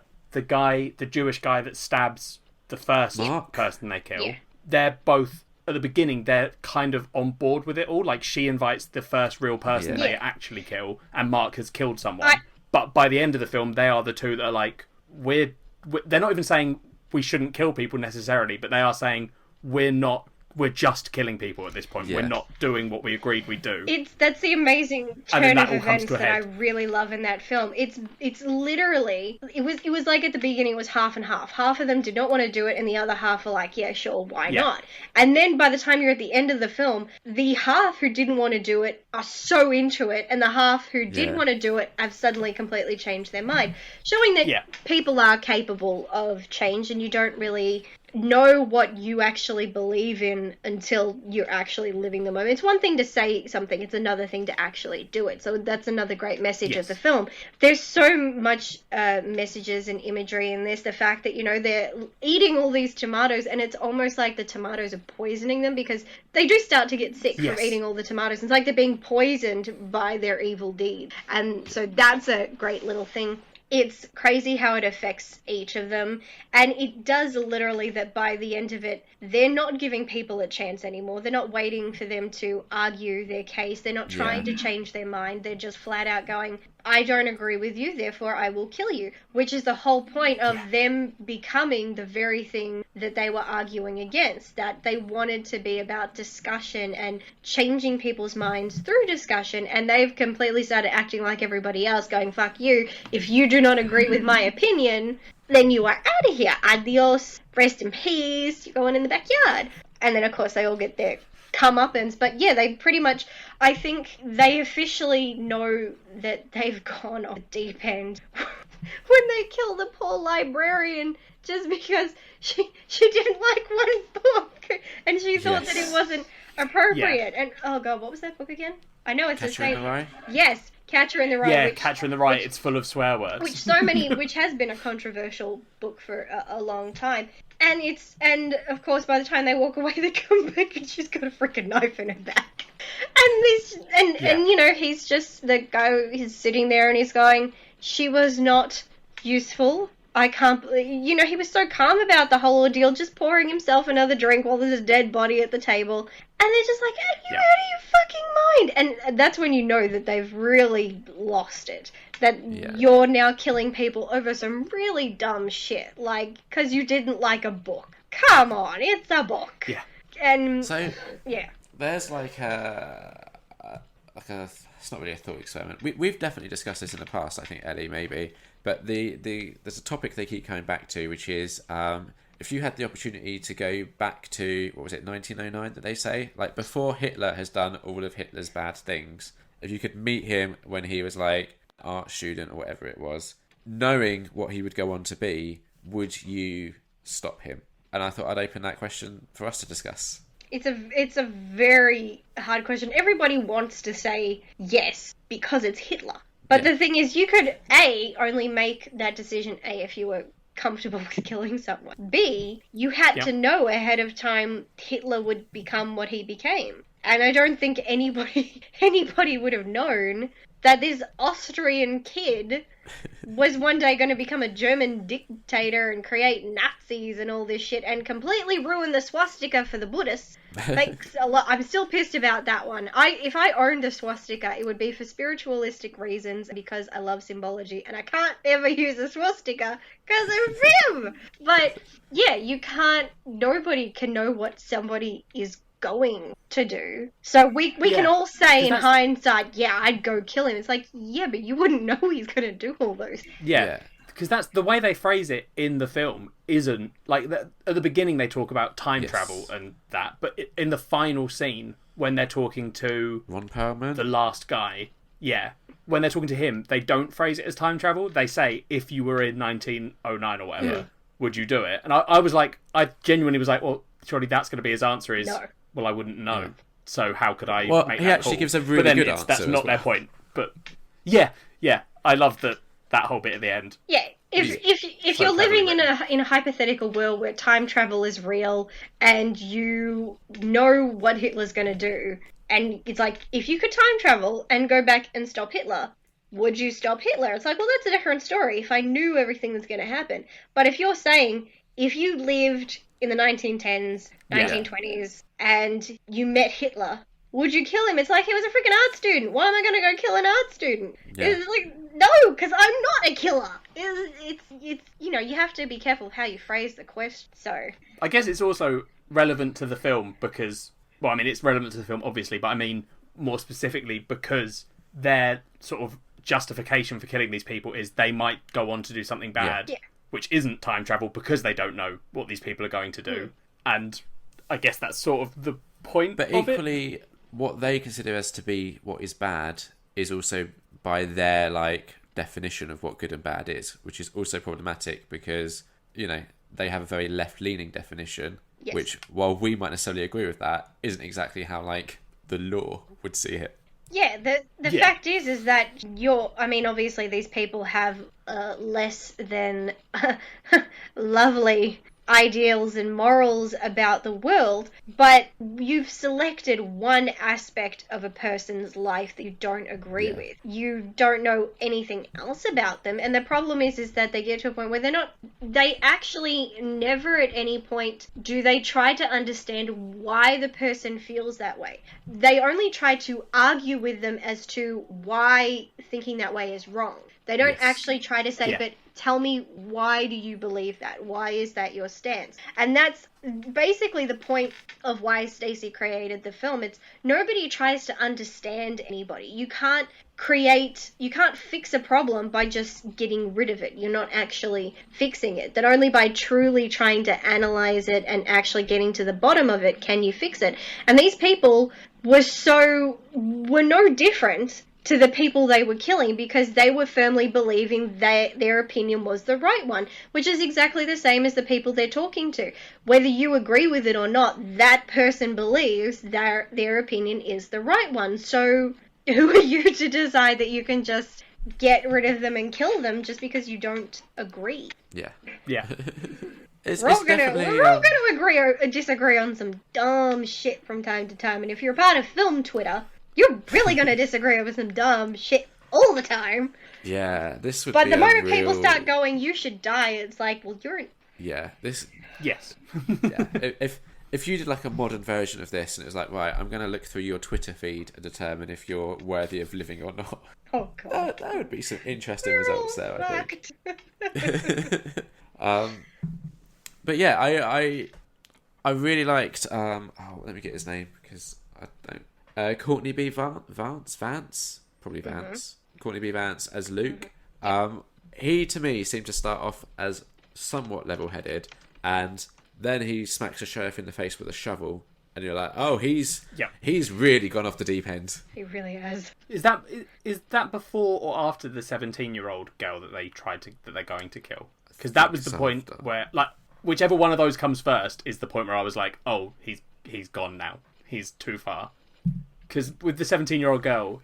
Jewish guy that stabs the first person they kill, they're both, at the beginning, they're kind of on board with it all. Like, she invites the first real person they actually kill, and Mark has killed someone. But by the end of the film, they are the two that are like, they're not even saying we shouldn't kill people necessarily, but they are saying we're just killing people at this point. We're not doing what we agreed we'd do. That's the amazing turn of events that I really love in that film. It's literally, it was like at the beginning it was half and half. Half of them did not want to do it, and the other half were like, yeah, sure, why not? And then by the time you're at the end of the film, the half who didn't want to do it are so into it, and the half who did want to do it have suddenly completely changed their mind, showing that people are capable of change, and you don't really know what you actually believe in until you're actually living the moment. It's one thing to say something, it's another thing to actually do it. So that's another great message of the film. There's so much messages and imagery in this. The fact that, they're eating all these tomatoes, and it's almost like the tomatoes are poisoning them, because they do start to get sick from eating all the tomatoes. It's like they're being poisoned by their evil deed. And so that's a great little thing. It's crazy how it affects each of them, and it does literally that by the end of it, they're not giving people a chance anymore. They're not waiting for them to argue their case. They're not trying to change their mind. They're just flat out going, I don't agree with you, therefore I will kill you, which is the whole point of them becoming the very thing that they were arguing against, that they wanted to be about discussion and changing people's minds through discussion, and they've completely started acting like everybody else, going, fuck you, if you do not agree with my opinion, then you are out of here. Adios, rest in peace, you're going in the backyard. And then, of course, they all get their comeuppance. But yeah, they pretty much, I think they officially know that they've gone off the deep end when they kill the poor librarian just because she didn't like one book and she thought that it wasn't appropriate. And oh god, what was that book again? I know it's Catcher in the Rye? Yes, Catcher in the Rye. Yeah, Catcher in the Rye. It's full of swear words. Which has been a controversial book for a long time. And of course, by the time they walk away, they come back and she's got a freaking knife in her back. And you know, he's just the guy. He's sitting there and he's going, "She was not useful. I can't." You know, he was so calm about the whole ordeal, just pouring himself another drink while there's a dead body at the table. And they're just like, out of your fucking mind. And that's when you know that they've really lost it. That you're now killing people over some really dumb shit. Like, because you didn't like a book. Come on, it's a book. Yeah. And, so, yeah. There's like a it's not really a thought experiment. We've definitely discussed this in the past, I think, Ellie, maybe. But there's a topic they keep coming back to, which is... if you had the opportunity to go back to, 1909 that they say? Like, before Hitler has done all of Hitler's bad things, if you could meet him when he was, like, art student or whatever it was, knowing what he would go on to be, would you stop him? And I thought I'd open that question for us to discuss. It's a very hard question. Everybody wants to say yes, because it's Hitler. But the thing is, you could, A, only make that decision, A, if you were comfortable with killing someone. B, you had to know ahead of time Hitler would become what he became. And I don't think anybody would have known that this Austrian kid was one day going to become a German dictator and create Nazis and all this shit and completely ruin the swastika for the Buddhists. Thanks a lot. I'm still pissed about that one. If I owned a swastika, it would be for spiritualistic reasons because I love symbology and I can't ever use a swastika because of him. But yeah, nobody can know what somebody is going to do. So we can all say in hindsight, yeah, I'd go kill him. It's like, yeah, but you wouldn't know he's going to do all those. Yeah. Because that's the way they phrase it in the film. Isn't like at the beginning they talk about time travel and that, but in the final scene when they're talking to Ron Perlman, the last guy, when they're talking to him, they don't phrase it as time travel. They say, if you were in 1909 or whatever, would you do it? And I was like, I genuinely was like, well, surely that's going to be his answer is, no. Well, I wouldn't know. So how could I make he that actually call? gives a really good answer. That's not their point. But I love that whole bit at the end. Yeah, if you're living in a hypothetical world where time travel is real and you know what Hitler's going to do, and it's like, if you could time travel and go back and stop Hitler, would you stop Hitler? It's like, well, that's a different story if I knew everything that's going to happen. But if you're saying, if you lived in the 1910s, 1920s, and you met Hitler, would you kill him? It's like, he was a freaking art student. Why am I going to go kill an art student? Yeah. It's like, no, because I'm not a killer. It's you know, you have to be careful how you phrase the question. So I guess it's also relevant to the film because, well, I mean, it's relevant to the film, obviously, but I mean more specifically because their sort of justification for killing these people is they might go on to do something bad, which isn't time travel because they don't know what these people are going to do. And I guess that's sort of the point but of equally, what they consider as to be what is bad is also by their, like, definition of what good and bad is, which is also problematic because, you know, they have a very left-leaning definition, which, while we might necessarily agree with that, isn't exactly how, like, the law would see it. Yeah, the fact is that obviously these people have less than lovely ideals and morals about the world, but you've selected one aspect of a person's life that you don't agree with. You don't know anything else about them, and the problem is that they get to a point where they actually never at any point do they try to understand why the person feels that way. They only try to argue with them as to why thinking that way is wrong. They don't actually try to say, but Tell me, why do you believe that? Why is that your stance? And that's basically the point of why Stacey created the film. It's nobody tries to understand anybody. You can't fix a problem by just getting rid of it. You're not actually fixing it. That only by truly trying to analyze it and actually getting to the bottom of it can you fix it. And these people were no different to the people they were killing, because they were firmly believing their opinion was the right one, which is exactly the same as the people they're talking to. Whether you agree with it or not, that person believes their opinion is the right one. So who are you to decide that you can just get rid of them and kill them just because you don't agree? Yeah. Yeah. We're all gonna agree or disagree on some dumb shit from time to time, and if you're part of film Twitter, you're really gonna disagree over some dumb shit all the time. Yeah, this would But be the moment people start going, you should die, it's like, well, you're... Yeah, this... Yes. Yeah, if you did like a modern version of this, and it was like, right, I'm going to look through your Twitter feed and determine if you're worthy of living or not. Oh, God. That would be some interesting results there, I think. But yeah, I really liked... let me get his name, because I don't... Courtney B. Vance? Probably Vance. Mm-hmm. Courtney B. Vance as Luke. Mm-hmm. He, to me, seemed to start off as somewhat level-headed, and then he smacks a sheriff in the face with a shovel, and you're like, oh, he's really gone off the deep end. He really has. Is that before or after the 17-year-old girl that they're going to kill? Because that was the point where, like, whichever one of those comes first is the point where I was like, oh, he's gone now. He's too far. Because with the 17-year-old girl,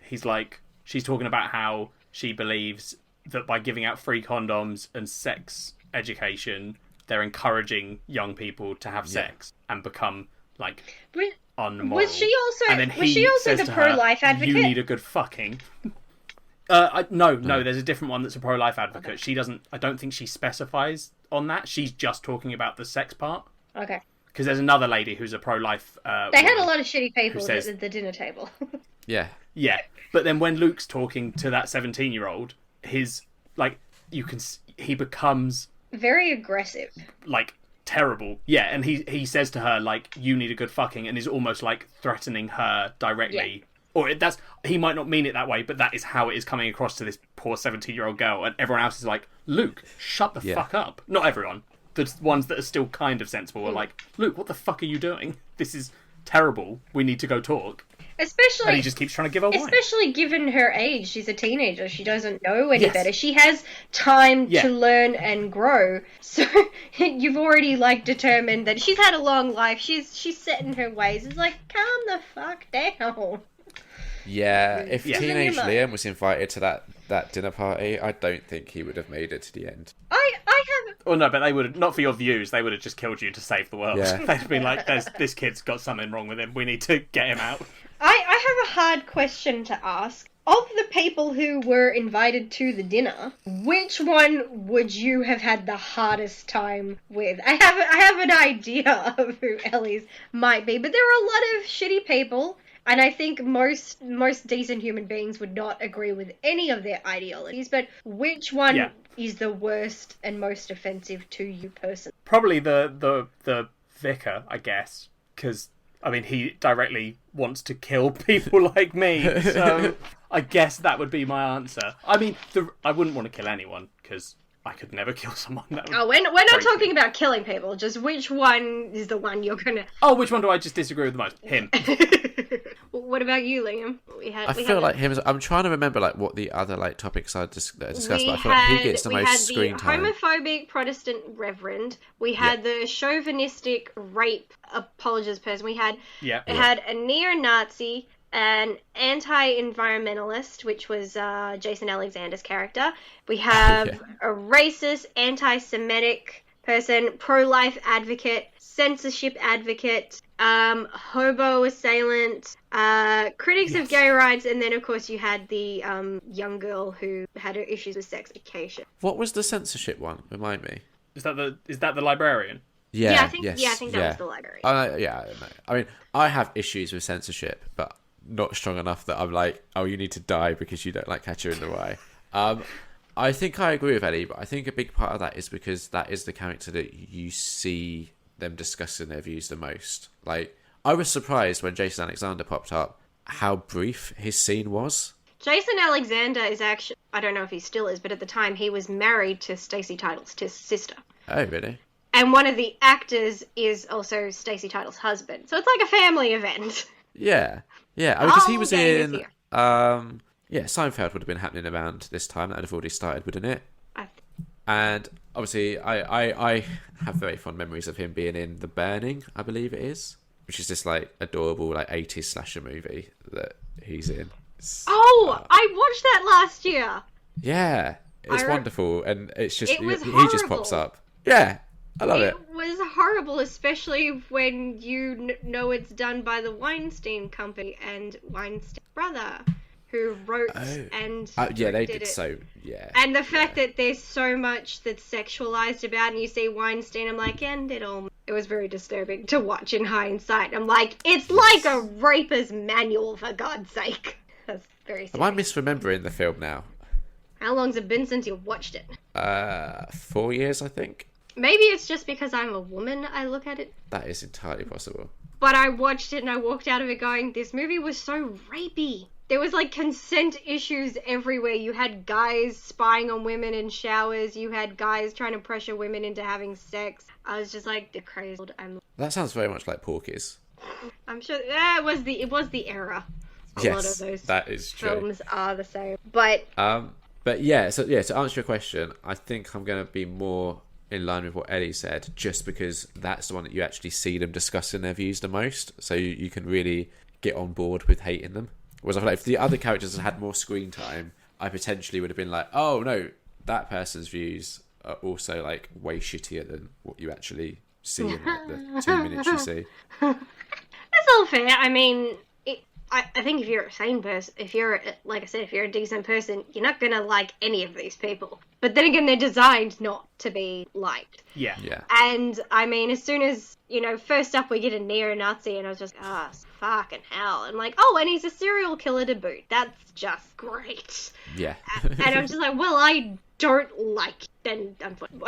she's talking about how she believes that by giving out free condoms and sex education, they're encouraging young people to have sex and become, like, unmoral. Was she also the pro-life advocate? You need a good fucking... No, there's a different one that's a pro-life advocate. Okay. I don't think she specifies on that. She's just talking about the sex part. Okay. Because there's another lady who's a pro-life... they had a lot of shitty people at the dinner table. Yeah. Yeah. But then when Luke's talking to that 17-year-old, he becomes... very aggressive. Like, terrible. Yeah, and he says to her, like, you need a good fucking, and is almost, like, threatening her directly. Yeah. Or he might not mean it that way, but that is how it is coming across to this poor 17-year-old girl, and everyone else is like, Luke, shut the fuck up. Not everyone. The ones that are still kind of sensible are like, Luke, what the fuck are you doing? This is terrible. We need to go talk. Especially, and he just keeps trying to give her wine. Especially given her age. She's a teenager. She doesn't know any better. She has time to learn and grow. So you've already, like, determined that she's had a long life. She's set in her ways. It's like, calm the fuck down. Yeah, if teenage Liam was invited to that dinner party, I don't think he would have made it to the end. I have... Well, no, but they would have, not for your views, they would have just killed you to save the world. Yeah. They'd have been like, this kid's got something wrong with him, we need to get him out. I have a hard question to ask. Of the people who were invited to the dinner, which one would you have had the hardest time with? I have an idea of who Ellie's might be, but there are a lot of shitty people. And I think most decent human beings would not agree with any of their ideologies, but which one is the worst and most offensive to you personally? Probably the vicar, I guess, because, I mean, he directly wants to kill people like me, so I guess that would be my answer. I mean, I wouldn't want to kill anyone, because I could never kill someone. We're not talking about killing people, just which one is the one you're gonna... Oh, which one do I just disagree with the most? Him. What about you, Liam? I feel like him. I'm trying to remember like what the other like topics I discussed. But I feel like he gets the most screen time. We had the homophobic Protestant reverend. We had the chauvinistic rape apologist person. We had had a neo-Nazi, an anti-environmentalist, which was Jason Alexander's character. We have a racist, anti-Semitic person, pro-life advocate, censorship advocate, hobo assailant, critics of gay rights, and then of course you had the young girl who had her issues with sex education. What was the censorship one? Remind me. Is that the librarian? Yeah, I think that was the librarian. I mean, I have issues with censorship, but not strong enough that I'm like, oh, you need to die because you don't like Catcher in the Rye. I think I agree with Ellie, but I think a big part of that is because that is the character that you see them discussing their views the most. Like, I was surprised when Jason Alexander popped up how brief his scene was. Jason Alexander is actually, I don't know if he still is, but at the time he was married to Stacey Title's sister. Oh, really? And one of the actors is also Stacey Title's husband. So it's like a family event. Yeah. Yeah, because he was in... Seinfeld would have been happening around this time. That would have already started, wouldn't it? And obviously, I have very fond memories of him being in The Burning, I believe it is, which is this like adorable like 80s slasher movie that he's in. I watched that last year. Yeah, it's wonderful, and it's just he just pops up. Yeah, I love it. It was horrible, especially when you know it's done by the Weinstein Company and Weinstein's brother, who wrote and they did it. So yeah. And the fact that there's so much that's sexualized about, and you see Weinstein, I'm like, and it was very disturbing to watch in hindsight. I'm like, it's like a raper's manual, for God's sake. That's very serious. Am I misremembering the film now? How long's it been since you watched it? 4 years, I think. Maybe it's just because I'm a woman I look at it. That is entirely possible. But I watched it and I walked out of it going, this movie was so rapey. There was like consent issues everywhere. You had guys spying on women in showers. You had guys trying to pressure women into having sex. I was just like, the crazy. That sounds very much like Porky's. I'm sure it was the era. A lot of those that is true. films are the same. But to answer your question, I think I'm going to be more in line with what Ellie said, just because that's the one that you actually see them discussing their views the most, so you can really get on board with hating them. Whereas I feel like if the other characters had more screen time, I potentially would have been like, oh no, that person's views are also like way shittier than what you actually see in like the 2 minutes you see. That's all fair. I mean, I think if you're a sane person, if you're a decent person, you're not going to like any of these people. But then again, they're designed not to be liked. Yeah. And, I mean, as soon as, first up we get a neo-Nazi, and I was just, fucking hell. And like, and he's a serial killer to boot. That's just great. Yeah. And I'm just like, well, I don't like it. And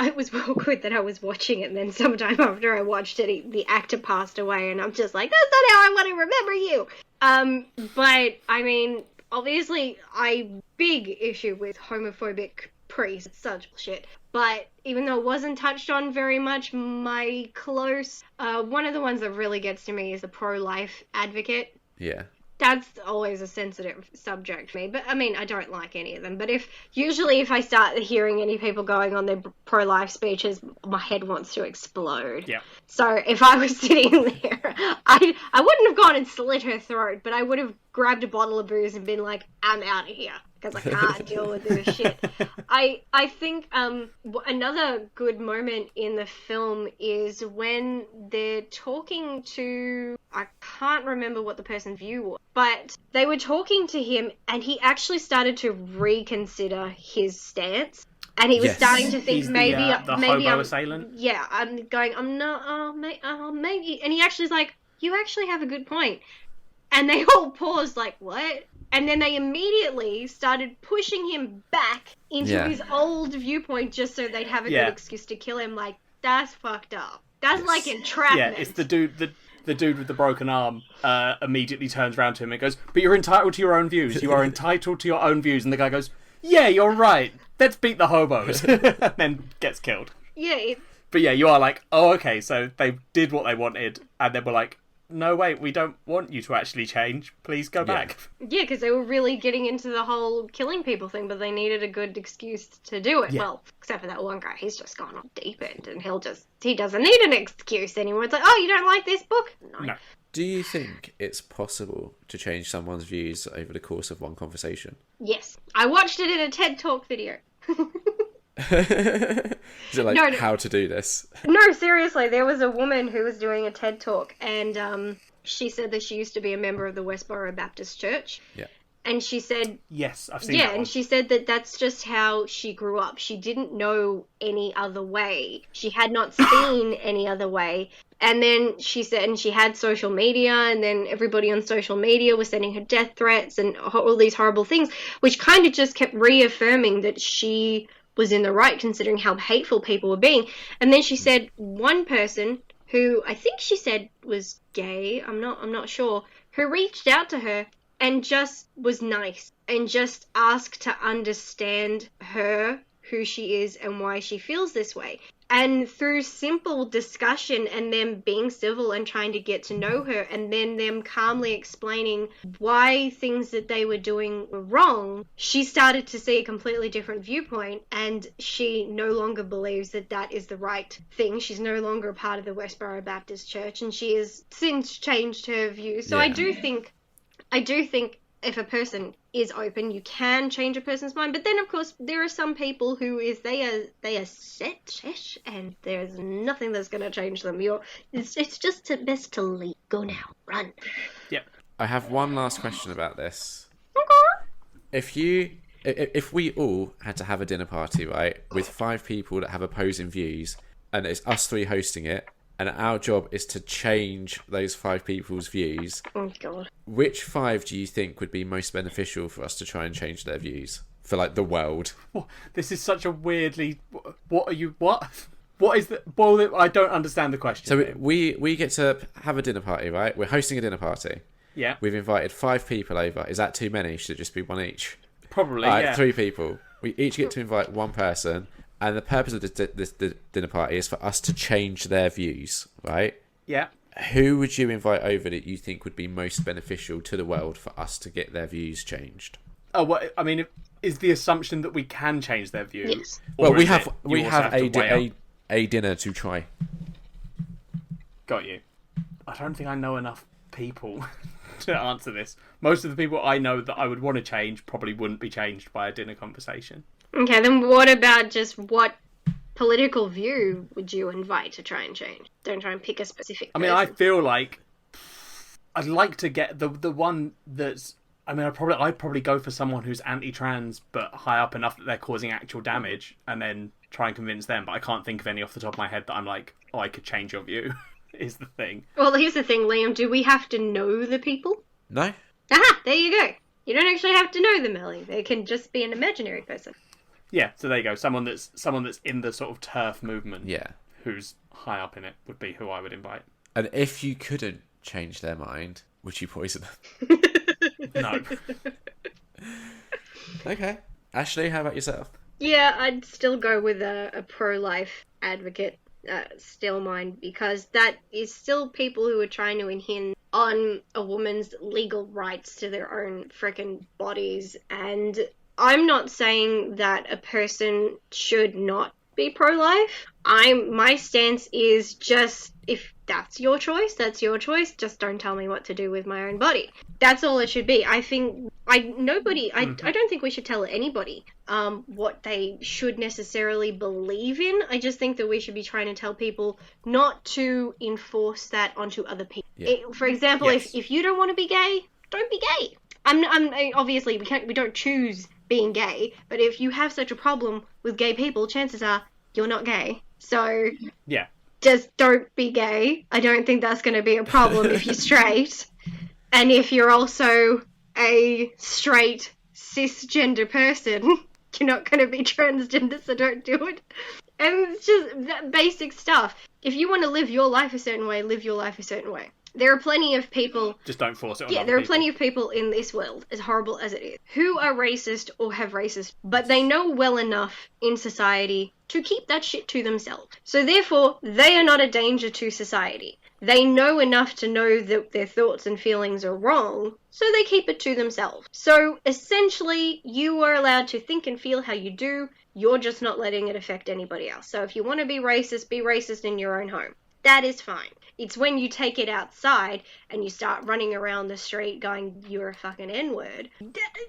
it was awkward that I was watching it, and then sometime after I watched it, the actor passed away, and I'm just like, that's not how I want to remember you. But, I mean, obviously, big issue with homophobic priests. It's such bullshit. But even though it wasn't touched on very much, my close, one of the ones that really gets to me is the pro-life advocate. Yeah. That's always a sensitive subject for me. But, I mean, I don't like any of them. But if I start hearing any people going on their pro-life speeches, my head wants to explode. Yeah. So if I was sitting there, I wouldn't have gone and slit her throat, but I would have grabbed a bottle of booze and been like, I'm out of here, because I can't deal with this shit. I think another good moment in the film is when they're talking to, I can't remember what the person's view was, but they were talking to him, and he actually started to reconsider his stance. And he was starting to think, maybe hobo assailant. Yeah, I'm going, I'm not, maybe. And he actually is like, you actually have a good point. And they all paused like, what? And then they immediately started pushing him back into his old viewpoint just so they'd have a good excuse to kill him. Like, that's fucked up. That's like entrapment. Yeah, it's the dude with the broken arm immediately turns around to him and goes, but you're entitled to your own views. You are entitled to your own views. And the guy goes, yeah, you're right. Let's beat the hobos. And then gets killed. Yeah. But yeah, you are like, oh, okay, so they did what they wanted, and then we're like, no, wait, we don't want you to actually change. Please go back. Yeah, because they were really getting into the whole killing people thing, but they needed a good excuse to do it. Yeah. Well, except for that one guy, he's just gone on deep end, and he doesn't need an excuse anymore. It's like, oh, you don't like this book? No. Do you think it's possible to change someone's views over the course of one conversation? Yes. I watched it in a TED Talk video. Is it like how to do this? No, seriously, there was a woman who was doing a TED Talk, and she said that she used to be a member of the Westboro Baptist Church. Yeah. And she said... Yes, I've seen that one. And she said that that's just how she grew up. She didn't know any other way. She had not seen any other way. And then she said, and she had social media, and then everybody on social media was sending her death threats and all these horrible things, which kind of just kept reaffirming that she was in the right, considering how hateful people were being. And then she said one person who I think she said was gay, I'm not sure, who reached out to her and just was nice and just asked to understand her, who she is and why she feels this way. And through simple discussion and them being civil and trying to get to know her, and then them calmly explaining why things that they were doing were wrong, she started to see a completely different viewpoint, and she no longer believes that that is the right thing. She's no longer a part of the Westboro Baptist Church, and she has since changed her views. So yeah. I do think if a person is open, you can change a person's mind. But then, of course, there are some people who they are set, and there's nothing that's going to change them. It's just best to leave. Go now. Run. Yep. I have one last question about this. Okay. If we all had to have a dinner party, right, with 5 people that have opposing views, and it's us 3 hosting it, and our job is to change those 5 people's views. Oh, God. Which 5 do you think would be most beneficial for us to try and change their views? For, like, the world? Oh, this is such a weirdly... What is the... Well, I don't understand the question. So we get to have a dinner party, right? We're hosting a dinner party. Yeah. We've invited 5 people over. Is that too many? Should it just be 1 each? Probably, right, yeah. 3 people. We each get to invite 1 person... And the purpose of this dinner party is for us to change their views, right? Yeah. Who would you invite over that you think would be most beneficial to the world for us to get their views changed? Oh, well, I mean, is the assumption that we can change their views? Yes. Well, we have a dinner to try. Got you. I don't think I know enough people to answer this. Most of the people I know that I would want to change probably wouldn't be changed by a dinner conversation. Okay, then what about just what political view would you invite to try and change? Don't try and pick a specific person. I mean, I feel like I'd like to get the one that's... I mean, I'd probably go for someone who's anti-trans but high up enough that they're causing actual damage, and then try and convince them. But I can't think of any off the top of my head that I'm like, oh, I could change your view, is the thing. Well, here's the thing, Liam. Do we have to know the people? No. Aha! There you go. You don't actually have to know them, Ellie. They can just be an imaginary person. Yeah, so there you go. Someone that's in the sort of turf movement. Yeah. Who's high up in it would be who I would invite. And if you couldn't change their mind, would you poison them? No. Okay. Ashleigh, how about yourself? Yeah, I'd still go with a pro-life advocate, still mine, because that is still people who are trying to impinge on a woman's legal rights to their own frickin' bodies. And I'm not saying that a person should not be pro-life. My stance is just, if that's your choice, that's your choice. Just don't tell me what to do with my own body. That's all it should be. I don't think we should tell anybody what they should necessarily believe in. I just think that we should be trying to tell people not to enforce that onto other people. Yeah. For example, Yes. if you don't want to be gay, don't be gay. Obviously we don't choose being gay, but if you have such a problem with gay people, chances are you're not gay. So Yeah. just don't be gay. I don't think that's going to be a problem if you're straight. And if you're also a straight cisgender person, you're not going to be transgender, so don't do it. And it's just that basic stuff. If you want to live your life a certain way, live your life a certain way. There are plenty of people... Just don't force it on Yeah, other there are people. plenty of people in this world, as horrible as it is, who are racist or have racist, but they know well enough in society to keep that shit to themselves. So therefore, they are not a danger to society. They know enough to know that their thoughts and feelings are wrong, so they keep it to themselves. So essentially, you are allowed to think and feel how you do, you're just not letting it affect anybody else. So if you want to be racist in your own home. That is fine. It's when you take it outside and you start running around the street going, you're a fucking N-word.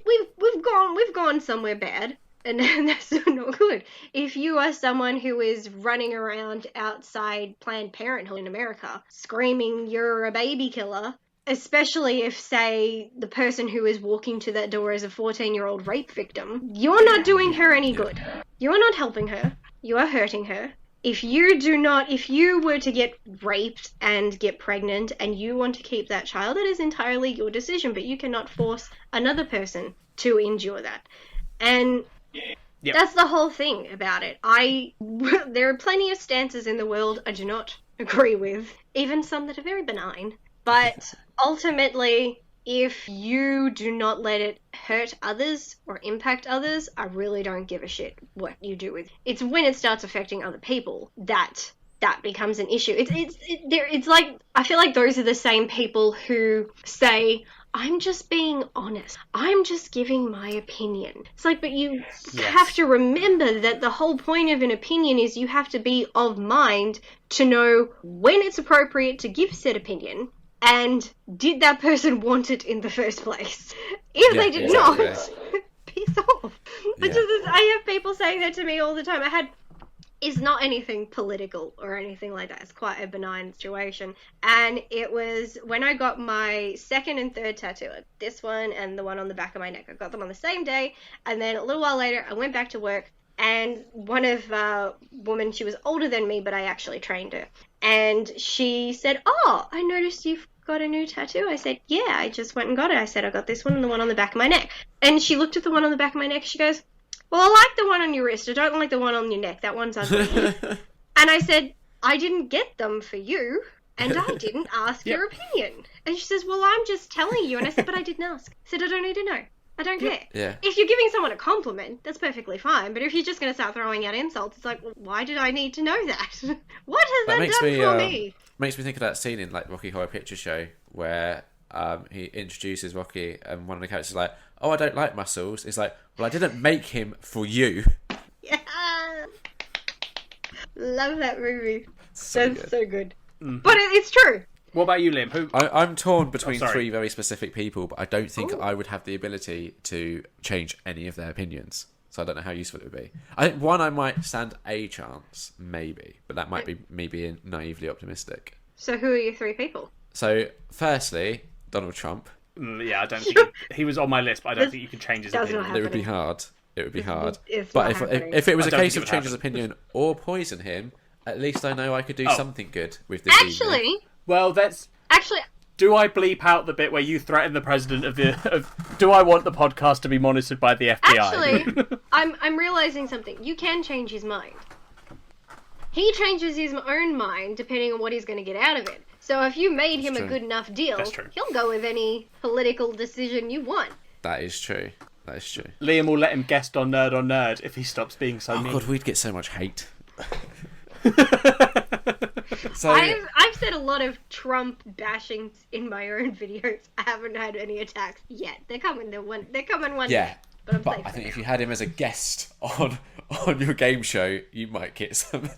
We've gone somewhere bad, and that's not good. If you are someone who is running around outside Planned Parenthood in America screaming you're a baby killer, especially if, say, the person who is walking to that door is a 14-year-old rape victim, you're not doing her any good. You are not helping her. You are hurting her. if you were to get raped and get pregnant and you want to keep that child, it is entirely your decision, but you cannot force another person to endure that. And that's the whole thing about it. There are plenty of stances in the world I do not agree with, even some that are very benign. But ultimately, if you do not let it hurt others or impact others, I really don't give a shit what you do with it. It's when it starts affecting other people that becomes an issue. It's like, I feel like those are the same people who say, I'm just being honest. I'm just giving my opinion. It's like, but you have to remember that the whole point of an opinion is you have to be of mind to know when it's appropriate to give said opinion. And did that person want it in the first place? If they did not, piss off. I have people saying that to me all the time. It's not anything political or anything like that. It's quite a benign situation. And it was when I got my second and third tattoo, this one and the one on the back of my neck. I got them on the same day. And then a little while later, I went back to work. And one of woman, she was older than me, but I actually trained her. And she said, "Oh, I noticed you've got a new tattoo." I said, "Yeah, I just went and got it." I said, "I got this one and the one on the back of my neck." And she looked at the one on the back of my neck. She goes, "Well, I like the one on your wrist. I don't like the one on your neck. That one's ugly." And I said, "I didn't get them for you, and I didn't ask your opinion." And she says, "Well, I'm just telling you." And I said, "But I didn't ask." I said, "I don't need to know. I don't care." Yeah. If you're giving someone a compliment, that's perfectly fine. But if you're just going to start throwing out insults, it's like, well, why did I need to know that? What has that done for me? Makes me think of that scene in like Rocky Horror Picture Show where he introduces Rocky and one of the characters is like, "Oh, I don't like muscles." It's like, "Well, I didn't make him for you." Yeah. Love that movie. So good. Mm-hmm. But it's true. What about you, Liam? I'm torn between three very specific people, but I don't think I would have the ability to change any of their opinions. So I don't know how useful it would be. I think one, I might stand a chance, maybe, but that might be me being naively optimistic. So who are your three people? So, firstly, Donald Trump. Yeah, I don't think he was on my list, but I don't think you can change his opinion. It would be hard. It would be hard. But if it was a case of change his opinion or poison him, at least I know I could do something good with this evening. Well, do I bleep out the bit where you threaten the president of do I want the podcast to be monitored by the FBI? Actually, I'm realizing something. You can change his mind. He changes his own mind depending on what he's going to get out of it. So if you made him a good enough deal, he'll go with any political decision you want. That is true. Liam will let him guest on Nerd if he stops being so mean. Oh god, we'd get so much hate. So I've said a lot of Trump bashing in my own videos. I haven't had any attacks yet. They're coming. They're coming one day. But I think if you had him as a guest on your game show, you might get some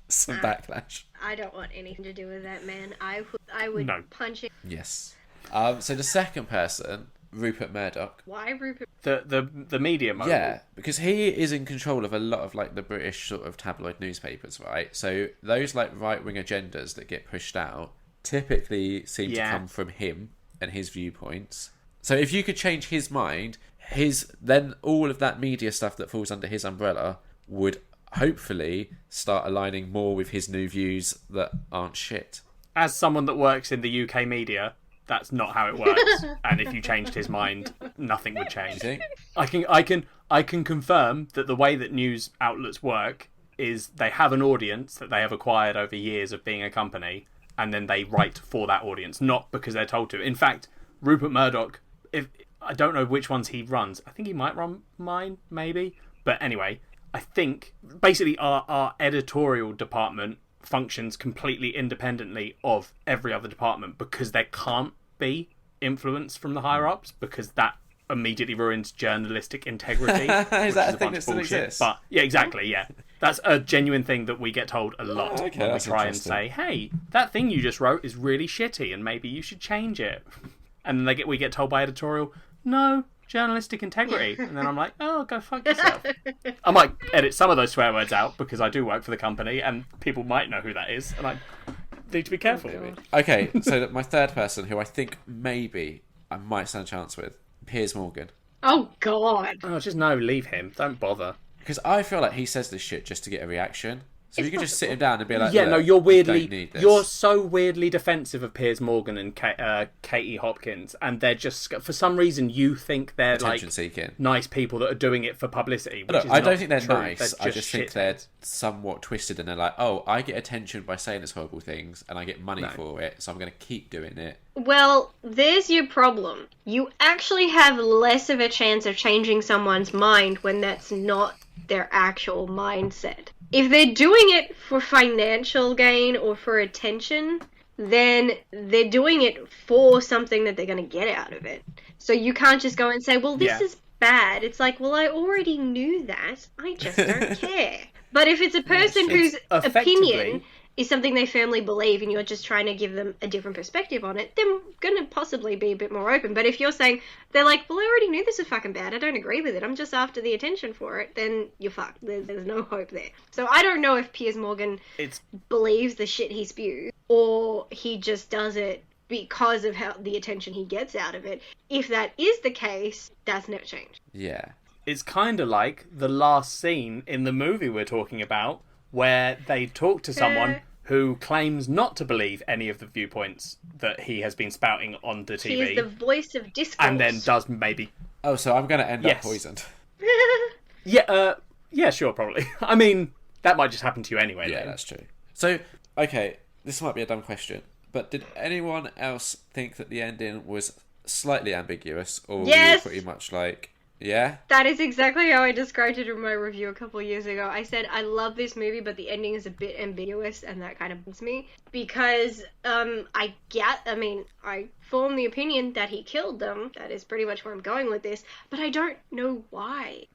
backlash. I don't want anything to do with that man. I would punch him. Yes. So the second person, Rupert Murdoch. Why Rupert? The media mogul. Yeah, because he is in control of a lot of like the British sort of tabloid newspapers, right? So those like right-wing agendas that get pushed out typically seem to come from him and his viewpoints. So if you could change his mind, then all of that media stuff that falls under his umbrella would hopefully start aligning more with his new views that aren't shit. As someone that works in the UK media, that's not how it works. And if you changed his mind, nothing would change. You think? I can confirm that the way that news outlets work is they have an audience that they have acquired over years of being a company, and then they write for that audience, not because they're told to. In fact, Rupert Murdoch, I don't know which ones he runs. I think he might run mine, maybe. But anyway, I think basically our editorial department functions completely independently of every other department because there can't be influence from the higher ups because that immediately ruins journalistic integrity. Is that a thing that still exists? But yeah, exactly. Yeah, that's a genuine thing that we get told a lot when we try and say, "Hey, that thing you just wrote is really shitty, and maybe you should change it." And then we get told by editorial, "No, journalistic integrity." And then I'm like, "Oh, go fuck yourself." I might edit some of those swear words out because I do work for the company and people might know who that is, and I need to be careful. Okay, so my third person, who I think maybe I might stand a chance with, Piers Morgan. Oh god. Oh, just no, leave him. Don't bother. Because I feel like he says this shit just to get a reaction. So you could just sit him down and be like, yeah, no, you're so weirdly defensive of Piers Morgan and Katie Hopkins, and they're just, for some reason, you think they're like nice people that are doing it for publicity. Look, I don't think they're nice. I just think they're somewhat twisted, and they're like, oh, I get attention by saying these horrible things, and I get money for it, so I'm going to keep doing it. Well, there's your problem. You actually have less of a chance of changing someone's mind when that's not their actual mindset. If they're doing it for financial gain or for attention, then they're doing it for something that they're going to get out of it. So you can't just go and say, well, this is bad. It's like, well, I already knew that. I just don't care. But if it's a person whose opinion is something they firmly believe and you're just trying to give them a different perspective on it, they're going to possibly be a bit more open. But if you're saying, they're like, well, I already knew this was fucking bad, I don't agree with it, I'm just after the attention for it, then you're fucked. There's no hope there. So I don't know if Piers Morgan believes the shit he spews, or he just does it because of how the attention he gets out of it. If that is the case, that's never changed. Yeah. It's kind of like the last scene in the movie we're talking about, where they talk to someone who claims not to believe any of the viewpoints that he has been spouting on the TV. He is the voice of discourse. And then does maybe... Oh, so I'm going to end up poisoned. Yeah, sure, probably. I mean, that might just happen to you anyway. Yeah, that's true. So, okay, this might be a dumb question, but did anyone else think that the ending was slightly ambiguous, or were you pretty much like... Yeah? That is exactly how I described it in my review a couple of years ago. I said, I love this movie, but the ending is a bit ambiguous, and that kind of bugs me. Because, I form the opinion that he killed them. That is pretty much where I'm going with this. But I don't know why.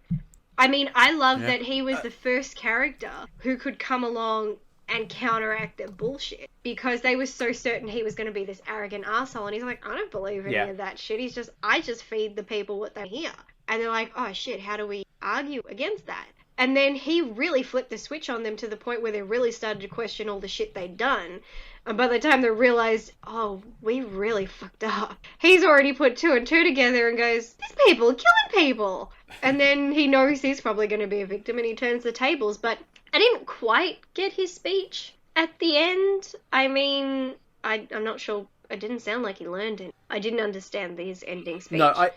I mean, I love that he was the first character who could come along and counteract their bullshit, because they were so certain he was going to be this arrogant arsehole, and he's like, I don't believe any of that shit. I just feed the people what they hear. And they're like, oh shit, how do we argue against that? And then he really flipped the switch on them to the point where they really started to question all the shit they'd done. And by the time they realized, oh, we really fucked up, he's already put 2 and 2 together and goes, these people are killing people. And then he knows he's probably going to be a victim, and he turns the tables. But I didn't quite get his speech at the end. I mean, I'm not sure. It didn't sound like he learned it. I didn't understand his ending speech. No,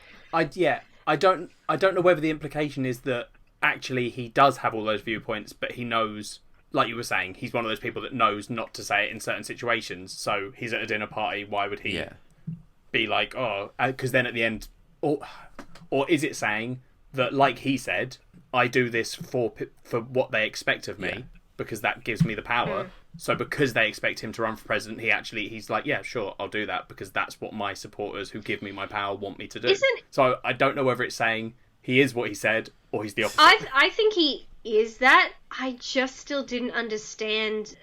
I don't know whether the implication is that actually he does have all those viewpoints, but he knows, like you were saying, he's one of those people that knows not to say it in certain situations. So he's at a dinner party, why would he be like, oh, because then at the end, or is it saying that, like he said, I do this for what they expect of me, because that gives me the power. So because they expect him to run for president, he's like, yeah, sure, I'll do that, because that's what my supporters who give me my power want me to do. So I don't know whether it's saying he is what he said, or he's the opposite. I think he is that. I just still didn't understand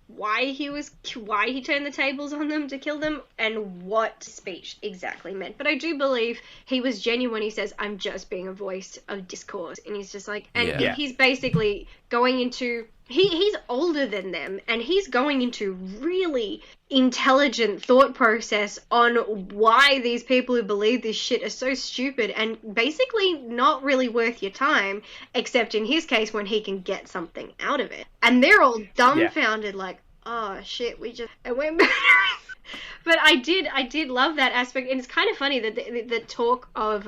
why he turned the tables on them to kill them, and what speech exactly meant. But I do believe he was genuine. He says, I'm just being a voice of discourse. And he's just like, he's basically going into... He's older than them, and he's going into really intelligent thought process on why these people who believe this shit are so stupid and basically not really worth your time, except in his case when he can get something out of it. And they're all dumbfounded, like, oh shit, we're murderers. But I did love that aspect, and it's kind of funny that the talk of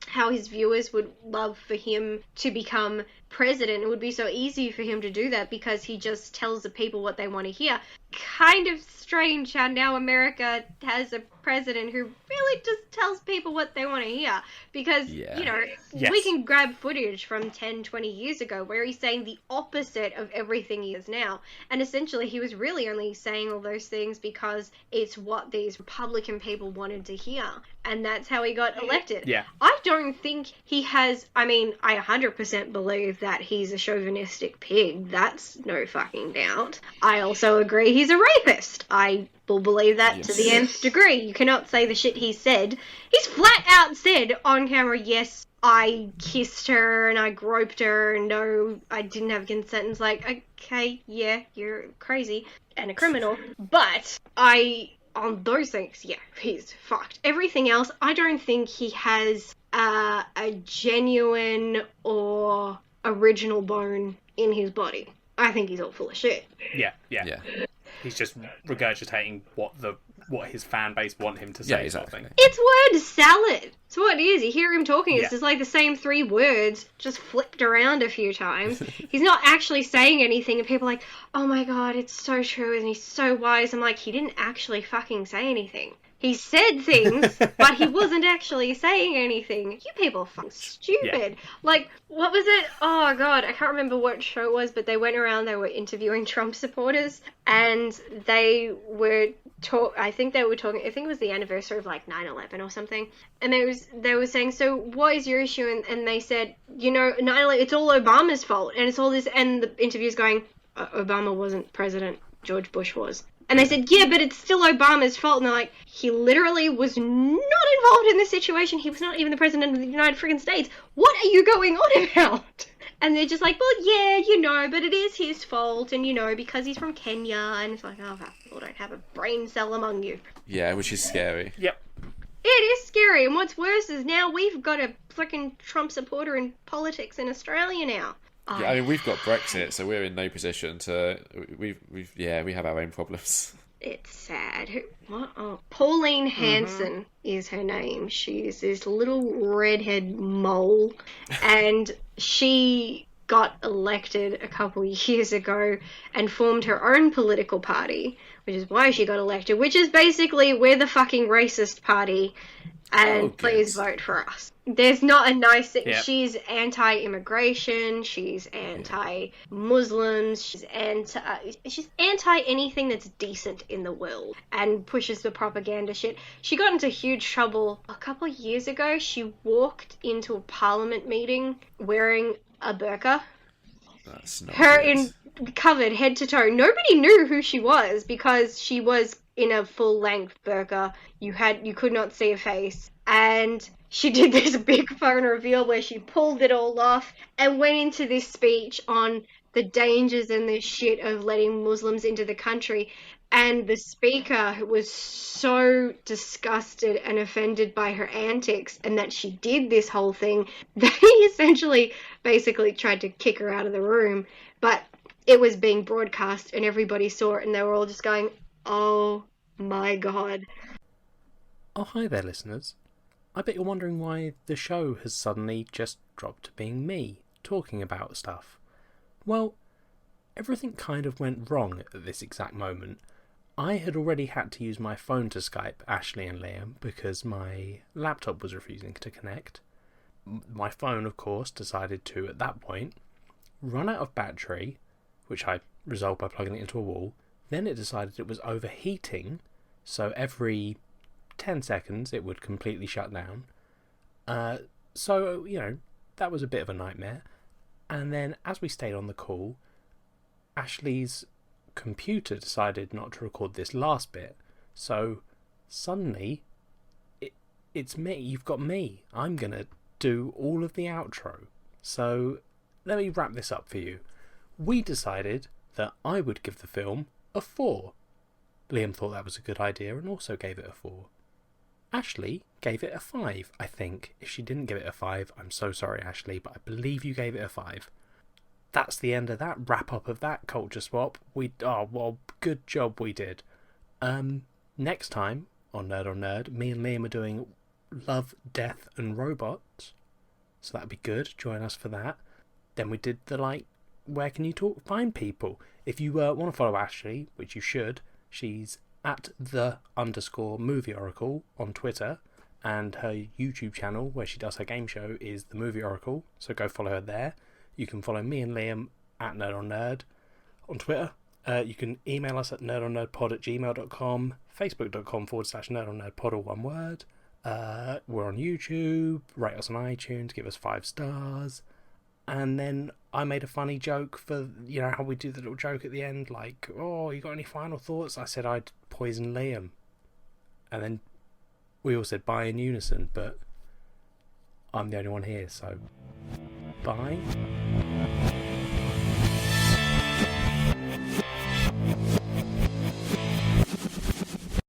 how his viewers would love for him to become president. It would be so easy for him to do that because he just tells the people what they want to hear. Kind of strange how now America has a president who really just tells people what they want to hear, because we can grab footage from 10-20 years ago where he's saying the opposite of everything he is now, and essentially he was really only saying all those things because it's what these Republican people wanted to hear, and that's how he got elected. I don't think he has... I mean, I 100% believe that he's a chauvinistic pig. That's no fucking doubt. I also agree he's a rapist. I will believe that to the nth degree. You cannot say the shit he said. He's flat out said on camera, yes, I kissed her and I groped her, and no, I didn't have consent. It's like, okay, yeah, you're crazy and a criminal. But on those things, he's fucked. Everything else, I don't think he has a genuine or original bone in his body. I think he's all full of shit. Yeah. He's just regurgitating what his fan base want him to say. Yeah, exactly. Sort of thing. It's word salad. It's what it is. You hear him talking, it's Yeah. just like the same 3 words, just flipped around a few times. He's not actually saying anything, and people are like, oh my god, it's so true, and he's so wise. I'm like, he didn't actually fucking say anything. He said things, but he wasn't actually saying anything. You people are fucking stupid. Yeah. Like, what was it? Oh, God, I can't remember what show it was, but they went around, they were interviewing Trump supporters, and they were I think it was the anniversary of, like, 9/11 or something, and they were saying, so what is your issue? And they said, 9/11, it's all Obama's fault, and it's all this, and the interviewer's going, Obama wasn't president, George Bush was. And they said, yeah, but it's still Obama's fault. And they're like, he literally was not involved in this situation. He was not even the president of the United freaking States. What are you going on about? And they're just like, well, yeah, but it is his fault. And, because he's from Kenya. And it's like, oh, people don't have a brain cell among you. Yeah, which is scary. Yep. It is scary. And what's worse is now we've got a freaking Trump supporter in politics in Australia now. Yeah, I mean, we've got Brexit, so we're in no position to. We have our own problems. It's sad. What? Oh, Pauline Hanson is her name. She's this little redhead mole, and she got elected a couple years ago and formed her own political party, which is why she got elected, which is basically, we're the fucking racist party, and please vote for us. There's not a nice thing. Yep. She's anti-immigration, she's anti-Muslims, she's anti anything that's decent in the world, and pushes the propaganda shit. She got into huge trouble a couple of years ago. She walked into a parliament meeting wearing a burqa. That's not Covered head to toe. Nobody knew who she was because she was in a full-length burqa. You could not see her face. And she did this big phone reveal where she pulled it all off and went into this speech on the dangers and the shit of letting Muslims into the country. And the speaker was so disgusted and offended by her antics and that she did this whole thing that he essentially basically tried to kick her out of the room. But it was being broadcast and everybody saw it and they were all just going, oh my god. Oh, hi there, listeners. I bet you're wondering why the show has suddenly just dropped to being me, talking about stuff. Well, everything kind of went wrong at this exact moment. I had already had to use my phone to Skype Ashleigh and Liam because my laptop was refusing to connect. My phone, of course, decided to, at that point, run out of battery, which I resolved by plugging it into a wall. Then it decided it was overheating, so every 10 seconds it would completely shut down. So, that was a bit of a nightmare. And then as we stayed on the call, Ashleigh's computer decided not to record this last bit. So suddenly, it's me. You've got me. I'm going to do all of the outro. So let me wrap this up for you. We decided that I would give the film a 4. Liam thought that was a good idea and also gave it a 4. Ashleigh gave it a 5, I think. If she didn't give it a 5, I'm so sorry, Ashleigh, but I believe you gave it a 5. That's the end of that wrap-up of that culture swap. Good job we did. Next time on Nerd, me and Liam are doing Love, Death and Robots. So that'd be good. Join us for that. Then we did the, where can you find people? If you want to follow Ashleigh, which you should, she's at @the_movie oracle on Twitter, and her YouTube channel where she does her game show is The Movie Oracle, so go follow her there. You can follow me and Liam at NerdOnNerd on Twitter. You can email us at nerdonnerdpod@gmail.com, facebook.com/nerdonnerdpod, all one word. We're on YouTube. Rate us on iTunes, give us 5 stars. And then I made a funny joke for, how we do the little joke at the end, you got any final thoughts? I said I'd poison Liam. And then we all said bye in unison, but I'm the only one here, so bye.